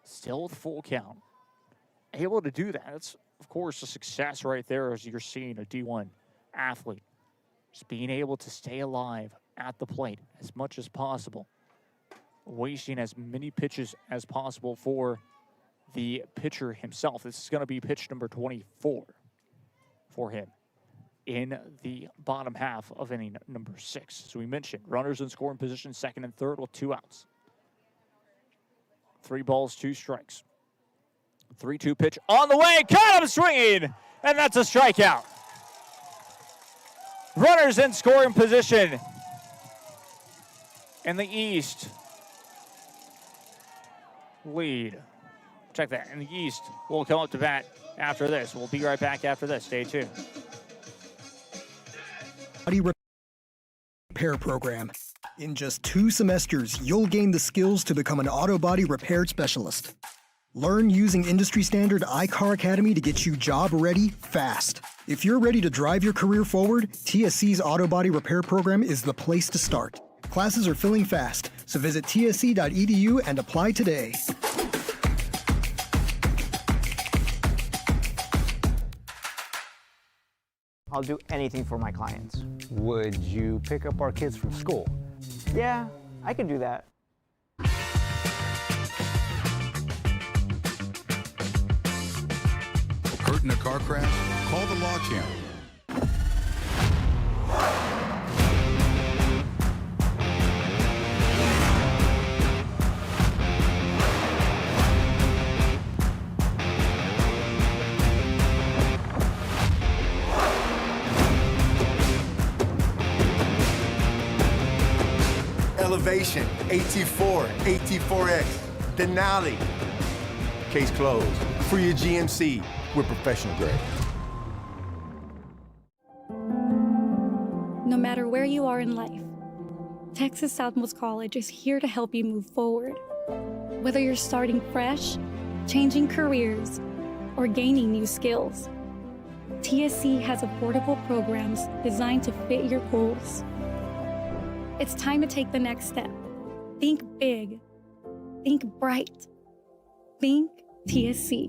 Still with full count. Able to do that. It's, of course, a success right there as you're seeing a D1 athlete. Just being able to stay alive at the plate as much as possible. Wasting as many pitches as possible for the pitcher himself. This is going to be pitch number 24 for him in the bottom half of inning number 6. As we mentioned, runners in scoring position, second and third with 2 outs. 3 balls, 2 strikes. 3-2 pitch on the way. Caught him swinging, and that's a strikeout. Runners in scoring position in the East lead. Check that. In the East, we'll come up to bat after this. We'll be right back after this. Stay tuned. Body repair program. In just 2 semesters, you'll gain the skills to become an auto body repair specialist. Learn using industry standard iCar Academy to get you job ready fast. If you're ready to drive your career forward, TSC's auto body repair program is the place to start. Classes are filling fast, so visit tsc.edu and apply today. I'll do anything for my clients. Would you pick up our kids from school? Yeah, I could do that. Hurt in a car crash? Call the Law Champ. Elevation, AT4, AT4X, Denali. Case closed. For your GMC, we're professional grade. No matter where you are in life, Texas Southmost College is here to help you move forward. Whether you're starting fresh, changing careers, or gaining new skills, TSC has affordable programs designed to fit your goals. It's time to take the next step. Think big. Think bright. Think TSC.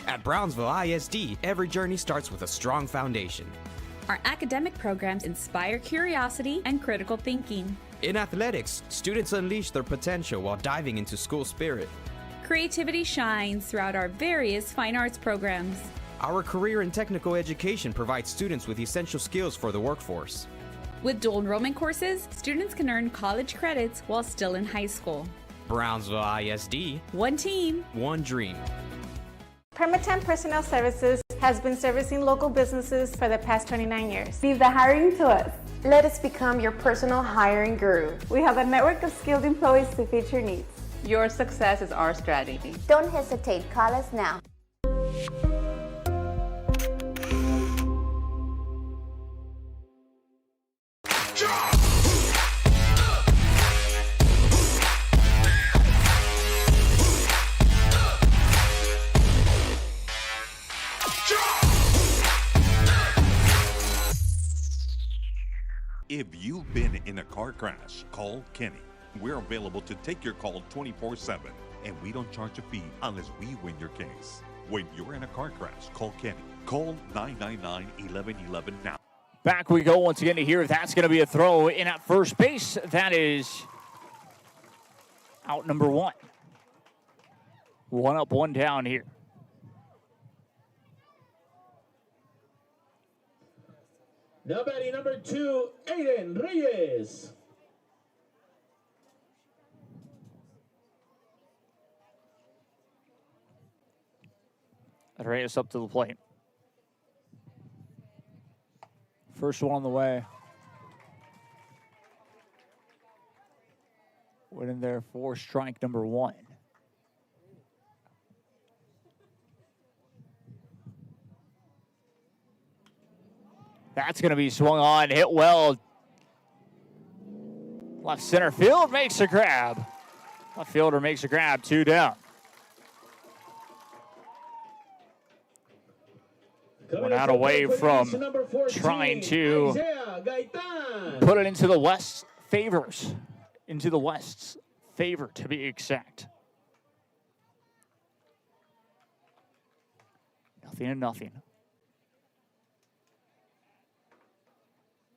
At Brownsville ISD, every journey starts with a strong foundation. Our academic programs inspire curiosity and critical thinking. In athletics, students unleash their potential while diving into school spirit. Creativity shines throughout our various fine arts programs. Our career and technical education provides students with essential skills for the workforce. With dual enrollment courses, students can earn college credits while still in high school. Brownsville ISD. One team. One dream. Permatemp Personnel Services has been servicing local businesses for the past 29 years. Leave the hiring to us. Let us become your personal hiring guru. We have a network of skilled employees to fit your needs. Your success is our strategy. Don't hesitate, call us now. If you've been in a car crash, call Kenny. We're available to take your call 24/7, and we don't charge a fee unless we win your case. When you're in a car crash, call Kenny. Call 999-1111 now. Back we go once again to here. That's going to be a throw in at first base. That is out number 1. 1 up, 1 down here. Now batting number 2, Aiden Reyes. Reyes up to the plate. First one on the way. Went in there for strike number 1. That's going to be swung on, hit well. Left center field makes a grab. Left fielder makes a grab, 2 down. One out away from trying to put it into the West's favors. Into the West's favor, to be exact. 0-0.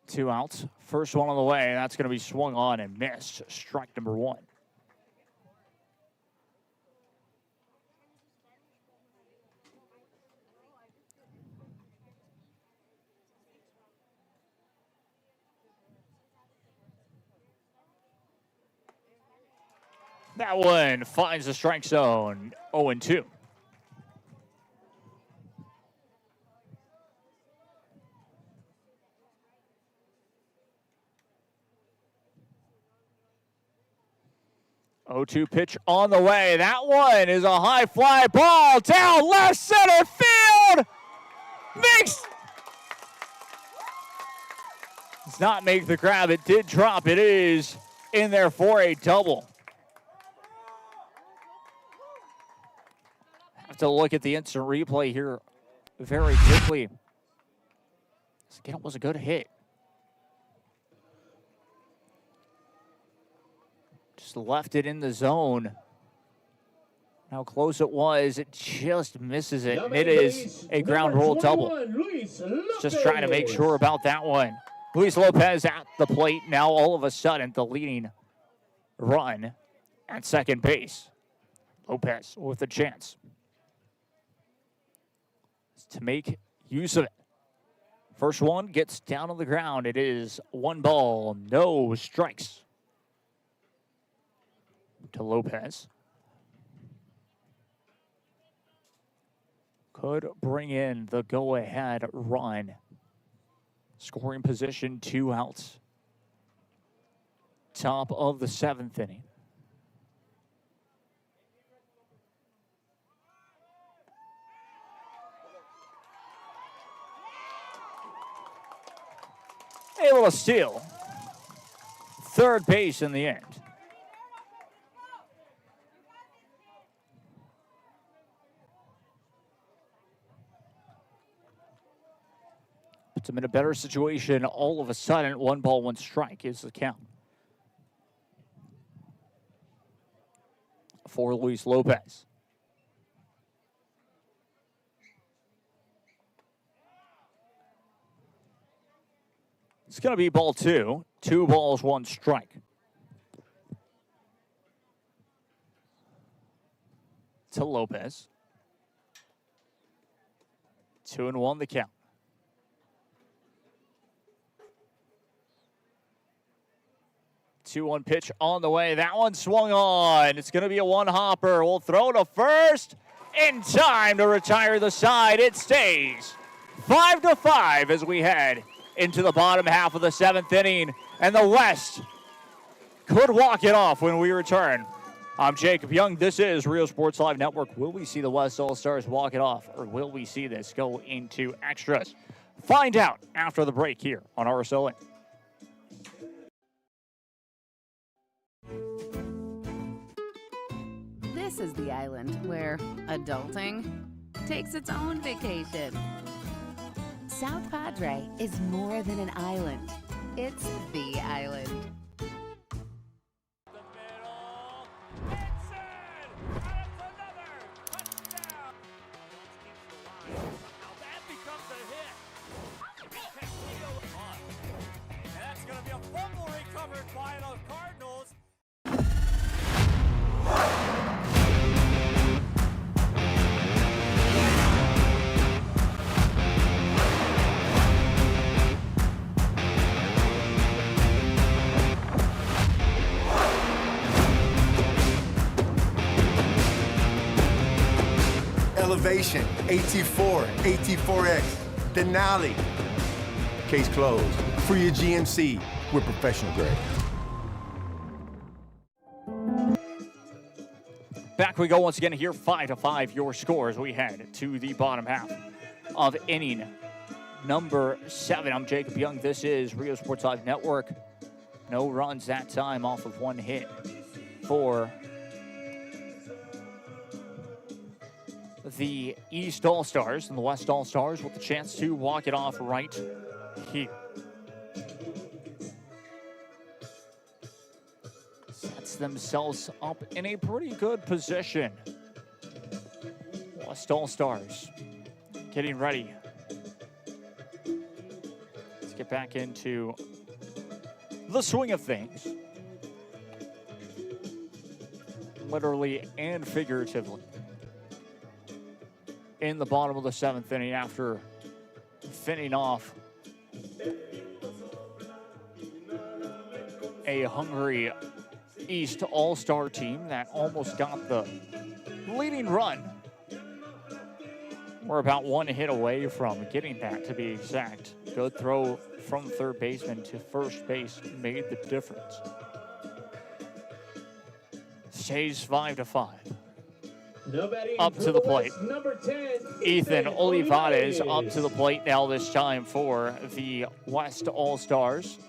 2 outs. First one on the way. That's going to be swung on and missed. Strike number 1. That one finds the strike zone. 0-2. Pitch on the way. That one is a high fly ball down left center field. Does not make the grab. It did drop. It is in there for a double. Have to look at the instant replay here very quickly. Again, it was a good hit. Just left it in the zone. How close it was, it just misses it. It is a ground rule double. Just trying to make sure about that one. Luis Lopez at the plate. Now all of a sudden the leading run at second base. Lopez with a chance to make use of it. First one gets down on the ground. It is 1 ball, no strikes to Lopez. Could bring in the go-ahead run. Scoring position, 2 outs. Top of the 7th inning. Able to steal. Third base in the end. Puts him in a better situation. All of a sudden, 1 ball, 1 strike is the count for Luis Lopez. It's going to be ball 2. 2 balls, 1 strike. To Lopez. 2-1 the count. 2-1 pitch on the way. That one swung on. It's going to be a 1-hopper. We'll throw to first in time to retire the side. It stays 5-5 as we head into the bottom half of the 7th inning. And the West could walk it off when we return. I'm Jacob Young. This is Rio Sports Live Network. Will we see the West All-Stars walk it off, or will we see this go into extras? Find out after the break here on RSLN. This is the island where adulting takes its own vacation. South Padre is more than an island. It's the island. Elevation, AT4, AT4X, Denali. Case closed. For your GMC, we're professional grade. Back we go once again here, 5-5 your scores. We head to the bottom half of inning number 7. I'm Jacob Young. This is Rio Sports Live Network. No runs that time off of one hit for the East All-Stars, and the West All-Stars with the chance to walk it off right here. Sets themselves up in a pretty good position. West All-Stars getting ready to get back into the swing of things, literally and figuratively, in the bottom of the 7th inning after finishing off a hungry East All-Star team that almost got the leading run. We're about one hit away from getting that, to be exact. Good throw from third baseman to first base made the difference. Stays 5-5. Up to the plate. Number 10, Ethan Olivares up to the plate now, this time for the West All-Stars.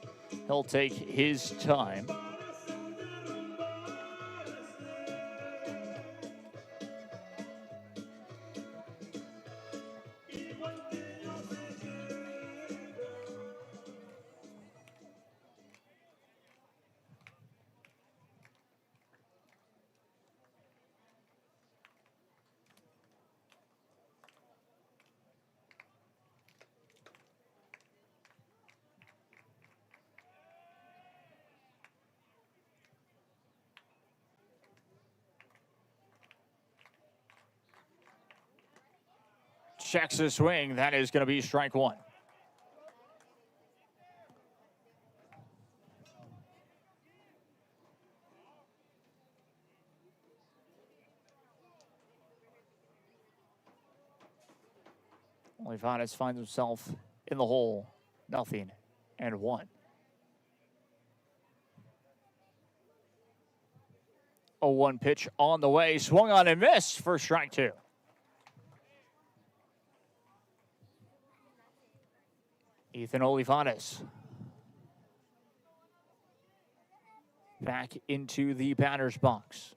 He'll take his time. Checks the swing. That is going to be strike one. Olivares finds himself in the hole. 0-1. 0-1 pitch on the way. Swung on and missed for strike two. Ethan Olivares back into the batter's box.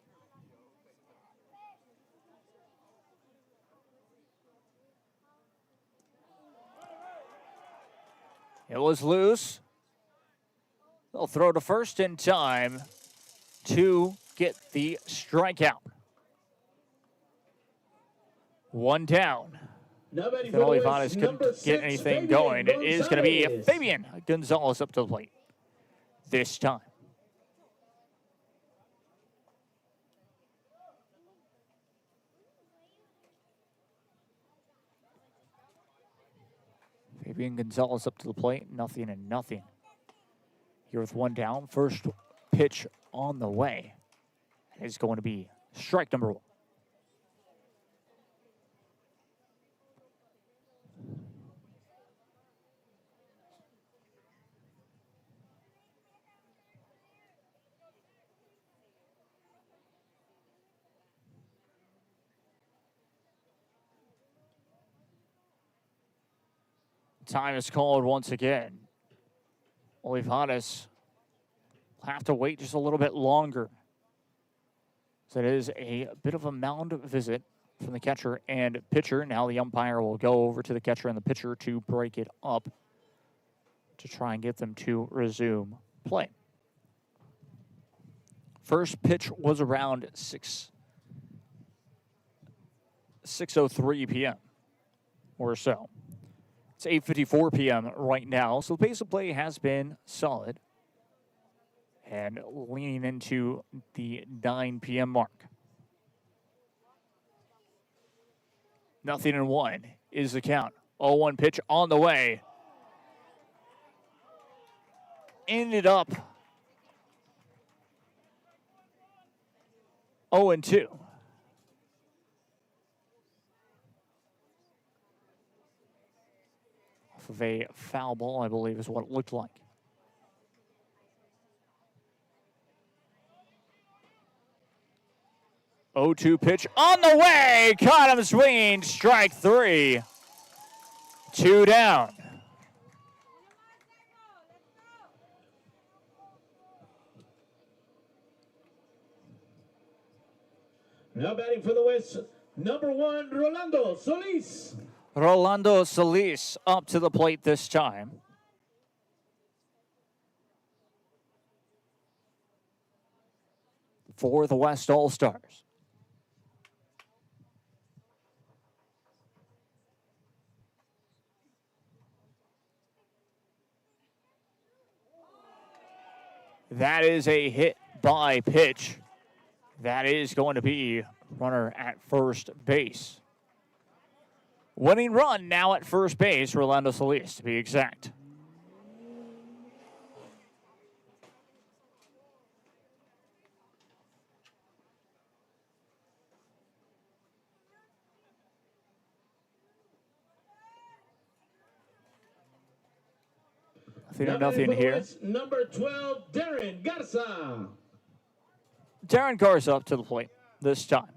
It was loose. They'll throw to first in time to get the strikeout. One down. If Olivares couldn't get anything going, it is going to be Fabian Gonzalez up to the plate this time. Fabian Gonzalez up to the plate, 0-0. Here with one down, first pitch on the way. It is going to be strike number one. Time is called once again. Olivares will have to wait just a little bit longer. So it is a bit of a mound visit from the catcher and pitcher. Now the umpire will go over to the catcher and the pitcher to break it up to try and get them to resume play. First pitch was around 6:03 p.m. or so. It's 8:54 p.m. right now, so the pace of play has been solid and leaning into the 9 p.m. mark. 0-1 is the count. 0-1 pitch on the way. Ended up 0-2. Of a foul ball, I believe, is what it looked like. 0-2 pitch on the way. Caught him swinging. Strike 3. 2 down. Now batting for the West, number 1, Rolando Solis. Rolando Solis up to the plate this time. For the West All-Stars. That is a hit by pitch. That is going to be runner at first base. Winning run now at first base, Rolando Solis to be exact. Nothing here. Number 12, Darren Garza. Darren Garza up to the plate this time.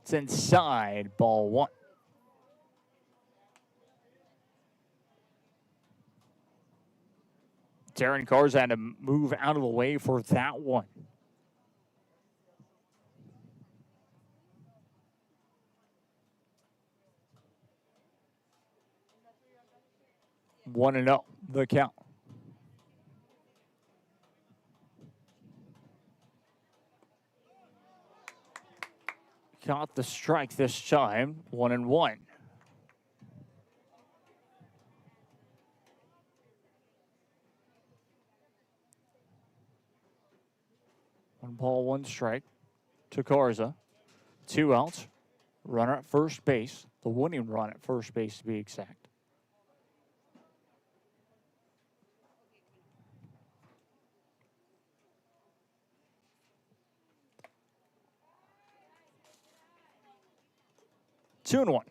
It's inside, ball 1. Darren Garza had to move out of the way for that one. One and 0, the count. Got the strike this time, 1-1. 1 ball, 1 strike to Garza. 2 outs. Runner at first base. The winning run at first base to be exact. Two and 1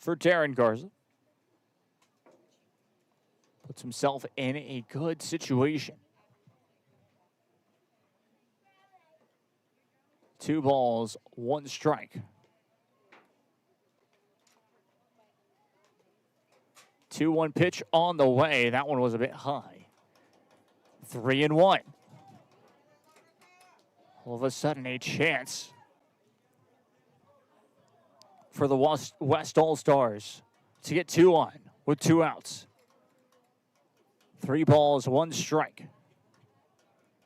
for Darren Garza. Puts himself in a good situation. 2 balls, 1 strike. 2-1 pitch on the way. That one was a bit high. 3-1. All of a sudden, a chance for the West All-Stars to get 2 on with 2 outs. 3 balls, 1 strike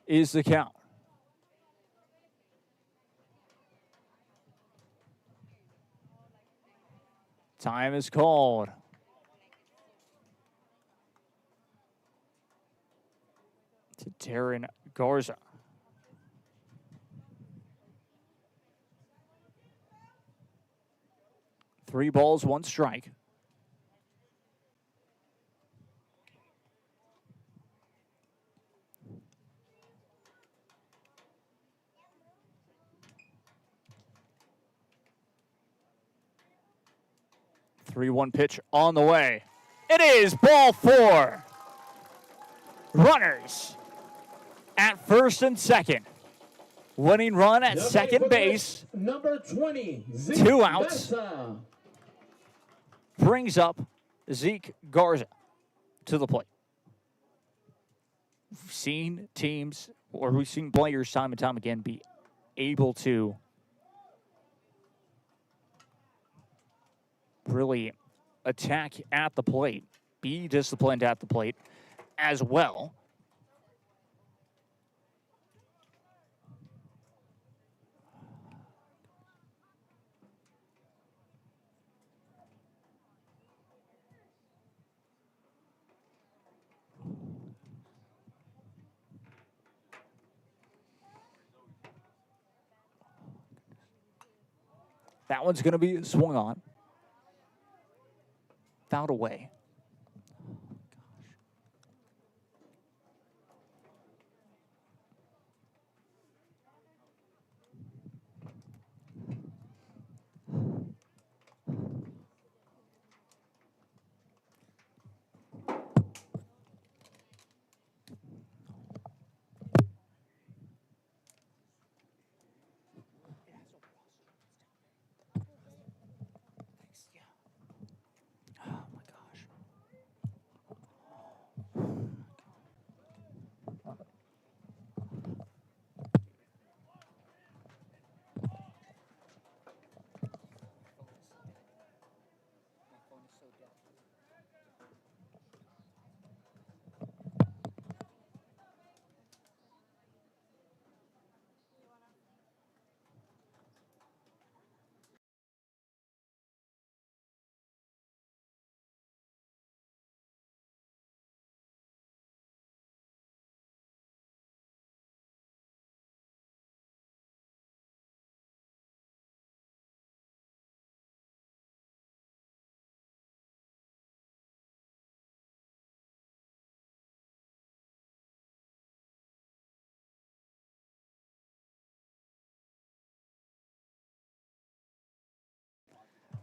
is the count. Time is called. To Darren Garza. Three balls, 1 strike. Three-one pitch on the way. It is ball 4. Runners at first and second. Winning run at second base. Number 20, 2 outs. Garza. Brings up Zeke Garza to the plate. We've seen teams, or we've seen players time and time again be able to really attack at the plate, be disciplined at the plate as well. That one's going to be swung on. Fouled away.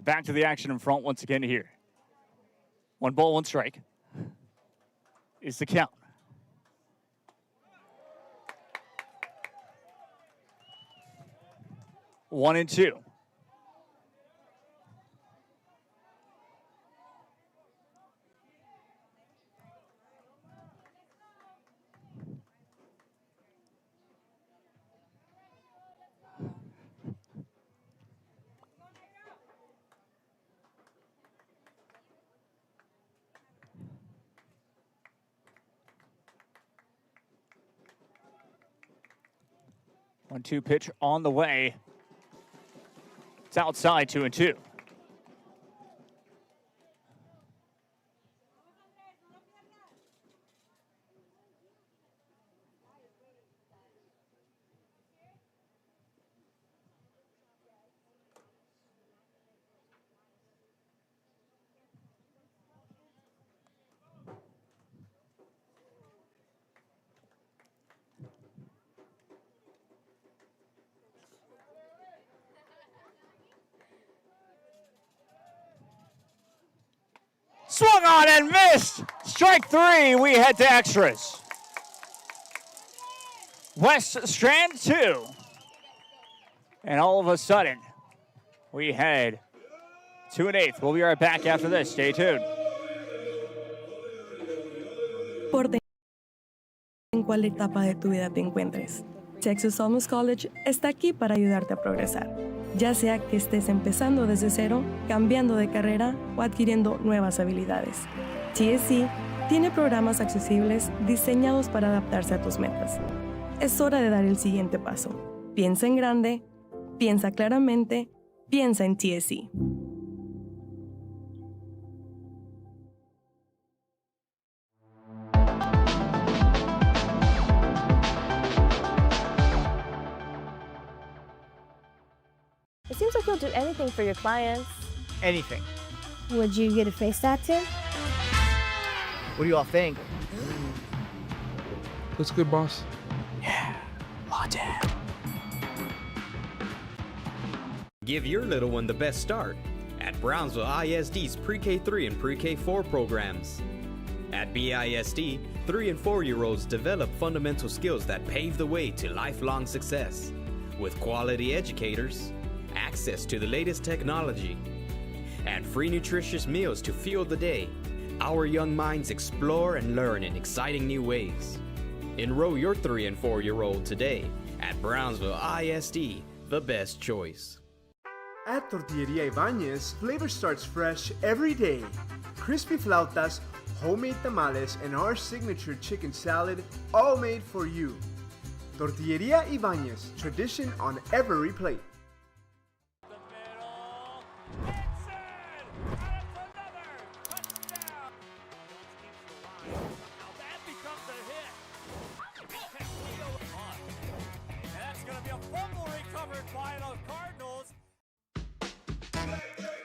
Back to the action in front once again here. 1 ball, 1 strike is the count. One and two. One-two pitch on the way. It's outside, 2-2. Swung on and missed. Strike 3. We head to extras. West Strand 2. And all of a sudden, we head to an 8th. We'll be right back after this. Stay tuned. En cuál etapa de tu vida te encuentres, Texas Almost College está aquí para ayudarte a progresar. Ya sea que estés empezando desde cero, cambiando de carrera o adquiriendo nuevas habilidades. TSC tiene programas accesibles diseñados para adaptarse a tus metas. Es hora de dar el siguiente paso. Piensa en grande, piensa claramente, piensa en TSC. It seems like you'll do anything for your clients. Anything. Would you get a face tattoo? What do you all think? Looks good, boss. Yeah. Latte. Give your little one the best start at Brownsville ISD's Pre-K3 and Pre-K4 programs. At BISD, 3 and 4-year-olds develop fundamental skills that pave the way to lifelong success. With quality educators, access to the latest technology, and free nutritious meals to fuel the day, our young minds explore and learn in exciting new ways. Enroll your 3 and 4-year-old today at Brownsville ISD, the best choice. At Tortilleria Ibañez, flavor starts fresh every day. Crispy flautas, homemade tamales, and our signature chicken salad, all made for you. Tortilleria Ibañez, tradition on every plate.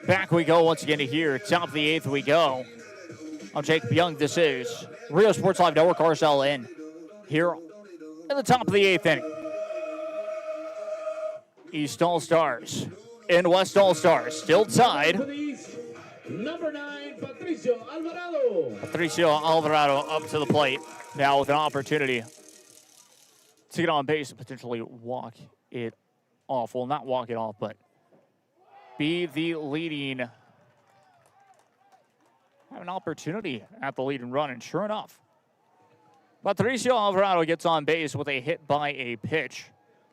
Back we go once again to here. Top of the 8th we go. I'm Jacob Young. This is Rio Sports Live Network, RSLN. Here in the top of the 8th inning. East All-Stars and West All-Stars still tied. Number 9, Patricio Alvarado. Patricio Alvarado up to the plate now with an opportunity to get on base and potentially walk it off. Well, not walk it off, but be the leading, have an opportunity at the lead and run, and sure enough, Patricio Alvarado gets on base with a hit by a pitch.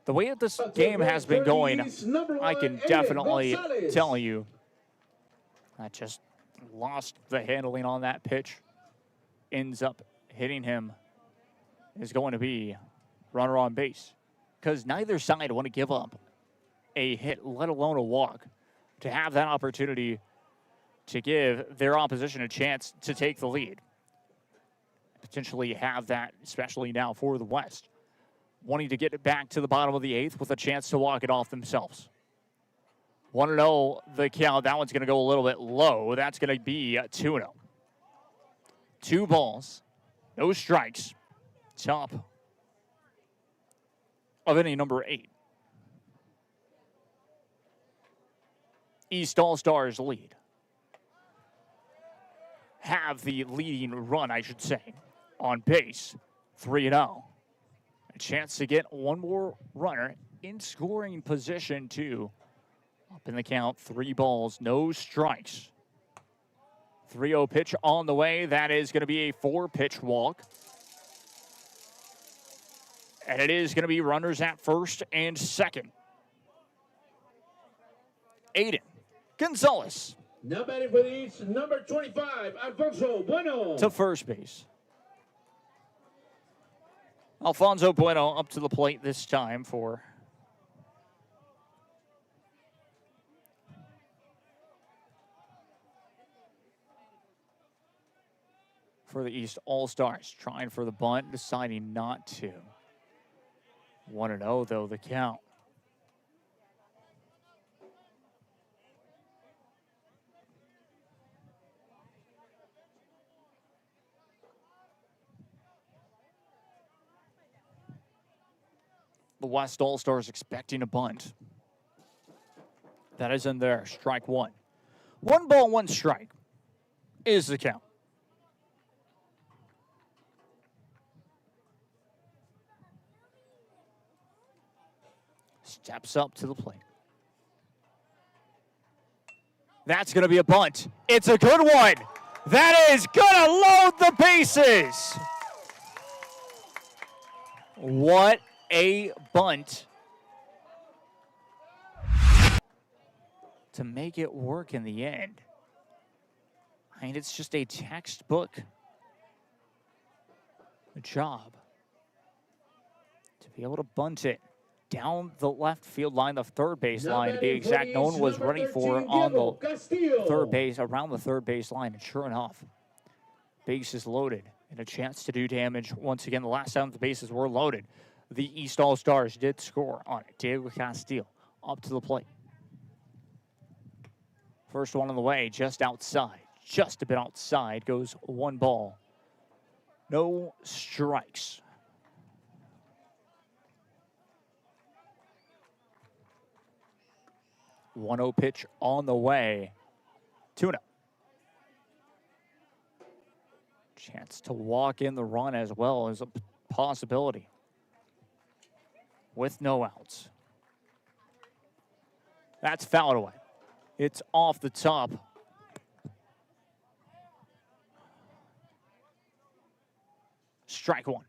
The way that this game has been going, I can definitely tell you that just lost the handling on that pitch. Ends up hitting him is going to be runner on base, because neither side want to give up a hit, let alone a walk, to have that opportunity to give their opposition a chance to take the lead. Potentially have that, especially now for the West, wanting to get it back to the bottom of the 8th with a chance to walk it off themselves. 1-0 the count. That one's going to go a little bit low. That's going to be 2-0. 2 balls, no strikes. Top of inning number 8. East All-Stars lead. Have the leading run, I should say, on base, 3-0. A chance to get one more runner in scoring position, too. Up in the count, 3 balls, no strikes. 3-0 pitch on the way. That is going to be a 4-pitch walk. And it is going to be runners at first and second. Aiden Gonzalez. Now batting for the East, number 25, Alfonso Bueno. To first base. Alfonso Bueno up to the plate this time for the East All-Stars. Trying for the bunt, deciding not to. 1-0 though, the count. The West All-Stars expecting a bunt. That is in there, strike 1. 1 ball, 1 strike is the count. Steps up to the plate. That's going to be a bunt. It's a good one. That is going to load the bases. What a bunt to make it work in the end. I mean, it's just a textbook job to be able to bunt it down the left field line, the third base line to be exact. No one was ready for it on the third base, around the third base line, and sure enough, bases loaded and a chance to do damage. Once again, the last time the bases were loaded, the East All-Stars did score on it. Diego Castillo up to the plate. First one on the way, just outside, just a bit outside, goes 1 ball. No strikes. One 1-0 pitch on the way. 2-0. Chance to walk in the run as well as a possibility. With no outs. That's fouled away. It's off the top. Strike 1.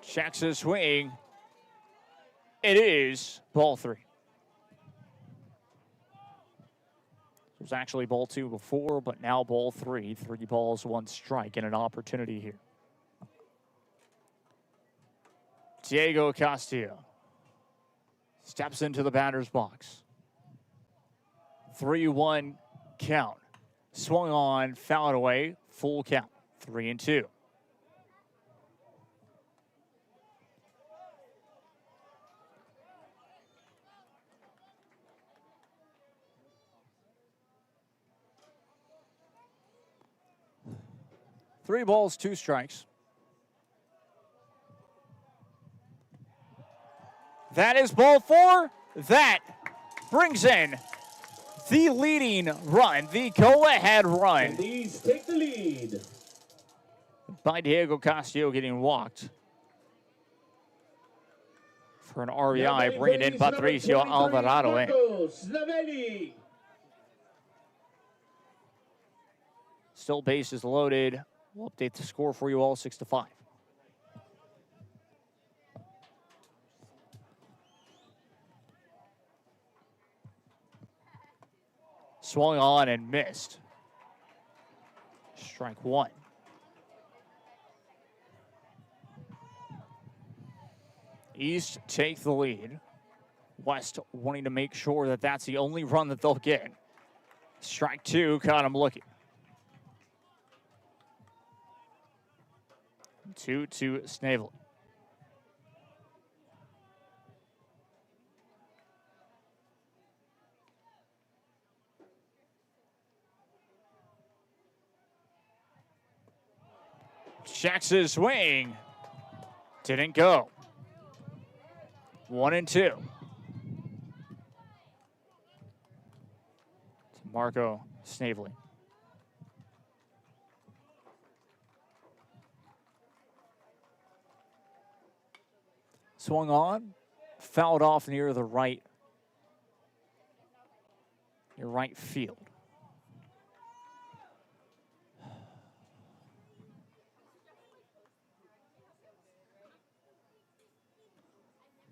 Checks his swing. It is ball 3. It was actually ball 2 before, but now ball 3. 3 balls, 1 strike, and an opportunity here. Diego Castillo steps into the batter's box. 3-1 count. Swung on, fouled away, full count. 3-2. Three balls, 2 strikes. That is ball 4. That brings in the leading run, the go-ahead run. And these take the lead. By Diego Castillo getting walked. For an RBI, bringing in Patricio Alvarado in. Still bases loaded. We'll update the score for you all, 6-5. Swung on and missed. Strike 1. East take the lead. West wanting to make sure that that's the only run that they'll get. Strike 2, caught him looking. 2-2 Snavely. Checks his swing. Didn't go. 1-2. Marco Snavely. Swung on, fouled off near the right field.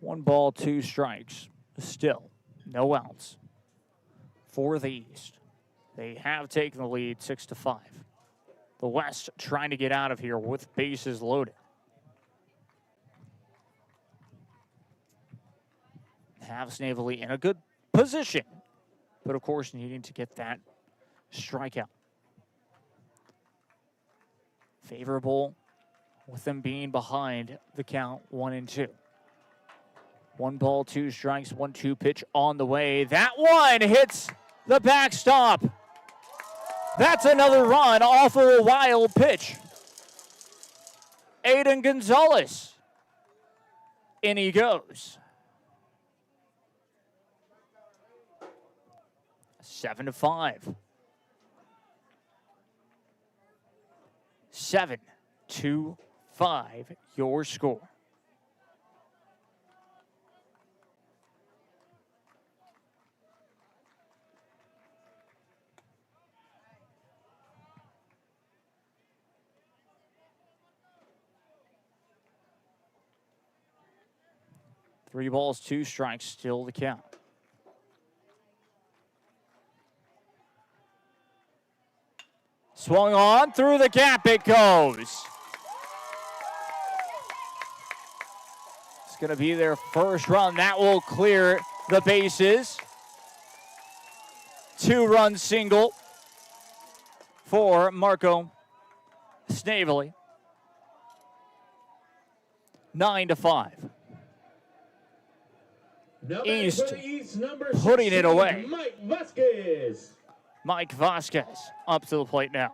One ball, two strikes. Still, no outs for the East. They have taken the lead 6-5. The West trying to get out of here with bases loaded. Have Snavely in a good position, but of course needing to get that strikeout. Favorable with them being behind the count 1-2. 1 ball, 2 strikes, 1-2 pitch on the way. That one hits the backstop. That's another run off of a wild pitch. Aiden Gonzalez. In he goes. 7-5. 7-5, your score. Three balls, 2 strikes, still the count. Swung on, through the gap it goes. It's going to be their first run. That will clear the bases. 2-run single for Marco Snavely. 9-5. East putting it away. Mike Vasquez. Mike Vasquez up to the plate now.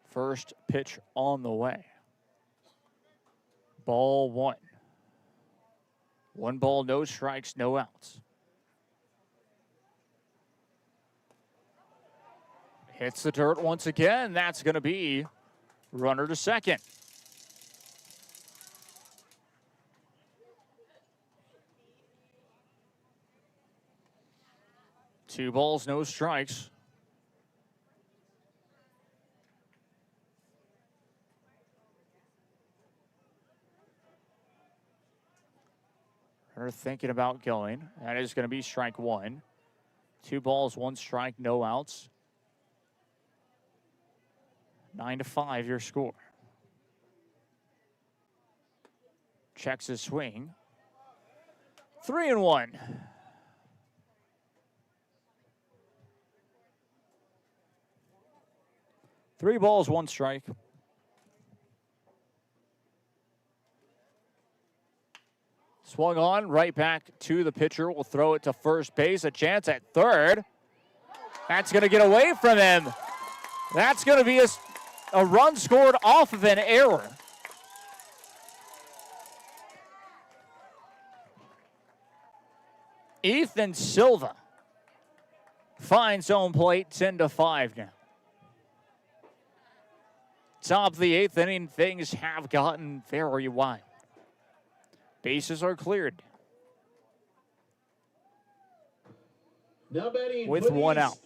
First pitch on the way. Ball 1. 1 ball, no strikes, no outs. Hits the dirt once again. That's going to be runner to second. Two balls, no strikes. Runner thinking about going. That is going to be strike 1. 2 balls, 1 strike, no outs. 9-5, your score. Checks his swing. 3-1. Three balls, 1 strike. Swung on, right back to the pitcher. Will throw it to first base. A chance at third. That's going to get away from him. That's going to be a run scored off of an error. Ethan Silva finds home plate, 10-5 now. Top of the 8th inning, things have gotten very wild. Bases are cleared. Now batting with 1 out.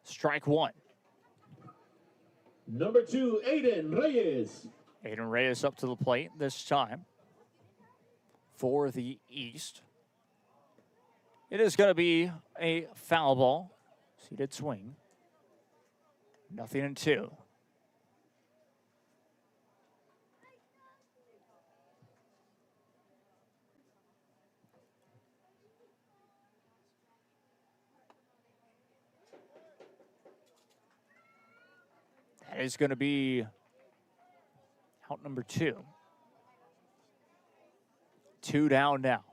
Strike 1. Number 2, Aiden Reyes. Aiden Reyes up to the plate this time for the East. It is going to be a foul ball. So he did swing. 0-2. That is going to be out number 2. 2 down now.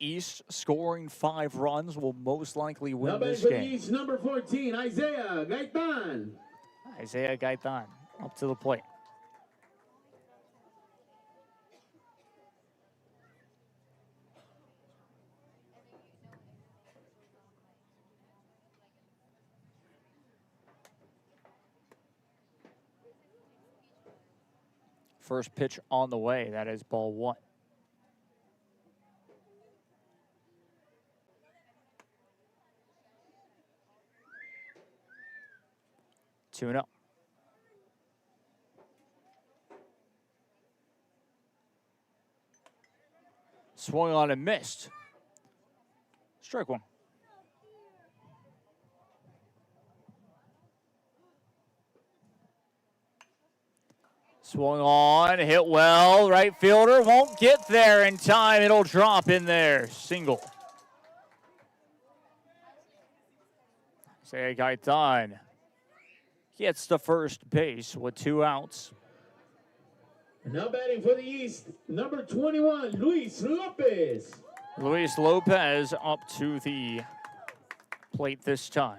East scoring 5 runs will most likely win this for the game. East, number 14, Isaiah Gaitan. Isaiah Gaitan up to the plate. First pitch on the way. That is ball 1. Tune up. Swung on and missed. Strike 1. Swung on, hit well. Right fielder won't get there in time. It'll drop in there. Single. Isaiah Gaitan gets to first base with 2 outs. Now batting for the East, number 21, Luis Lopez. Luis Lopez up to the plate this time.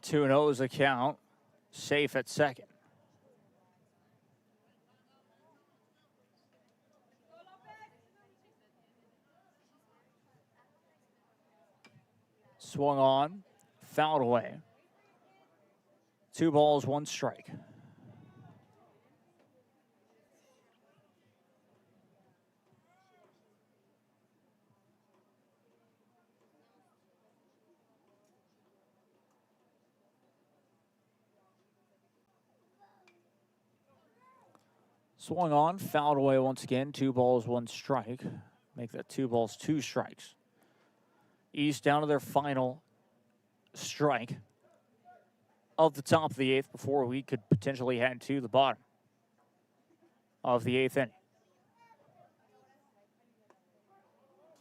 Two 2-0 is a count. Safe at second. Swung on, fouled away. 2 balls, 1 strike. Swung on, fouled away once again. 2 balls, 1 strike. Make that 2 balls, 2 strikes. East down to their final strike of the top of the 8th before we could potentially head to the bottom of the 8th inning.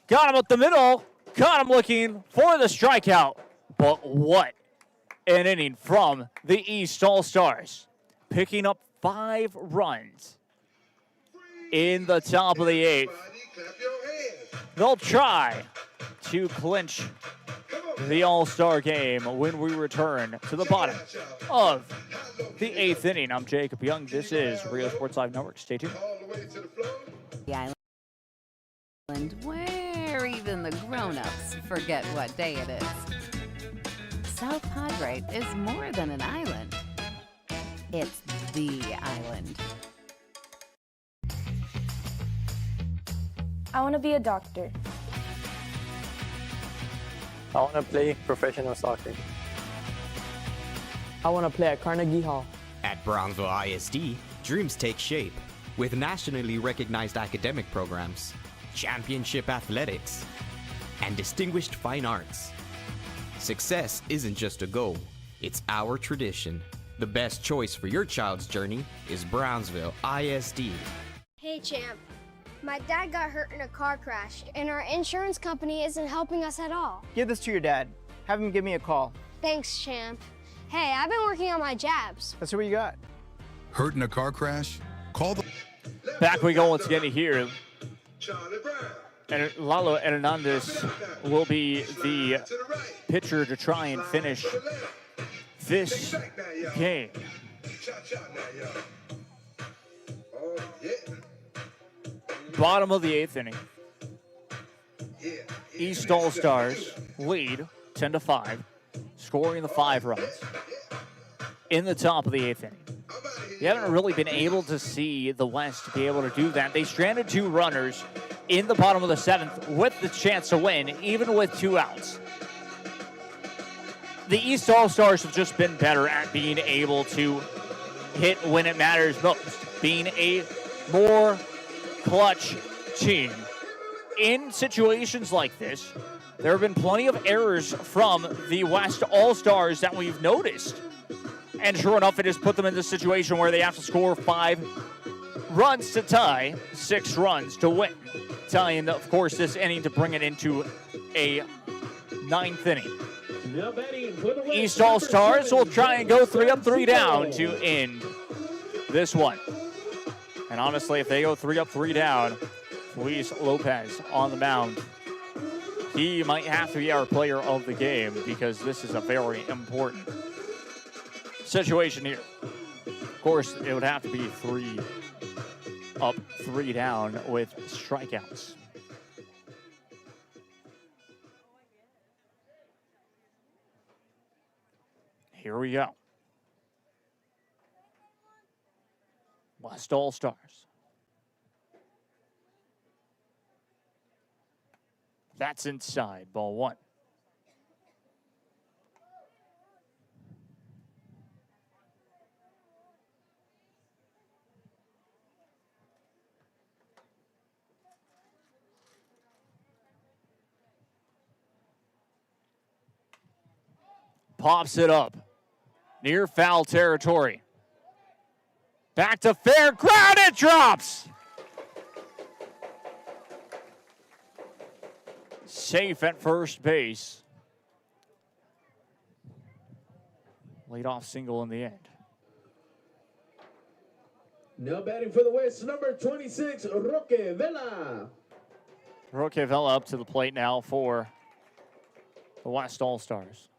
Got him up the middle. Got him looking for the strikeout. But what an inning from the East All-Stars. Picking up 5 runs in the top of the 8th. They'll try to clinch the All-Star game when we return to the bottom of the 8th inning. I'm Jacob Young. This is Rio Sports Live Network. Stay tuned. The island where even the grown-ups forget what day it is. South Padre is more than an island. It's the island. I want to be a doctor. I want to play professional soccer. I want to play at Carnegie Hall. At Brownsville ISD, dreams take shape with nationally recognized academic programs, championship athletics, and distinguished fine arts. Success isn't just a goal, it's our tradition. The best choice for your child's journey is Brownsville ISD. Hey, champ. My dad got hurt in a car crash, and our insurance company isn't helping us at all. Give this to your dad. Have him give me a call. Thanks, champ. Hey, I've been working on my jabs. Let's see what you got. Hurt in a car crash? Call the... Back we go once again here. And Lalo Hernandez will be the pitcher to try and finish this game. Bottom of the 8th inning. East All-Stars lead 10-5, scoring the 5 runs in the top of the 8th inning. You haven't really been able to see the West be able to do that. They stranded 2 runners in the bottom of the 7th with the chance to win, even with 2 outs. The East All-Stars have just been better at being able to hit when it matters most, being a more clutch team. In situations like this, there have been plenty of errors from the West All-Stars that we've noticed. And sure enough, it has put them in this situation where they have to score 5 runs to tie, 6 runs to win. Tying, of course, this inning to bring it into a 9th inning. East All-Stars will try and go 3 up, 3 down to end this one. And honestly, if they go 3 up, 3 down, Luis Lopez on the mound, he might have to be our player of the game because this is a very important situation here. Of course, it would have to be 3 up, 3 down with strikeouts. Here we go. West All-Stars. That's inside, ball 1. Pops it up. Near foul territory. Back to fair ground, it drops. Safe at first base. Leadoff single in the end. Now batting for the West, number 26, Roque Vela. Roque Vela up to the plate now for the West All-Stars.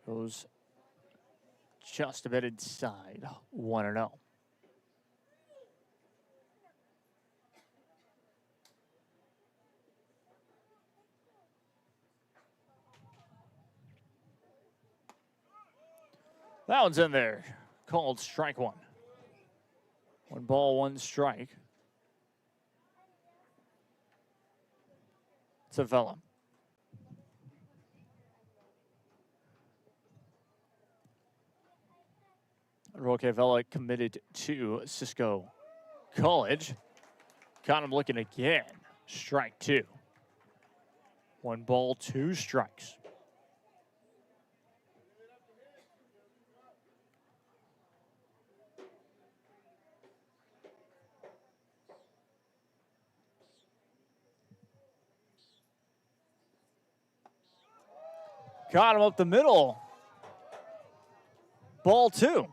Goes just a bit inside, 1-0. That one's in there, called strike 1. 1 ball, 1 strike. It's a Vela. Roque Vela committed to Cisco College. Got him looking again. Strike 2. 1 ball, 2 strikes. Got him up the middle. Ball 2.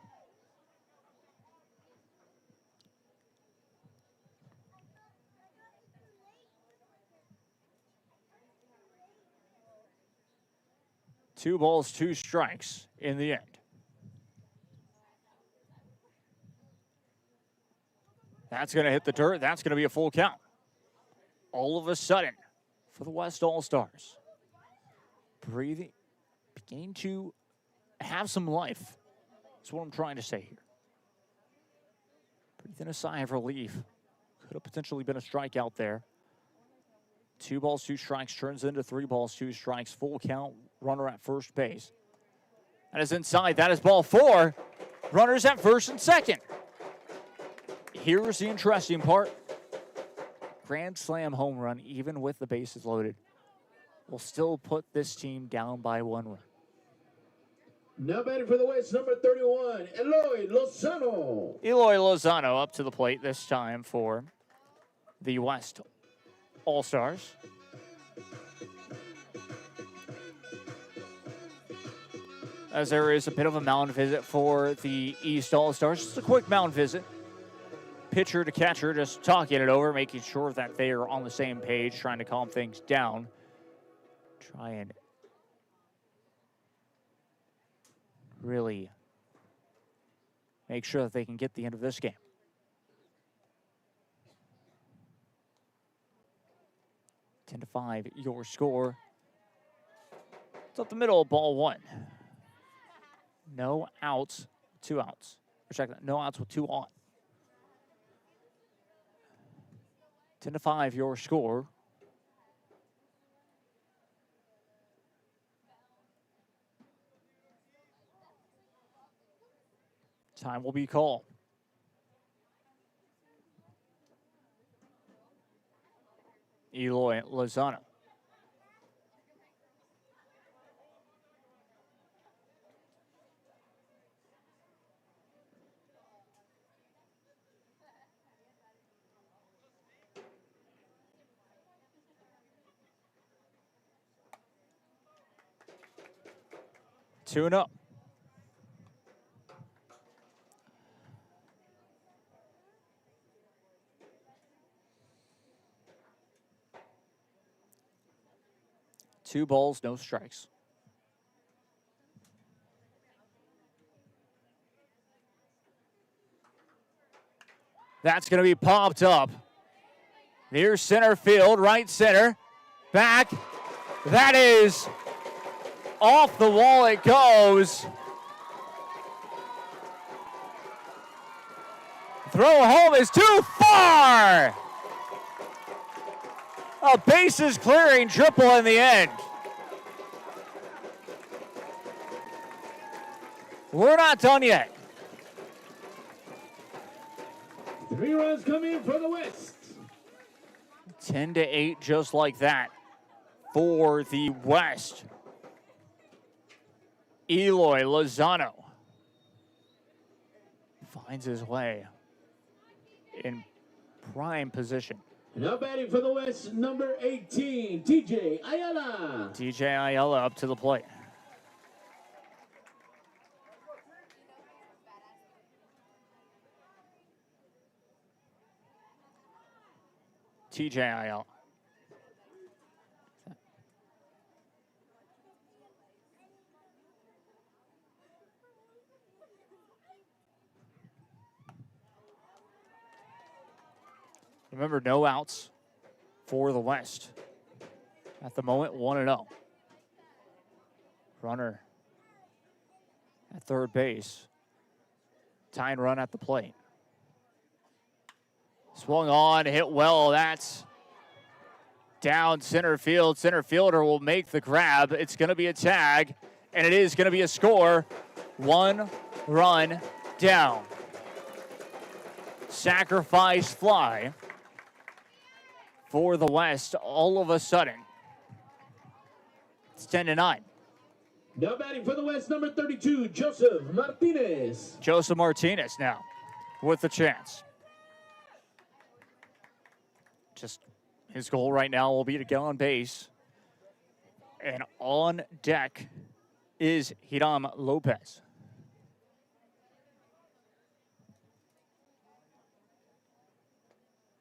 Two balls, 2 strikes in the end. That's going to hit the dirt. That's going to be a full count. All of a sudden, for the West All-Stars, breathing, beginning to have some life. That's what I'm trying to say here. Breathing a sigh of relief. Could have potentially been a strikeout there. 2 balls, 2 strikes, turns into 3 balls, 2 strikes. Full count, runner at first base. That is inside. That is ball 4. Runners at first and second. Here's the interesting part. Grand slam home run, even with the bases loaded, will still put this team down by 1 run. Now batting for the West, number 31, Eloy Lozano. Eloy Lozano up to the plate this time for the West All-Stars. As there is a bit of a mound visit for the East All-Stars. Just a quick mound visit. Pitcher to catcher, just talking it over, making sure that they are on the same page, trying to calm things down. Try and really make sure that they can get the end of this game. Ten to 5, your score. It's up the middle, ball 1. No outs, 2 outs. Or check that, no outs with 2 on. 10 to 5, your score. Time will be called. Eloy Lozano. Tune up. Two balls, no strikes. That's going to be popped up. Near center field, right center. Back. That is off the wall it goes. Throw home is too far. A bases clearing triple in the end. We're not done yet. 3 runs coming for the West. 10-8, just like that for the West. Eloy Lozano finds his way in prime position. Now batting for the West, number 18, TJ Ayala. TJ Ayala up to the plate. TJ Ayala. Remember, no outs for the West. At the moment, 1-0. Runner at third base. Tying run at the plate. Swung on, hit well. That's down center field. Center fielder will make the grab. It's going to be a tag, and it is going to be a score. 1 run down. Sacrifice fly for the West all of a sudden. It's 10-9. Now batting for the West, number 32, Joseph Martinez. Joseph Martinez now with the chance. Just his goal right now will be to get on base. And on deck is Hiram Lopez.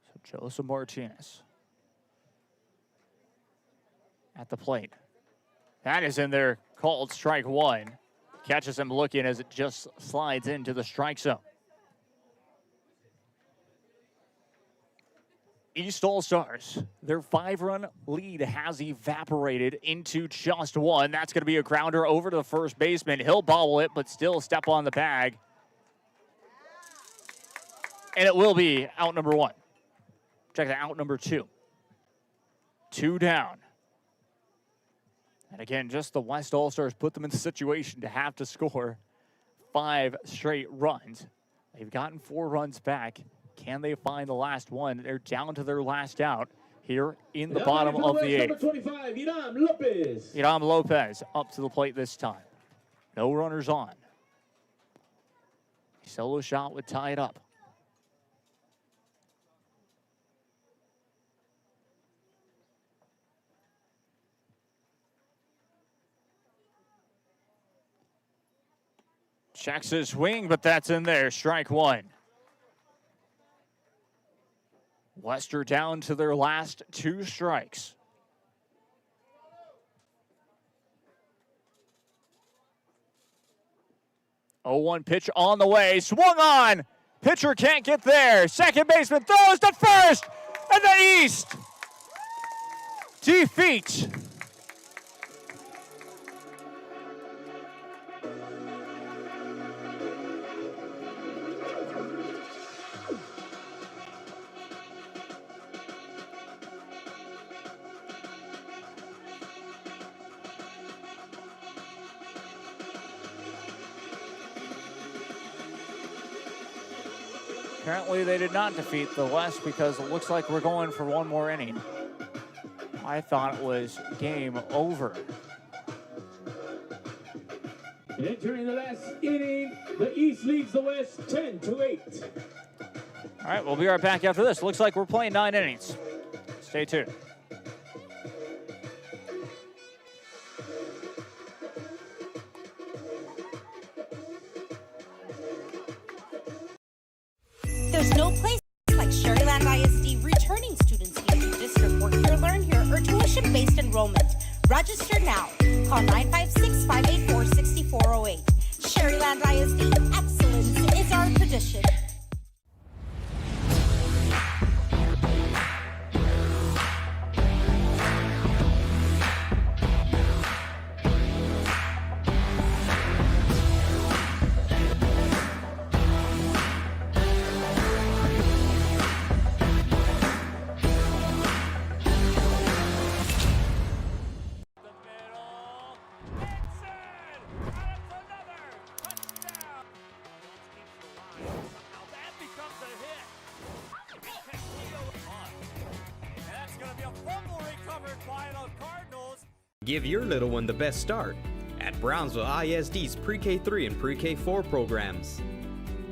So Joseph Martinez at the plate. That is in there, called strike one. Catches him looking as it just slides into the strike zone. East All-Stars, their 5-run lead has evaporated into just one. That's going to be a grounder over to the first baseman. He'll bobble it, but still step on the bag. And it will be out number 1. Check that, out number 2. 2 down. And again, just the West All-Stars put them in the situation to have to score 5 straight runs. They've gotten 4 runs back. Can they find the last one? They're down to their last out here in the bottom of the 8th. Number 25, Hiram Lopez. Hiram Lopez up to the plate this time. No runners on. Solo shot would tie it up. Checks his swing, but that's in there. Strike 1. Wester down to their last 2 strikes. Oh, 1 pitch on the way. Swung on. Pitcher can't get there. Second baseman throws to first. And the East defeats Apparently they did not defeat the West because it looks like we're going for one more inning. I thought it was game over. Entering the last inning, the East leads the West 10-8. All right, we'll be right back after this. Looks like we're playing 9 innings. Stay tuned. There's no place like Sherryland ISD returning students here. District Work Here, Learn Here, or tuition-based enrollment. Register now. Call 956-584-6408. Sherryland ISD, excellence is our tradition. Give your little one the best start at Brownsville ISD's Pre-K3 and Pre-K4 programs.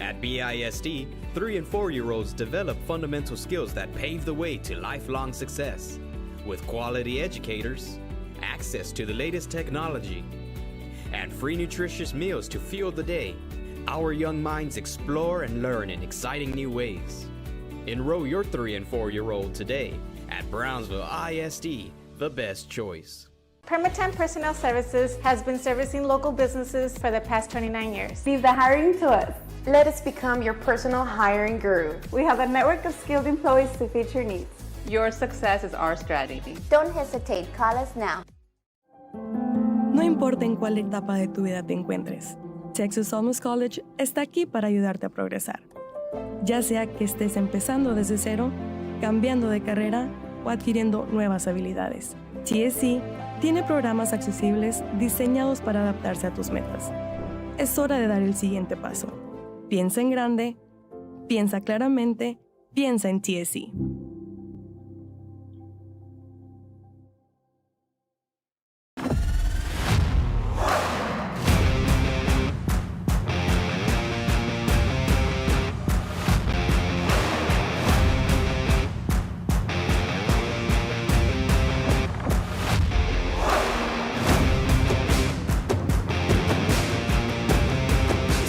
At BISD, 3 and 4-year-olds develop fundamental skills that pave the way to lifelong success. With quality educators, access to the latest technology, and free nutritious meals to fuel the day, our young minds explore and learn in exciting new ways. Enroll your 3 and 4-year-old today at Brownsville ISD, the best choice. Permatemp Personnel Services has been servicing local businesses for the past 29 years. Leave the hiring to us. Let us become your personal hiring guru. We have a network of skilled employees to fit your needs. Your success is our strategy. Don't hesitate, call us now. No importa en cuál etapa de tu vida te encuentres, Texas Almus College está aquí para ayudarte a progresar. Ya sea que estés empezando desde cero, cambiando de carrera o adquiriendo nuevas habilidades. TSC tiene programas accesibles diseñados para adaptarse a tus metas. Es hora de dar el siguiente paso. Piensa en grande, piensa claramente, piensa en TSC.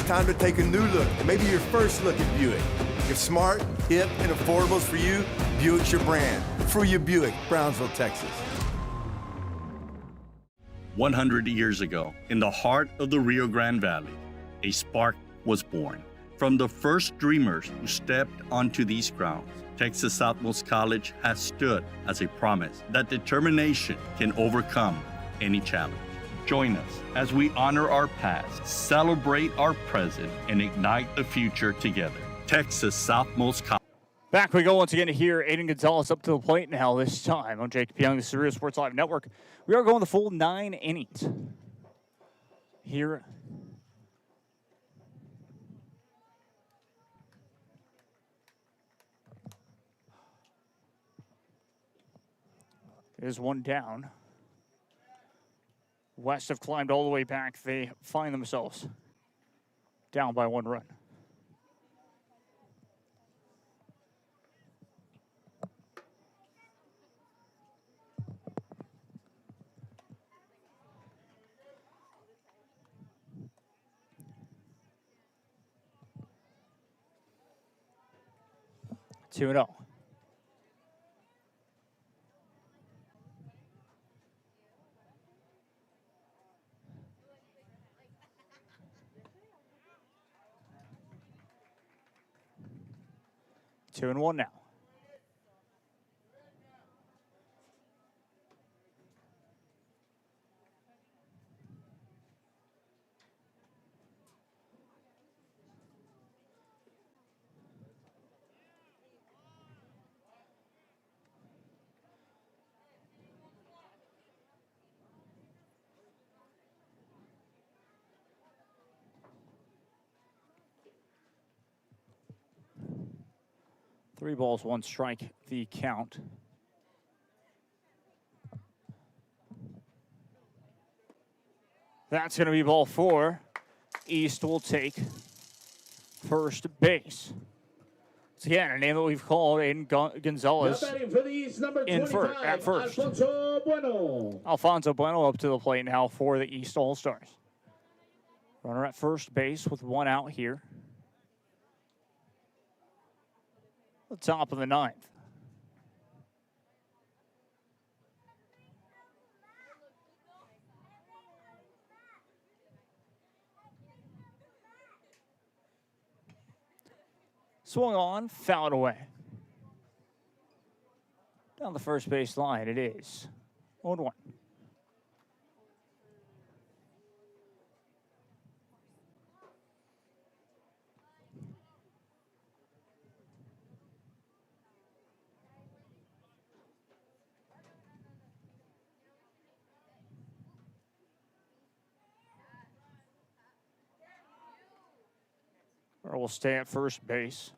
Time to take a new look, maybe your first look at Buick. If smart, hip, and affordable is for you, Buick's your brand. For your Buick, Brownsville, Texas. 100 years ago, in the heart of the Rio Grande Valley, a spark was born. From the first dreamers who stepped onto these grounds, Texas Southmost College has stood as a promise that determination can overcome any challenge. Join us as we honor our past, celebrate our present, and ignite the future together. Texas Southmost College. Back we go once again here. Aiden Gonzalez up to the plate now this time on Jacob Young, the Surreal Sports Live Network. We are going the full 9 innings here. There's one down. West have climbed all the way back. They find themselves down by 1 run. Two and 0. Two and 1 now. 3 balls, 1 strike, the count. That's going to be ball 4. East will take first base. So again, a name that we've called Aiden Gonzalez Now batting for the East, number at 25, first. Alfonso Bueno. Alfonso Bueno up to the plate now for the East All-Stars. Runner at first base with 1 out here. The top of the 9th. Swung on, fouled away. Down the first base line, it is 0-1. Or will stay at first base.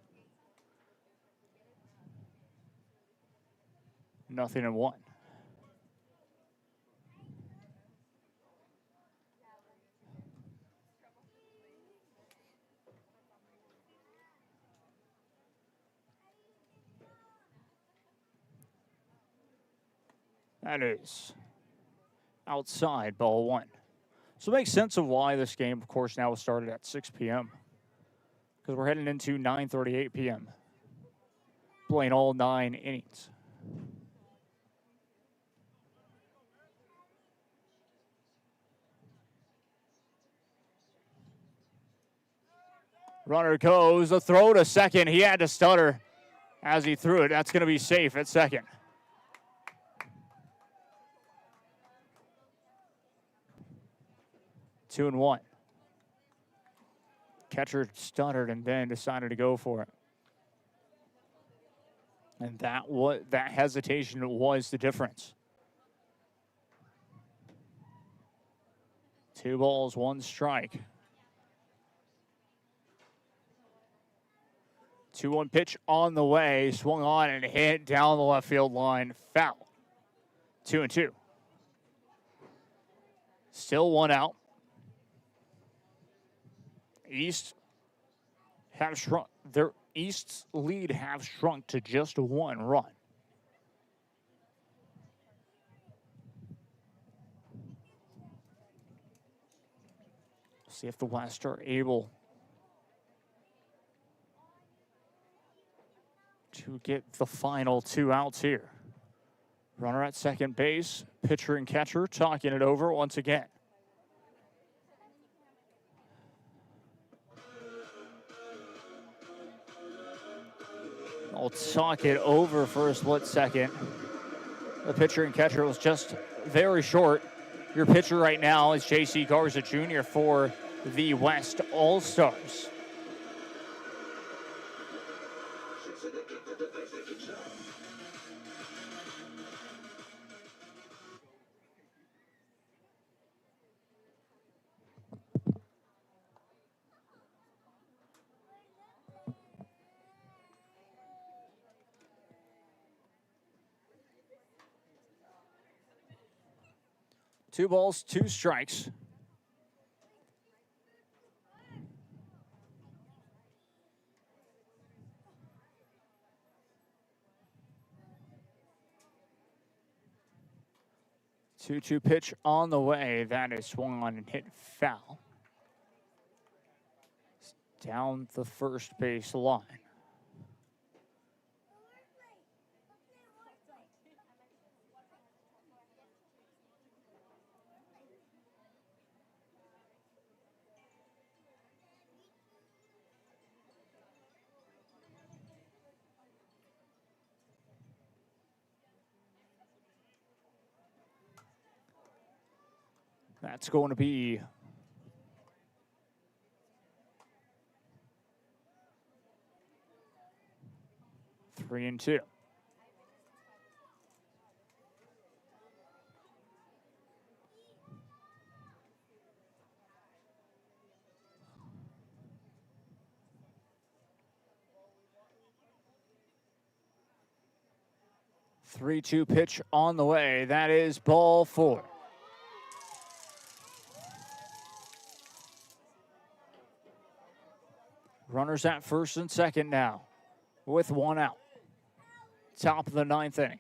0-1. That is outside, ball 1. So it makes sense of why this game, of course, now started at 6 p.m. Because we're heading into 9:38 p.m. Playing all 9 innings. Runner goes, a throw to second. He had to stutter as he threw it. That's going to be safe at second. Two and 1. Catcher stuttered and then decided to go for it. And that hesitation was the difference. 2 balls, 1 strike. 2-1 pitch on the way, swung on and hit down the left field line, foul. 2-2. Still 1 out. East have shrunk. Their East's lead have shrunk to just 1 run. See if the West are able to get the final 2 outs here. Runner at second base, pitcher and catcher talking it over once again. I'll talk it over for a split second. The pitcher and catcher was just very short. Your pitcher right now is J.C. Garza Jr. for the West All-Stars. Two balls, 2 strikes. Two pitch on the way. That is swung on and hit foul. Down the first base line. That's going to be three and 2. 3-2 pitch on the way. That is ball 4. Runners at first and second now with 1 out. Top of the 9th inning.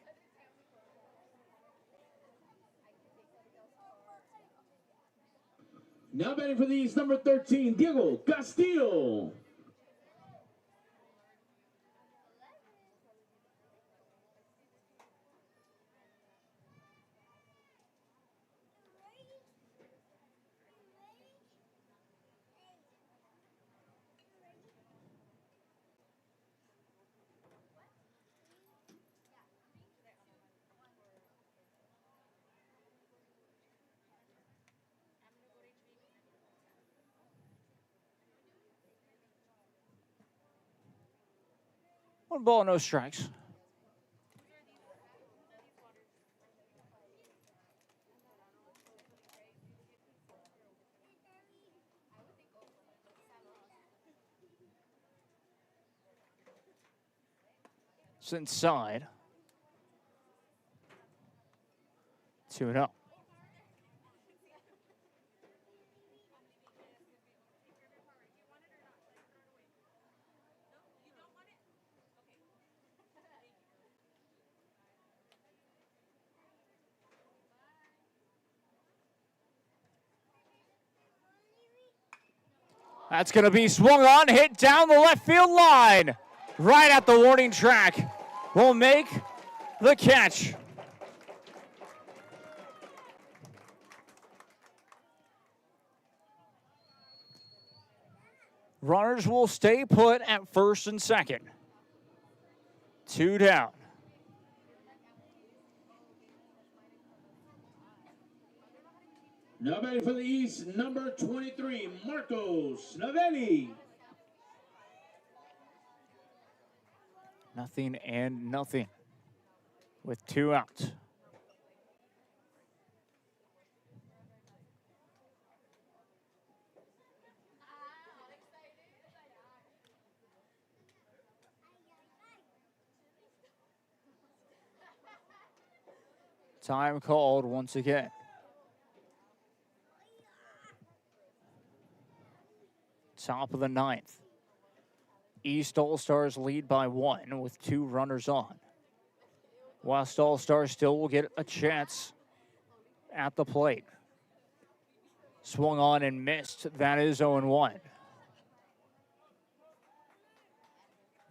Now batting for the East, number 13, Diego Castillo. One ball, no strikes. It's inside. 2-0. That's going to be swung on, hit down the left field line. Right at the warning track. Will make the catch. Runners will stay put at first and second. 2 down. Now batting for the East, number 23, Marcos Navelli. Nothing and nothing with 2 outs. Time called once again. Top of the 9th. East All-Stars lead by 1 with 2 runners on. West All-Stars still will get a chance at the plate. Swung on and missed. That is 0-1.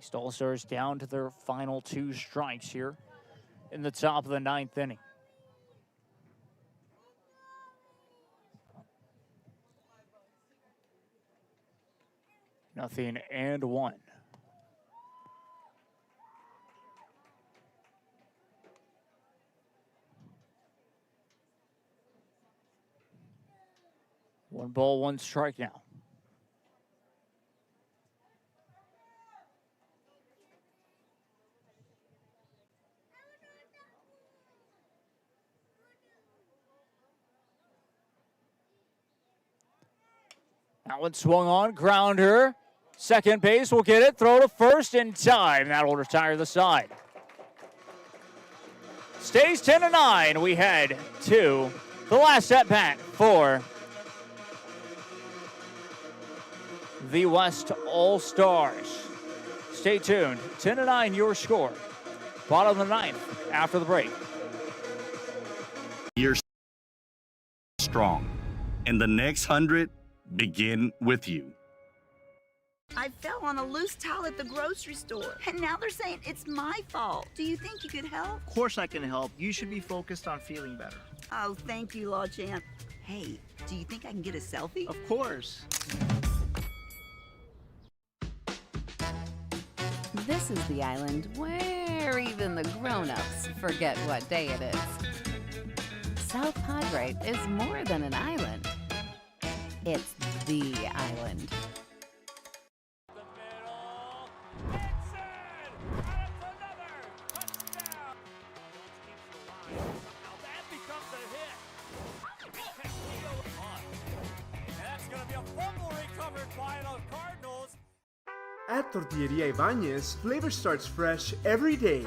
East All-Stars down to their final 2 strikes here in the top of the 9th inning. Nothing and 1. One ball, 1 strike now. That one swung on, grounder. Second base will get it, throw to first in time. That will retire the side. Stays 10-9. We head to the last at bat for the West All-Stars. Stay tuned. 10-9 your score. Bottom of the 9th after the break. You're strong, and the next 100 begin with you. I fell on a loose towel at the grocery store, and now they're saying it's my fault. Do you think you could help? Of course I can help. You should be focused on feeling better. Oh, thank you, Law Champ. Hey, do you think I can get a selfie? Of course. This is the island where even the grown-ups forget what day it is. South Padre is more than an island. It's the island. At Tortilleria Ibañez, flavor starts fresh every day.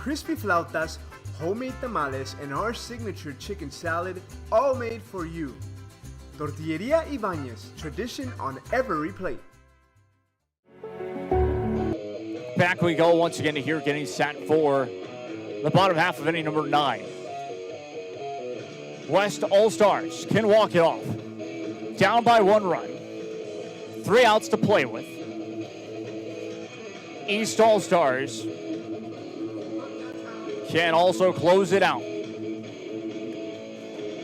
crispy flautas, homemade tamales, and our signature chicken salad, all made for you. Tortilleria Ibañez, tradition on every plate. Back we go once again here, getting set for the bottom half of inning number 9. West All-Stars can walk it off. Down by 1 run. 3 outs to play with. East All-Stars can also close it out.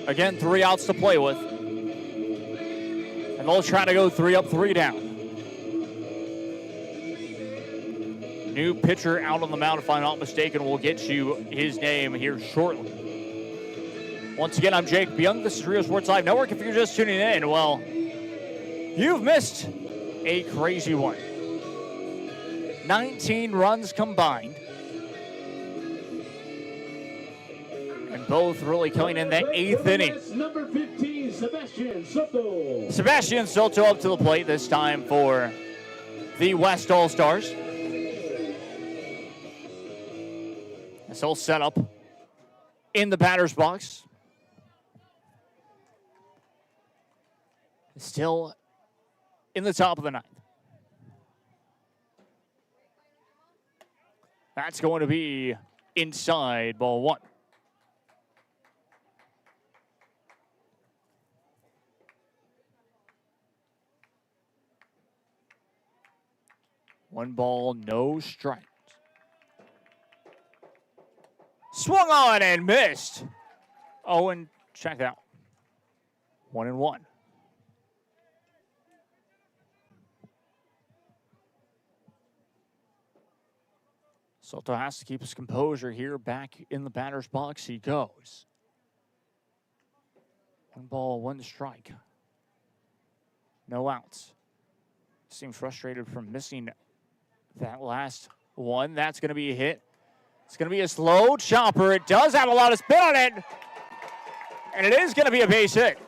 Again, 3 outs to play with. And they'll try to go 3 up, 3 down. New pitcher out on the mound, if I'm not mistaken. We'll get you his name here shortly. Once again, I'm Jake Byung. This is Rio Sports Live Network. If you're just tuning in, well, you've missed a crazy one. 19 runs combined. And both really coming in that 8th inning. Number 15, Sebastian Soto. Sebastian Soto up to the plate this time for the West All-Stars. This whole setup in the batter's box. Still in the top of the 9th. That's going to be inside ball 1. One ball, no strikes. Swung on and missed. Oh, and check out. 1-1. Soto has to keep his composure here. Back in the batter's box he goes. 1 ball, 1 strike. No outs. Seems frustrated from missing that last one. That's going to be a hit. It's going to be a slow chopper. It does have a lot of spin on it. And it is going to be a base hit.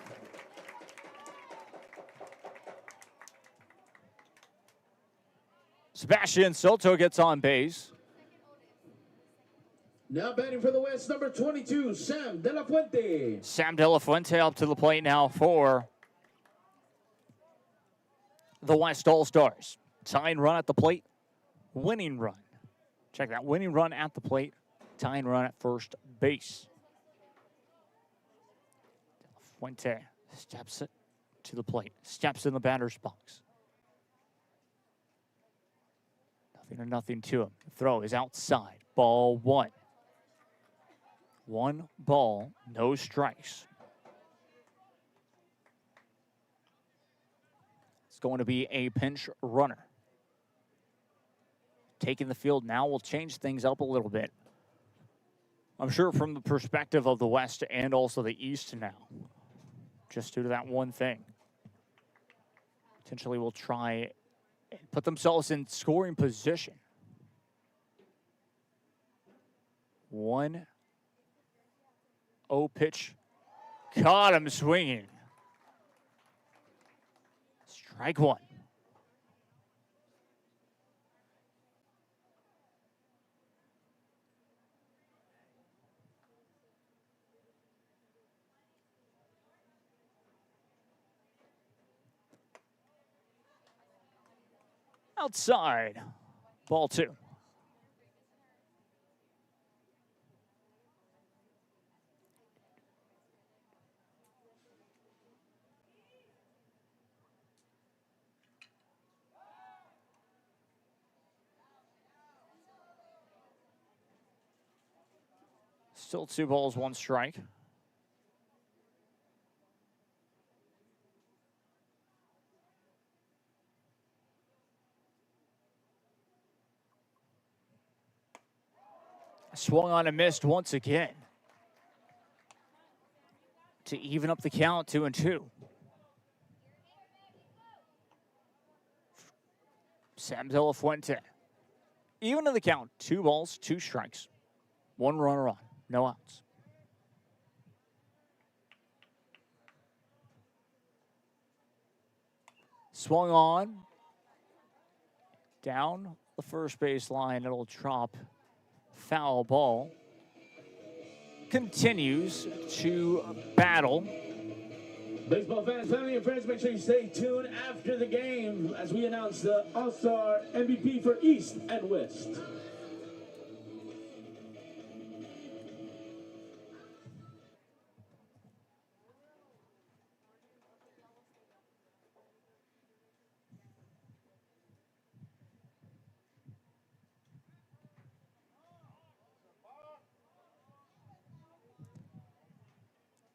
Sebastian Soto gets on base. Now batting for the West, number 22, Sam De La Fuente. Sam De La Fuente up to the plate now for the West All-Stars. Tying run at the plate, winning run. Check that, winning run at the plate, tying run at first base. De La Fuente steps it to the plate, steps in the batter's box. 0-0 to him. The throw is outside, ball 1. 1 ball, no strikes. It's going to be a pinch runner. Taking the field now will change things up a little bit. I'm sure from the perspective of the West and also the East now. Just due to that one thing. Potentially will try and put themselves in scoring position. 1-0 pitch. Caught him swinging. Strike 1. Outside, ball 2. Still 2 balls, 1 strike. Swung on and missed once again. To even up the count, 2-2. Sam De La Fuente. Even in the count, 2 balls, 2 strikes. 1 runner on, no outs. Swung on. Down the first base line, it'll drop foul ball. Continues to battle. Baseball fans, family, and friends, make sure you stay tuned after the game as we announce the All-Star MVP for East and West.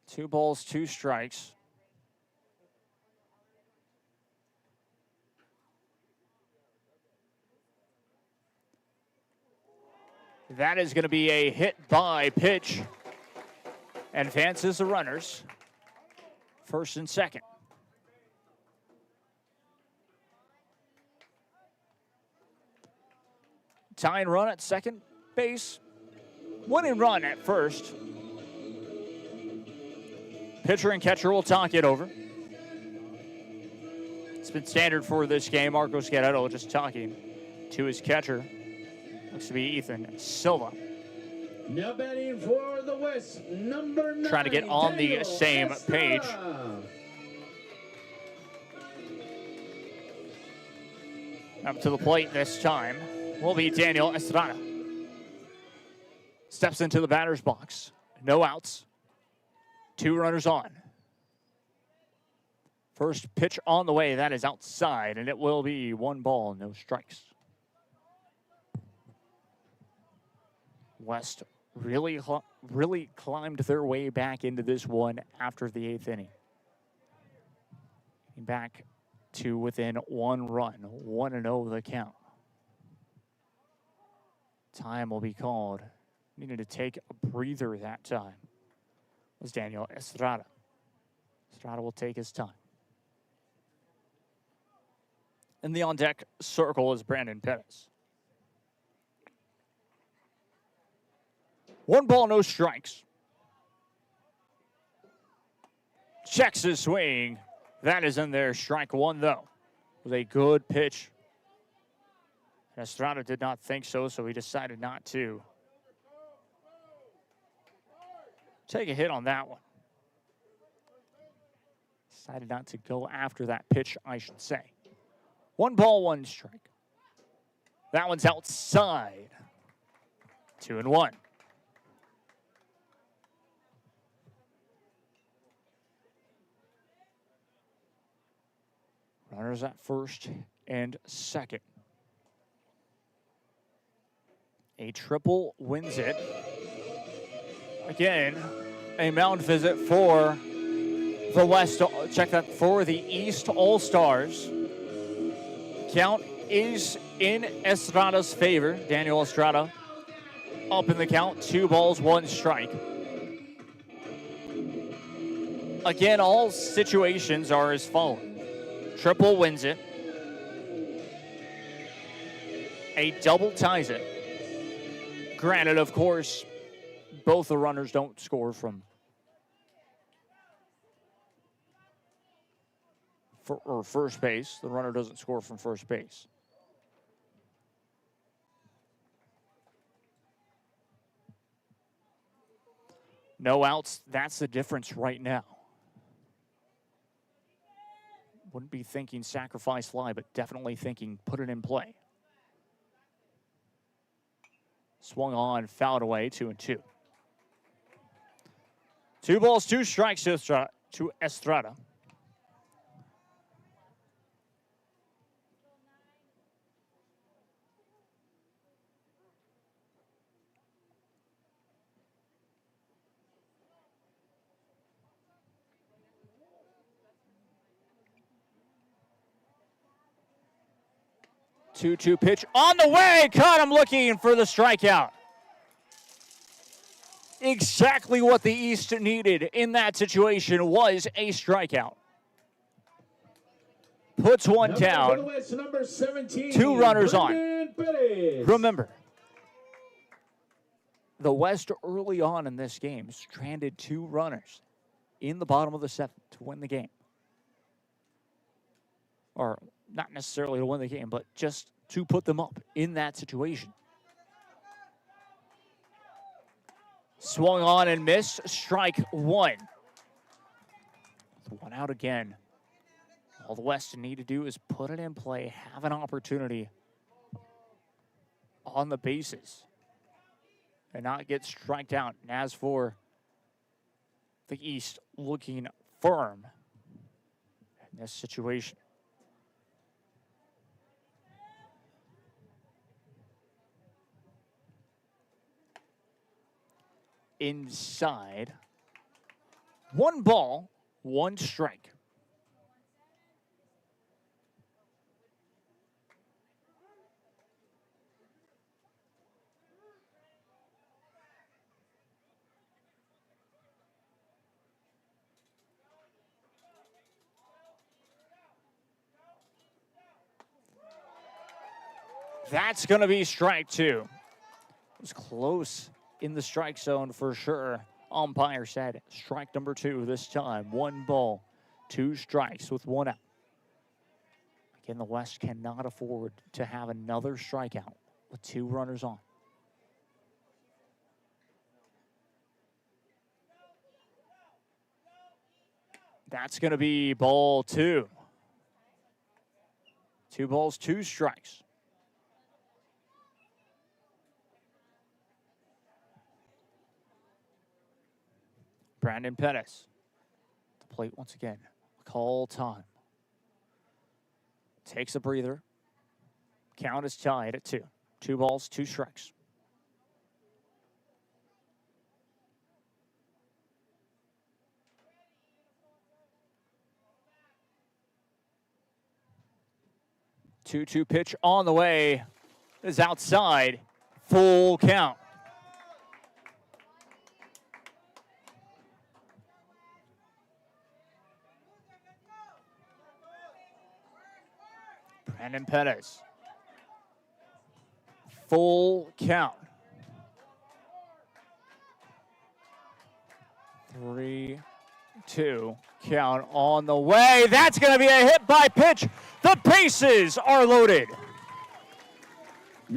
Two balls, two strikes. That is going to be a hit by pitch. Advances the runners. First and second. Tying run at second base. Winning run at first. Pitcher and catcher will talk it over. It's been standard for this game. Marcos Guerrero just talking to his catcher. Looks to be Ethan Silva. Now batting for the West, number 9. Trying to get on the same page. Up to the plate this time will be Daniel Estrada. Steps into the batter's box. No outs. 2 runners on. First pitch on the way. That is outside, and it will be 1 ball, no strikes. West really climbed their way back into this one after the 8th inning. Back to within 1 run, 1-0 the count. Time will be called. Needed to take a breather that time. Was Daniel Estrada. Estrada will take his time. In the on-deck circle is Brandon Pettis. 1 ball, no strikes. Checks his swing. That is in there. Strike 1, though. It was a good pitch. Estrada did not think so, so he decided not to take a hit on that one. Decided not to go after that pitch, I should say. 1 ball, 1 strike. That one's outside. 2-1. Runners at first and second. A triple wins it. Again, a mound visit for the West. Check that for the East All-Stars. Count is in Estrada's favor. Daniel Estrada up in the count. 2 balls, 1 strike. Again, all situations are as follows. Triple wins it. A double ties it. Granted, of course, both the runners don't score from first base. The runner doesn't score from first base. No outs. That's the difference right now. Wouldn't be thinking sacrifice fly, but definitely thinking put it in play. Swung on, fouled away, 2-2. 2 balls, 2 strikes to Estrada. Two-two pitch on the way. Caught him looking for the strikeout. Exactly what the East needed in that situation was a strikeout. Puts one down. Number 17, 2 runners Brandon on. Pettis. Remember, the West early on in this game stranded 2 runners in the bottom of the 7th to win the game. Or not necessarily to win the game, but just to put them up in that situation. Swung on and missed. Strike one. One out again. All the West need to do is put it in play, have an opportunity on the bases, and not get striked out. And as for the East, looking firm in this situation. Inside. 1 ball, 1 strike. That's going to be strike 2. It was close in the strike zone for sure. Umpire said strike number 2 this time. 1 ball, 2 strikes with 1 out. Again, the West cannot afford to have another strikeout with 2 runners on. That's going to be ball 2. 2 balls, 2 strikes. Brandon Pettis. The plate once again. Call time. Takes a breather. Count is tied at 2. 2 balls, 2 strikes. Two pitch on the way. Is outside. Full count. Brandon Pettis. Full count. 3-2 count on the way. That's going to be a hit by pitch. The bases are loaded.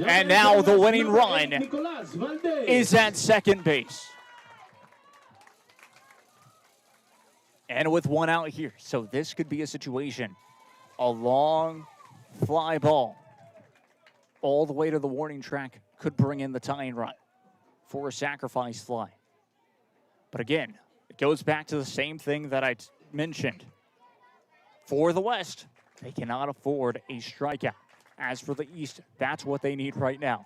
And now the winning run is at second base. And with 1 out here. So this could be a situation. A long fly ball all the way to the warning track could bring in the tying run for a sacrifice fly. But again, it goes back to the same thing that I mentioned. For the West, they cannot afford a strikeout. As for the East, that's what they need right now.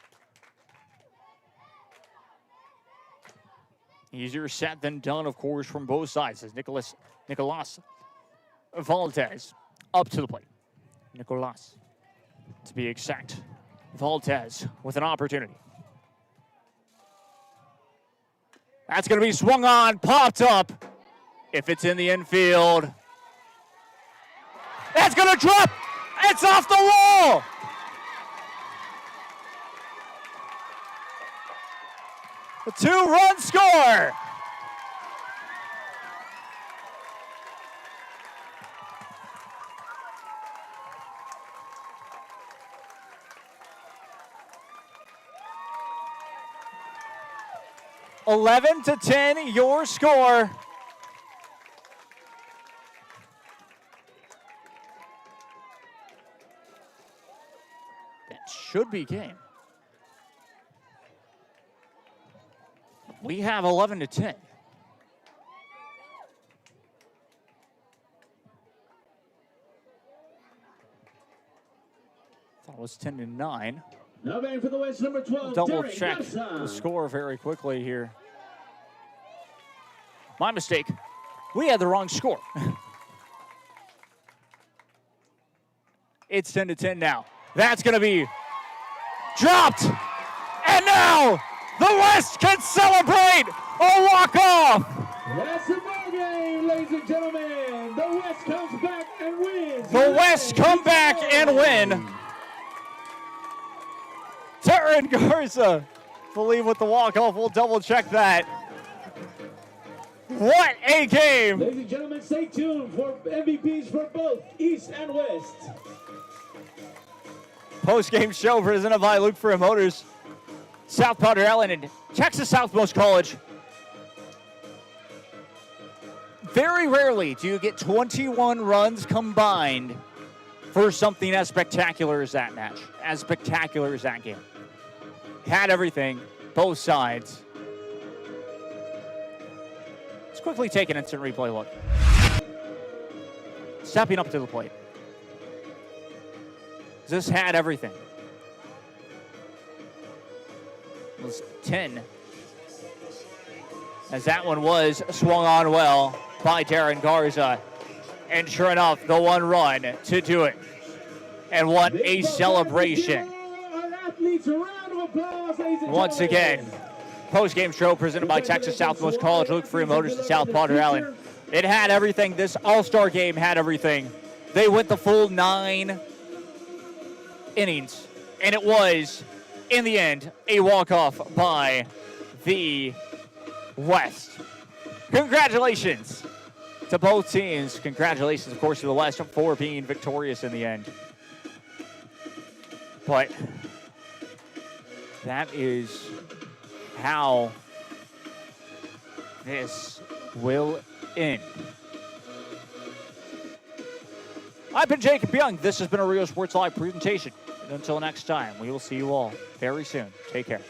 Easier said than done, of course, from both sides as Nicolas Valdez up to the plate. Nicolas, to be exact. Valdez with an opportunity. That's going to be swung on, popped up. If it's in the infield, that's going to drop. It's off the wall. A 2-run score. (11-10) your score. That should be game. We have 11-10. Thought it was 10-9. Now batting for the West, number 12, double Derek check Garza. the score very quickly here. My mistake. We had the wrong score. It's 10-10 now. That's going to be dropped. And now the West can celebrate a walk-off. That's the ball game, ladies and gentlemen. The West comes back and wins. The West come back and win. Darren Garza, believe with the walk-off. We'll double-check that. What a game! Ladies and gentlemen, stay tuned for MVPs for both East and West. Post-game show presented by Luke Freer Motors, South Padre Island, and Texas Southmost College. Very rarely do you get 21 runs combined for something as spectacular as that match, as spectacular as that game. Had everything, both sides. Let's quickly take an instant replay look. Stepping up to the plate. This had everything. It was 10. As that one was swung on well by Darren Garza. And sure enough, the one run to do it. And what a celebration. Once again, post-game show presented by Texas Southmost College. Luke Free Motors in South Potter Island. It had everything. This all-star game had everything. They went the full 9 innings. And it was, in the end, a walk-off by the West. Congratulations to both teams. Congratulations, of course, to the West for being victorious in the end. But that is how this will end. I've been Jacob Young. This has been a Rio Sports Live presentation. And until next time, we will see you all very soon. Take care.